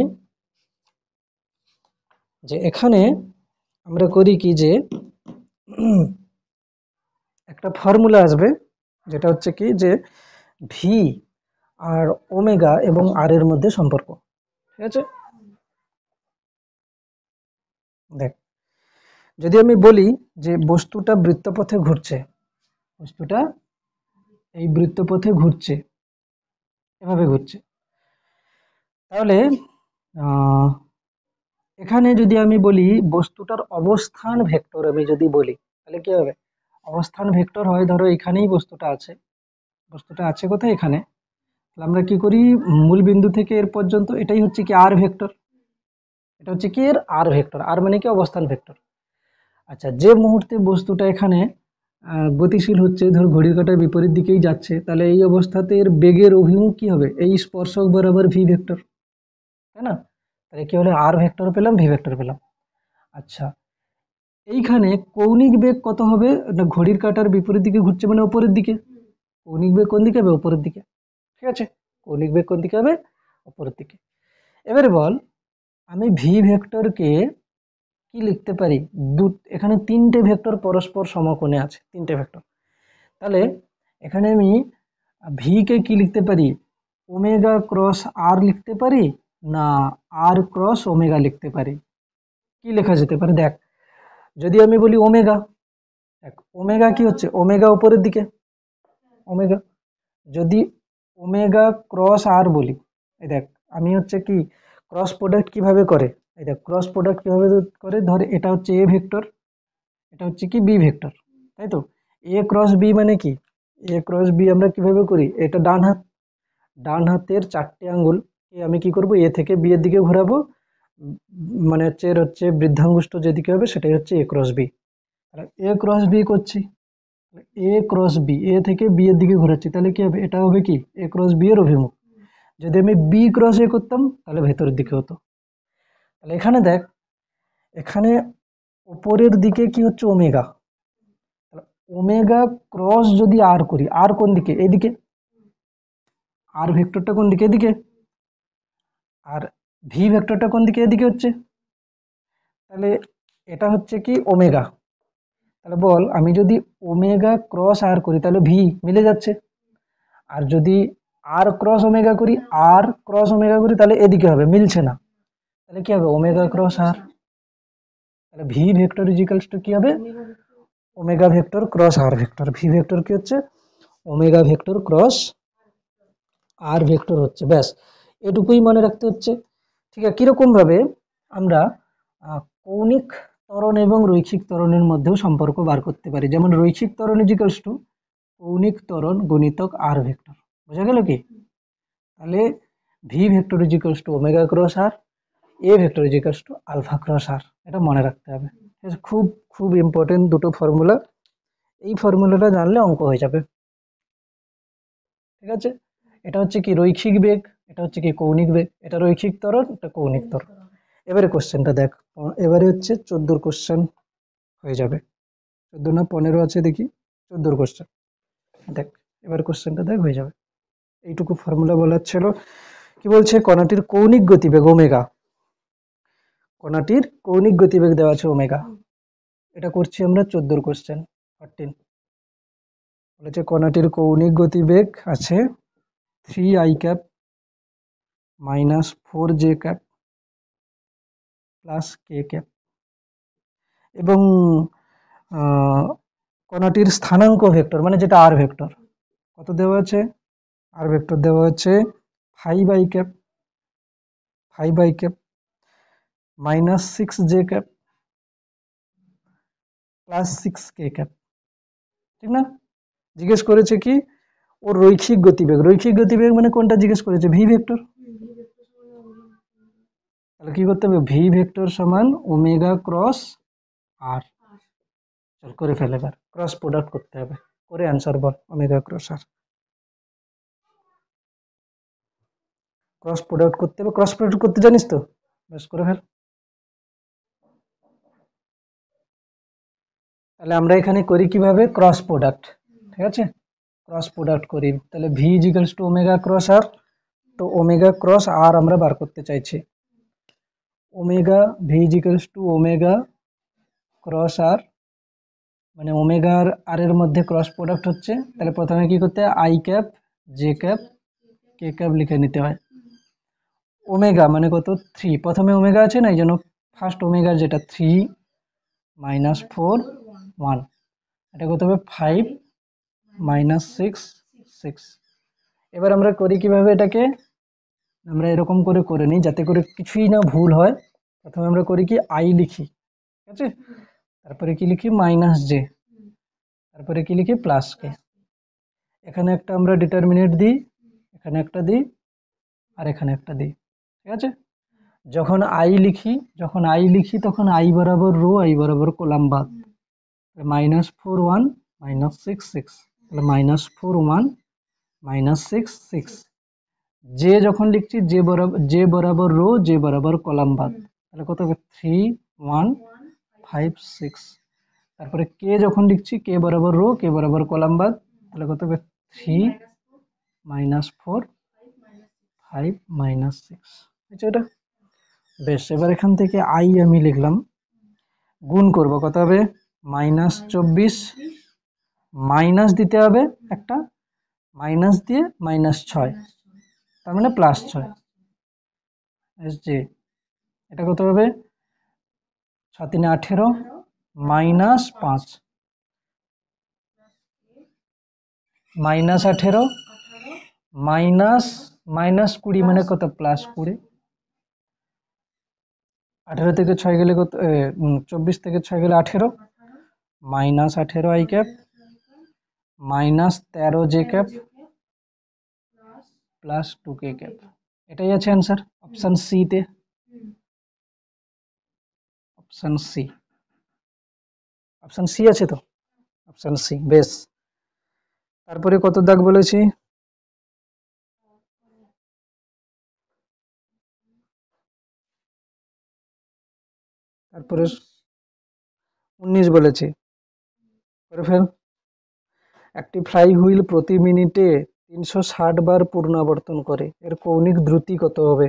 যে এখানে আমরা করি কি যে একটা ফর্মুলা আসবে, যেটা হচ্ছে কি যে ভি আর ওমেগা এবং আর এর মধ্যে সম্পর্ক। ঠিক আছে, দেখ, যদি আমি বলি যে বস্তুটা বৃত্তপথে ঘুরছে, বস্তুটা এই বৃত্তপথে ঘুরছে, এভাবে ঘুরছে, তাহলে এখানে যদি আমি বলি বস্তুটার অবস্থান ভেক্টর, আমি যদি বলি তাহলে কি হবে? অবস্থান ভেক্টর হয়, ধরো এখানেই বস্তুটা আছে, বস্তুটা আছে কোথায়? এখানে। তাহলে আমরা কি করি? মূল বিন্দু থেকে এর পর্যন্ত এটাই হচ্ছে কি আর ভেক্টর, এটা হচ্ছে কি এর আর ভেক্টর। আর মানে কি? অবস্থান ভেক্টর। আচ্ছা, যে মুহূর্তে বস্তুটা এখানে গতিশীল হচ্ছে, ধর ঘড়ির কাঁটার বিপরীত দিকেই যাচ্ছে, তাহলে এই অবস্থাতে এর বেগের অভিমুখ কি হবে? এই স্পর্শক বরাবর ভি ভেক্টর, তাই না? তাহলে কি হলো? আর ভেক্টর পেলাম, ভি ভেক্টর পেলাম। আচ্ছা, এইখানে কৌণিক বেগ কত হবে? না, ঘড়ির কাঁটার বিপরীত দিকে ঘুরছে মানে উপরের দিকে, কৌণিক বেগ কোন দিকে হবে? উপরের দিকে। ঠিক আছে, কৌণিক বেগ কোন দিকে হবে? উপরের দিকে। এবারে বল, আমি ভি ভেক্টরকে কি লিখতে পারি? এখানে তিনটে ভেক্টর পরস্পর সমকোণে আছে, তিনটে ভেক্টর। তাহলে এখানে আমি ভি কে কি লিখতে পারি? ওমেগা ক্রস আর লিখতে পারি, না আর ক্রস ওমেগা লিখতে পারি? কি লেখা যেতে পারে দেখ, যদি আমি বলি ওমেগা, দেখ ওমেগা কি হচ্ছে, ওমেগা উপরের দিকে, ওমেগা। যদি ওমেগা ক্রস আর বলি, এই দেখ আমি হচ্ছে কি ক্রস প্রোডাক্ট কিভাবে করে, এই দেখ ক্রস প্রোডাক্ট কিভাবে করে, ধর এটা হচ্ছে এ ভেক্টর, এটা হচ্ছে কি বি ভেক্টর, তাই তো। এ ক্রস বি মানে কি, এ ক্রস বি আমরা কিভাবে করি, এটা ডান হাত, ডান হাতের 4টে আঙ্গুল আমি কি করব, এ থেকে বি এর দিকে ঘোরাবো, মানে হচ্ছে এর হচ্ছে বৃদ্ধাঙ্গুষ্ঠ যেদিকে হবে সেটাই হচ্ছে এ ক্রস বি। এ ক্রস বি করছি, এ ক্রস বি, এ থেকে বি এর দিকে ঘোরাচ্ছি, তাহলে কি হবে, এটা হবে কি এ ক্রস বি এর অভিমুখ। যদি আমি বি ক্রস এ করতাম তাহলে ভেতরের দিকে হতো। তাহলে এখানে দেখ, এখানে উপরের দিকে কি হচ্ছে ওমেগা, ওমেগা ক্রস যদি আর করি, আর কোন দিকে, এদিকে, আর ভেক্টরটা কোন দিকে, এদিকে, আর ভি ভেক্টরটা কোন দিকে, এদিকে হচ্ছে। তাহলে এটা হচ্ছে কি ওমেগা, তাহলে বল আমি যদি ওমেগা ক্রস আর করি তাহলে ভি মিলে যাচ্ছে, আর যদি আর ক্রস ওমেগা করি, আর ক্রস ওমেগা করি তাহলে এদিকে হবে, মিলছে না, তাহলে কি হবে ওমেগা ক্রস আর, তাহলে ভি ভেক্টর ইজিক্যালস টু কি হবে, ওমেগা ভেক্টর ক্রস আর ভেক্টর, ভি ভেক্টর কি হচ্ছে ওমেগা ভেক্টর ক্রস আর ভেক্টর হচ্ছে, ব্যাস এটুকুই মনে রাখতে হচ্ছে। ঠিক আছে, কিরকম ভাবে আমরা কৌণিক ত্বরণ এবং রৈখিক ত্বরণের মধ্যেও সম্পর্ক বার করতে পারি, যেমন রৈখিক ত্বরণ ইজিক্যালস টু কৌণিক ত্বরণ গুণিতক আর ভেক্টর, বোঝা গেল কি। তাহলে v vector equals to omega cross r, a vector equals to alpha cross r, এটা মনে রাখতে হবে। খুব খুব ইম্পর্টেন্ট দুটো ফর্মুলা, এই ফর্মুলাটা জানলে অঙ্ক হয়ে যাবে। ঠিক আছে, এটা হচ্ছে কি রৈখিক বেগ, এটা হচ্ছে কি কৌণিক বেগ, এটা রৈখিক ত্বরণ, এটা কৌণিক ত্বরণ। এবারে কোশ্চেনটা দেখ, এবারে হচ্ছে 14 কোশ্চেন হয়ে যাবে, 14 না 15 আছে দেখি, 14 কোশ্চেন দেখ, এবার কোশ্চেনটা দেখ হয়ে যাবে। এইটুকু ফর্মুলা বলার ছিল, কি বলছে, কণাটির কৌণিক গতিবেগ ওমেগা, কণাটির কৌণিক গতিবেগ দেওয়া আছে ওমেগা, এটা করছি আমরা 14 কোশ্চেন 14। বলেছে কণাটির কৌণিক গতিবেগ আছে 3i cap minus 4j cap plus k cap, এবং কণাটির স্থানাঙ্ক ভেক্টর মানে যেটা আর ভেক্টর কত দেওয়া আছে, আর ভেক্টর দেওয়া আছে 5i cap, 5i cap minus 6j cap plus 6k cap, ঠিক না। জিজ্ঞেস করেছে কি ওর রৈখিক গতিবেগ, রৈখিক গতিবেগ মানে কোনটা জিজ্ঞেস করেছে, ভি ভেক্টর, তাহলে কি করতে হবে, ভি ভেক্টর সমান ওমেগা ক্রস আর, চল করে ফেলে, এবার ক্রস প্রোডাক্ট করতে হবে, করে অ্যান্সার বল, ওমেগা ক্রস আর, ক্রস প্রোডাক্ট করতে হবে, ক্রস প্রোডাক্ট করতে জানিস তো, ব্যাস করে ফেল। তাহলে আমরা এখানে করি কিভাবে, ক্রস প্রোডাক্ট, ঠিক আছে, ক্রস প্রোডাক্ট করি, তাহলে v equals to omega cross r, তো ওমেগা ক্রস আর আমরা বার করতে চাইছি, omega v equals to omega cross r, মানে ওমেগা আর এর মধ্যে ক্রস প্রোডাক্ট হচ্ছে, তাহলে প্রথমে কি করতে হয়, I cap J cap K cap লিখে নিতে হয়। ওমেগা মানে কত 3, প্রথমে ওমেগা আছে না, এই জন্য ফার্স্ট ওমেগা যেটা 3 মাইনাস 4 1, এটা কত হবে 5 মাইনাস 6 6। এবার আমরা করি কিভাবে এটাকে, আমরা এরকম করে করে নিই যাতে করে কিছুই না ভুল হয়। প্রথমে আমরা করি কি আই লিখি, ঠিক আছে, তারপরে কি লিখি মাইনাস জে, তারপরে কি লিখি প্লাস কে, এখানে একটা আমরা ডিটারমিনেন্ট দিই, এখানে একটা দিই, আর এখানে একটা দিই, ঠিক আছে। যখন আই লিখি, যখন আই লিখি তখন আই বরাবর রো, আই বরাবর কলাম বাদ, মাইনাস 4 1 মাইনাস 6 6, তাহলে মাইনাস 4 1 মাইনাস 6 6। জে যখন লিখছি জে বরাবর রো, জে বরাবর কলাম বাদ, তাহলে কত হবে 3 1 5 6। তারপরে কে যখন লিখছি কে বরাবর রো, কে বরাবর কলাম বাদ, তাহলে কত হবে 3 মাইনাস 4 5 মাইনাস 6, বুঝছো এটা। বেশ, এবার এখান থেকে আই আমি লিখলাম, গুণ করব কত হবে -24, মাইনাস দিতে হবে একটা, মাইনাস দিয়ে -6, তার মানে +6 এস জি, এটা কত হবে 6 3 18 -5 -18 -20 মানে কত +20 18 থেকে 6 গেলে কত 24 থেকে 6 গেলে 18 -18 i cap -13 j cap +2 k cap. এটাই আছে অ্যান্সার অপশন সি তে। অপশন সি, অপশন সি আছে তো, অপশন সি বেশ। তারপরে কত দাগ বলেছি? তারপরে 19 বলেছি। করে ফেল। একটি ফ্লাই হুইল প্রতি মিনিটে 360 বার পুনরাবর্তন করে, এর কৌণিক দ্রুতি কত হবে?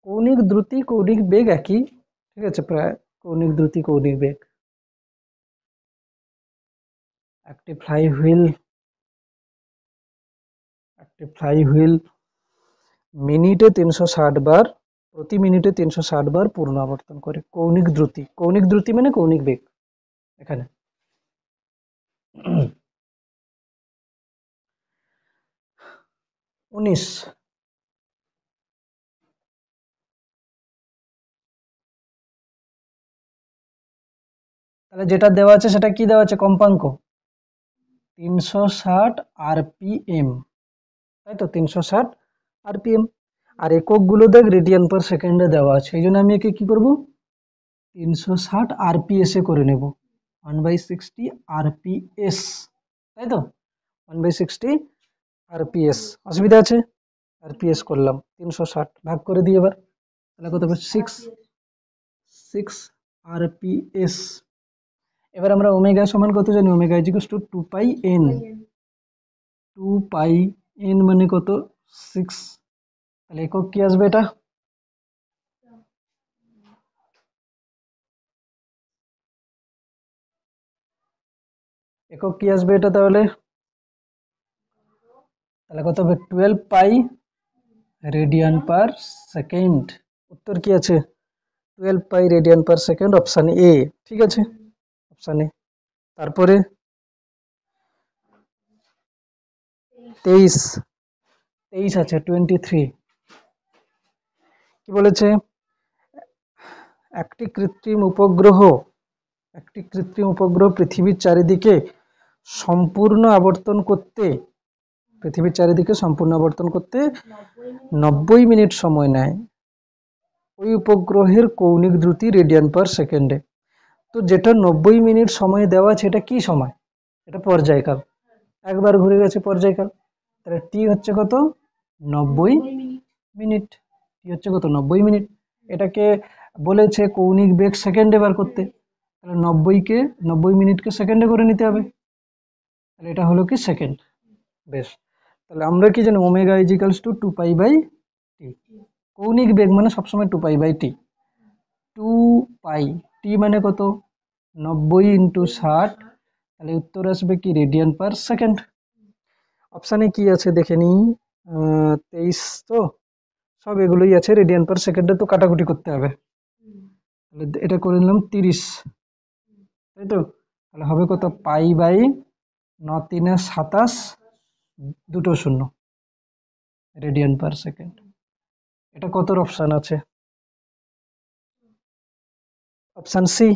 কৌণিক দ্রুতি কৌণিক বেগ একই, ঠিক আছে, প্রায় কৌণিক দ্রুতি কৌণিক বেগ। একটি ফ্লাই হুইল মিনিটে 360 বার, প্রতি মিনিটে 360 বার পুনরাবর্তন করে, কৌণিক দ্রুতি। কৌণিক দ্রুতি মানে কৌণিক বেগ এখানে। 19 তাহলে যেটা দেওয়া আছে সেটা কি দেওয়া আছে? কম্পাঙ্ক 360 আরপিএম, তাই তো, 360 আরপিএম। আর একক গুলো দেখ রেডিয়ান পার সেকেন্ডে দেওয়া আছে, এই জন্য আমি একে কি করব? 360 আরপিএস এ করে নেব, 1/60 আরপিএস, তাই তো, 1/60 আরপিএস। অসুবিধা আছে? আরপিএস করলাম, 360 ভাগ করে দিই এবার, তাহলে কত হবে? 6 আরপিএস। এবার আমরা ওমেগা সমান কত জানি? Omega is equal to 2 pi N. 2 pi N মানে কত? 6। তাহলে একক কি আসবে এটা? একক কি আসবে এটা তাহলে? তাহলে কত হবে? 12 পাই রেডিয়ান পার সেকেন্ড। উত্তর কি আছে? 12 পাই radian per second, option A. ঠিক আছে, অপশন এ। তারপরে 23, 23 আছে 23। কি বলেছে? একটি কৃত্রিম উপগ্রহ পৃথিবীর চারিদিকে সম্পূর্ণ আবর্তন করতে 90 মিনিট সময় নেয়। ওই উপগ্রহের কৌণিক দ্রুতি রেডিয়ান পার সেকেন্ডে। তো যেটা 90 মিনিট সময় দেওয়া আছে, এটা কি সময়? এটা পর্যায়কাল, একবার ঘুরে গেছে পর্যায়কাল। তাহলে টি হচ্ছে কত? 90 মিনিট। টি হচ্ছে কত? 90 মিনিট। এটাকে বলেছে কৌণিক বেগ সেকেন্ডে বার করতে, তাহলে 90 মিনিটকে সেকেন্ডে করে নিতে হবে, তাহলে এটা হলো কি সেকেন্ড। বেশ, তাহলে আমরা কি জানি? Omega is equals to 2 pi by t. কৌণিক বেগ মানে সবসময় 2 পাই বাই টি। 2 পাই টি মানে কত? 90 ইন্টু 60, তাহলে উত্তর আসবে কি? Radian per second. অপশানে কি আছে দেখে নিই। 23 তো, সব এগুলোই আছে, রেডিয়ান পার সেকেন্ডে তো কাটাকুটি করতে হবে, তাহলে এটা করে নিলাম 30, তাই তো। তাহলে হবে কত? পাই বাই 9 3 27, দুটো শূন্য, রেডিয়ান পার সেকেন্ড। এটা কত অপশান আছে? Option C.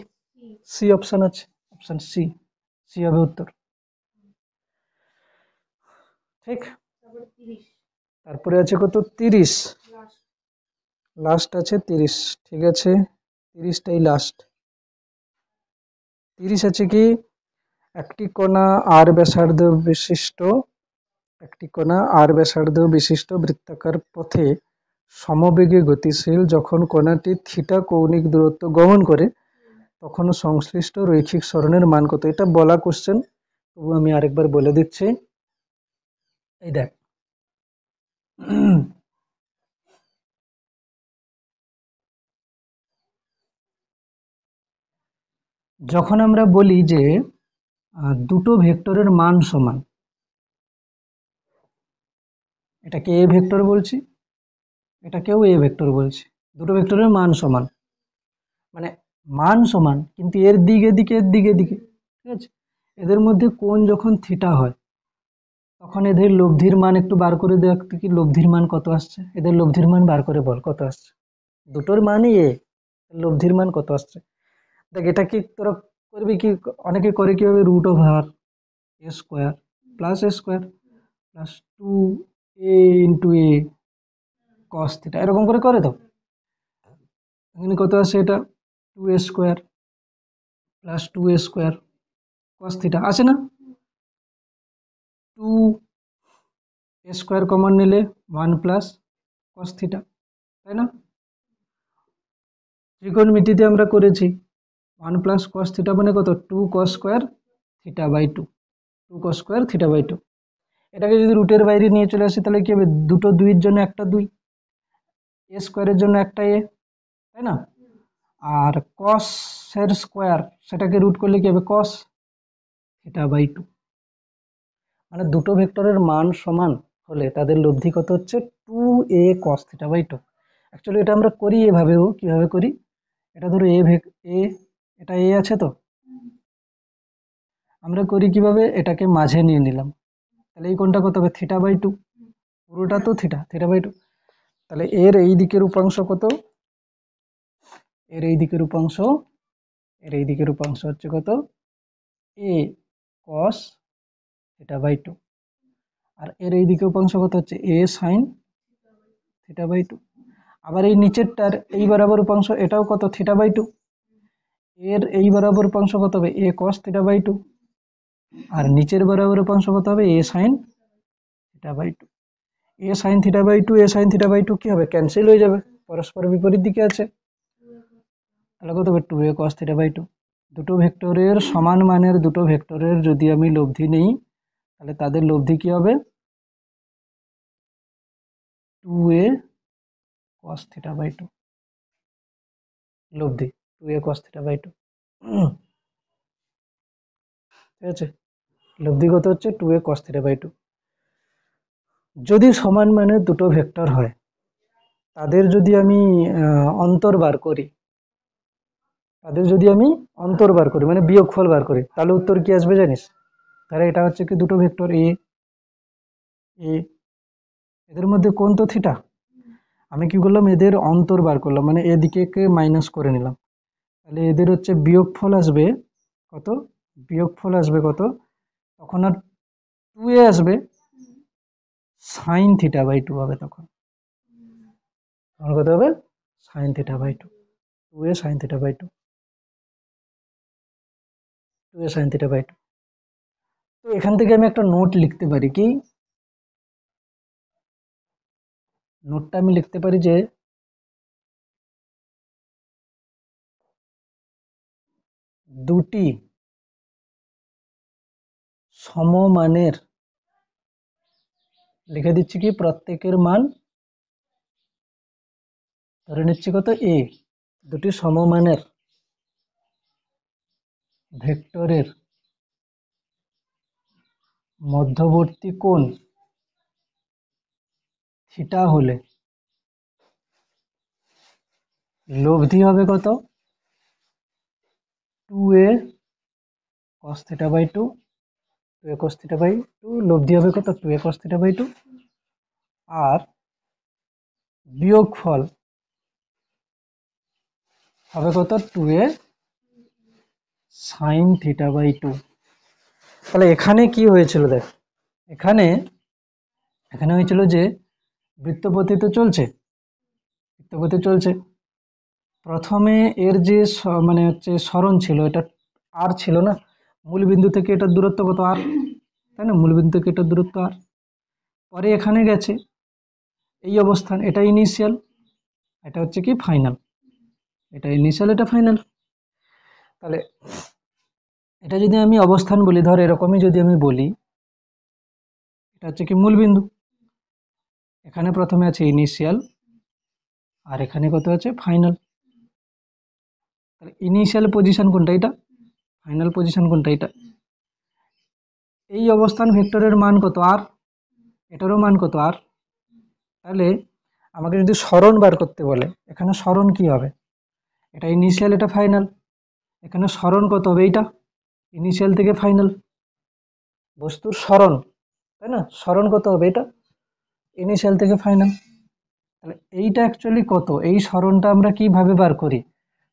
সি অপশান আছে, অপশান সি। সি হবে উত্তর। ঠিক, তারপরে আছে কত? 30, লাস্ট আছে 30। ঠিক আছে, 30টাই লাস্ট। 30 আছে কি? একটি কণা আর ব্যাসার্ধ বিশিষ্ট বৃত্তাকার পথে সমবেগে গতিশীল। যখন কণাটি থিটা কৌণিক দূরত্ব গমন করে, তখন সংশ্লিষ্ট রৈখিক সরণের মান কত? এটা বলা কোশ্চেন, তবু আমি আরেকবার বলে দিচ্ছি। এই দেখ, যখন আমরা বলি যে দুটো ভেক্টরের মান সমান, এটাকে এ ভেক্টর বলছি, এটাকেও এ ভেক্টর বলছি, দুটো ভেক্টরের মান সমান, মানে মান সমান কিন্তু এর দিক এদিকে এর দিক এদিকে, ঠিক আছে। এদের মধ্যে কোণ যখন থিটা হয় তখন এদের লব্ধির মান একটু বার করে দেখ তো, কি লব্ধির মান কত আসছে, এদের লব্ধির মান বার করে বল কত আসছে। দুটোর মানই লব্ধির মান কত আসছে। দেখ এটা কি তোরা করবি কি, অনেকে করে কি হবে, √(a² + a² + 2a * a cos θ এরকম করে করে তো। এখানে কত আসে, এটা 2a² + 2a² cos θ আসে না, 2a² কমন নিলে 1 + cos θ, তাই না। ত্রিকোণমিতিতে আমরা করেছি 1 + cos θ মানে কত, 2cos² θ/2, 2cos² θ/2। এটাকে যদি রুটের বাইরে নিয়ে চলে আসি তাহলে কি হবে, দুটো দুইয়ের জন্য একটা 2, a² জন্য একটা a, তাই না। আর cos এর স্কয়ার সেটাকে রুট করলে কি হবে, cos θ/2। মানে দুটো ভেক্টরের মান সমান হলে তাদের লব্ধি কত হচ্ছে, 2a cos θ/2। অ্যাকচুয়ালি এটা আমরা করি এভাবেও, কিভাবে করি, এটা ধরো a, এটা a আছে তো, আমরা করি কিভাবে, এটাকে মাঝে নিয়ে নিলাম, তাহলে এই কোণটা কত হবে, θ/2, পুরোটা তো θ/2। তাহলে এর এই দিকের উপাংশ কত, এর এই দিকের উপাংশ, এর এই দিকের উপাংশ হচ্ছে কত, a cos θ/2, আর এর এই দিকের উপাংশ কত হচ্ছে, a sin θ/2। আবার এই নিচেরটার এই বরাবর উপাংশ, এটাও কত, θ/2, এর এই বরাবর উপাংশ কত হবে, a cos θ/2, আর নিচের বরাবর উপাংশ কত হবে, a sin θ/2। a sin θ/2, a sin θ/2 কি হবে, ক্যান্সেল হয়ে যাবে, পরস্পর বিপরীত দিকে আছে, তাহলে কত হবে, 2a cos θ/2। দুটো ভেক্টরের সমান মানের দুটো ভেক্টরের যদি আমি লব্ধি নেই তাহলে তাদের লব্ধি কি হবে, 2a cos θ/2, লব্ধি 2a cos θ/2, ঠিক আছে। লব্ধি কত হচ্ছে, 2a cos θ/2। যদি সমান মানের দুটো ভেক্টর হয় তাদের যদি আমি অন্তর বার করি, তাদের যদি আমি অন্তর বার করি মানে বিয়োগফল বার করি, তাহলে উত্তর কি আসবে জানিস। তাহলে এটা হচ্ছে কি দুটো ভেক্টর এ, এদের মধ্যে কোণ তো থিটা, আমি কি করলাম, এদের অন্তর বার করলাম, মানে এদিকে মাইনাস করে নিলাম, তাহলে এদের হচ্ছে বিয়োগফল আসবে কত, বিয়োগফল আসবে কত, তখন আর 2a আসবে, sin θ/2 হবে তখন, তখন কত হবে, sin θ/2, 2a sin θ/2, 2a sin θ/2। তো এখান থেকে আমি একটা নোট লিখতে পারি, কি নোটটা আমি লিখতে পারি যে দুটি সমমানের, লিখে দিচ্ছি কি প্রত্যেকের মান ধরে নিচ্ছি কত, a, দুটি সমমানের ভেক্টরের মধ্যবর্তী কোণ থিটা হলে লব্ধি হবে কত, 2a cos θ/2, 2a cos θ/2 লব্ধি হবে কত, 2a cos θ/2, আর বিয়োগফল হবে কত, 2a sin θ/2। তাহলে এখানে কি হয়েছিল দেখ, এখানে এখানে হয়েছিল যে বৃত্তপতি তো চলছে, বৃত্তপতি চলছে, প্রথমে এর যে মানে হচ্ছে সরণ ছিল, এটা আর ছিল না, মূল বিন্দু থেকে এটার দূরত্ব কত, আর, তাই না, মূল বিন্দু থেকে এটার দূরত্ব আর, পরে এখানে গেছে এই অবস্থান, এটা ইনিশিয়াল, এটা হচ্ছে কি ফাইনাল, এটা ইনিশিয়াল, এটা ফাইনাল। তাহলে এটা যদি আমি অবস্থান বলি, ধর এরকমই যদি আমি বলি, এটা হচ্ছে কি মূল বিন্দু, এখানে প্রথমে আছে ইনিশিয়াল আর এখানে কত আছে, ফাইনাল। তাহলে ইনিশিয়াল পজিশন কোনটা, এটা, ফাইনাল পজিশন কোনটা, এটা। এই অবস্থান ভেক্টরের মান কত, আর, এটারও মান কত, আর। তাহলে আমাকে যদি সরণ বার করতে বলে, এখানে সরণ কি হবে, এটা ইনিশিয়াল, এটা ফাইনাল। এখানে সরণ কত হবে? এইটা ইনিশিয়াল থেকে ফাইনাল, বস্তুর সরণ, তাই না? সরণ কত হবে? এটা ইনিশিয়াল থেকে ফাইনাল। তাহলে এইটা অ্যাকচুয়ালি কত? এই সরণটা আমরা কিভাবে বার করি?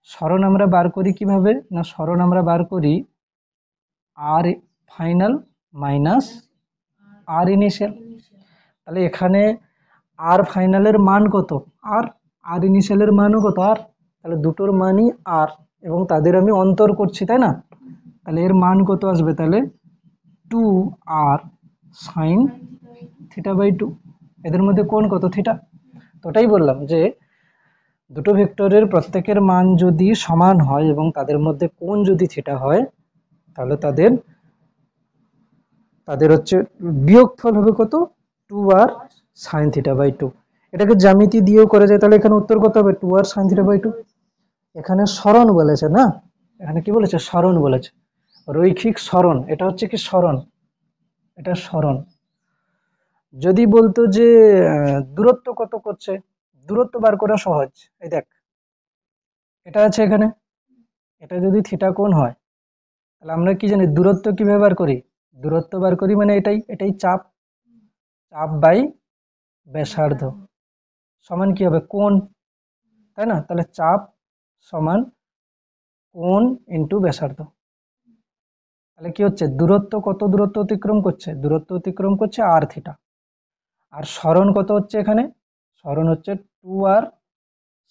সরণ আমরা বার করি কিভাবে না, সরণ আমরা বার করি আর ফাইনাল মাইনাস আর ইনিশিয়াল। তাহলে এখানে আর ফাইনালের মান কত? আর আর ইনিশিয়ালের মানও কত? আর। তাহলে দুটোর মানই আর, এবং তাদের আমি অন্তর করছি, তাই না? তাহলে এর মান কত আসবে? তাহলে 2r সাইন থিটা বাই 2। এদের মধ্যে কোণ কত? থিটা। তো ওটাই বললাম যে দুটো ভেক্টরের প্রত্যেকের মান যদি সমান হয় এবং তাদের মধ্যে কোণ যদি থিটা হয়, তাহলে তাদের তাদের হচ্ছে বিয়োগফল হবে কত? 2r sine theta by 2। এটাকে জ্যামিতি দিয়েও করা যায়। তাহলে এখানে উত্তর কত হবে? 2r sine theta by 2। এখানে সরণ বলেছে না, এখানে কি বলেছে? সরণ বলেছে, রৈখিক সরণ। এটা হচ্ছে কি সরণ, এটা সরণ। যদি বলতো যে দূরত্ব কত করছে, দূরত্ব বার করা সহজ। এই দেখ, এটা আছে এখানে, এটা যদি থিটা কোণ হয়, তাহলে আমরা কি জানি দূরত্ব কিভাবে বার করি? দূরত্ব বার করি মানে এটাই এটাই চাপ, চাপ বাই ব্যাসার্ধ সমান কি হবে? কোণ, তাই না? তাহলে চাপ সমান কোণ ইন্টু ব্যাসার্ধ। তাহলে কি হচ্ছে? দূরত্ব কত দূরত্ব অতিক্রম করছে? দূরত্ব অতিক্রম করছে আর থিটা। আর সরণ কত হচ্ছে এখানে? সরণ হচ্ছে 2r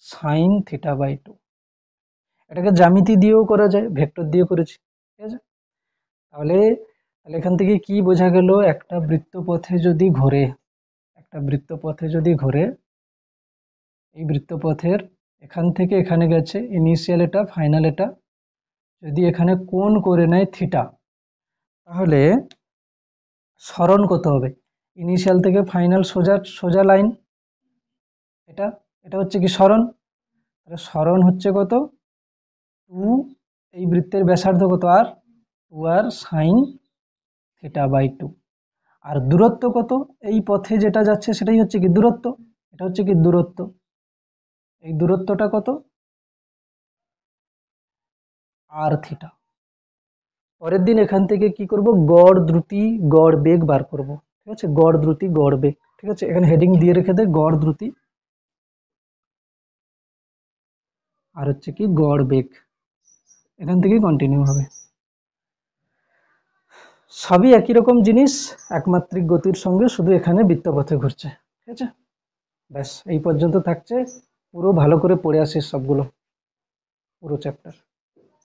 সাইন থিটা বাই 2। এটাকে জ্যামিতি দিয়েও করা যায়, ভেক্টর দিয়ে করেছি, ঠিক আছে? তাহলে তাহলে এখান থেকে কি বোঝা গেল? একটা বৃত্তপথে যদি ঘোরে, একটা বৃত্তপথে যদি ঘোরে, এই বৃত্তপথের এখান থেকে এখানে গেছে, ইনিশিয়াল এটা ফাইনাল এটা, যদি এখানে কোণ করে নেয় থিটা, তাহলে সরণ কত হবে? ইনিশিয়াল থেকে ফাইনাল সোজা সোজা লাইন, এটা এটা হচ্ছে কি সরণ। তাহলে সরণ হচ্ছে কত? 2, এই বৃত্তের ব্যাসার্ধ কত? আর 2r সাইন থিটা বাই 2। আর দূরত্ব কত? এই পথে যেটা যাচ্ছে সেটাই হচ্ছে কি দূরত্ব, এটা হচ্ছে কি দূরত্ব। এই দূরত্বটা কত? আর থিটা। পরের দিন এখান থেকে কি করব? গড় দ্রুতি গড় বেগ বার করব, ঠিক আছে? গড় দ্রুতি গড় বেগ, ঠিক আছে? এখানে হেডিং দিয়ে রেখে দে, গড় দ্রুতি আর হচ্ছে কি গড় বেগ। এখান থেকে কন্টিনিউ হবে। সবই একই রকম জিনিস, একমাত্রিক গতির সঙ্গে, শুধু এখানে বৃত্তপথে ঘুরছে, ঠিক আছে? ব্যাস এই পর্যন্ত থাকছে। পুরো ভালো করে পড়ে আসিস সবগুলো, পুরো চ্যাপ্টার।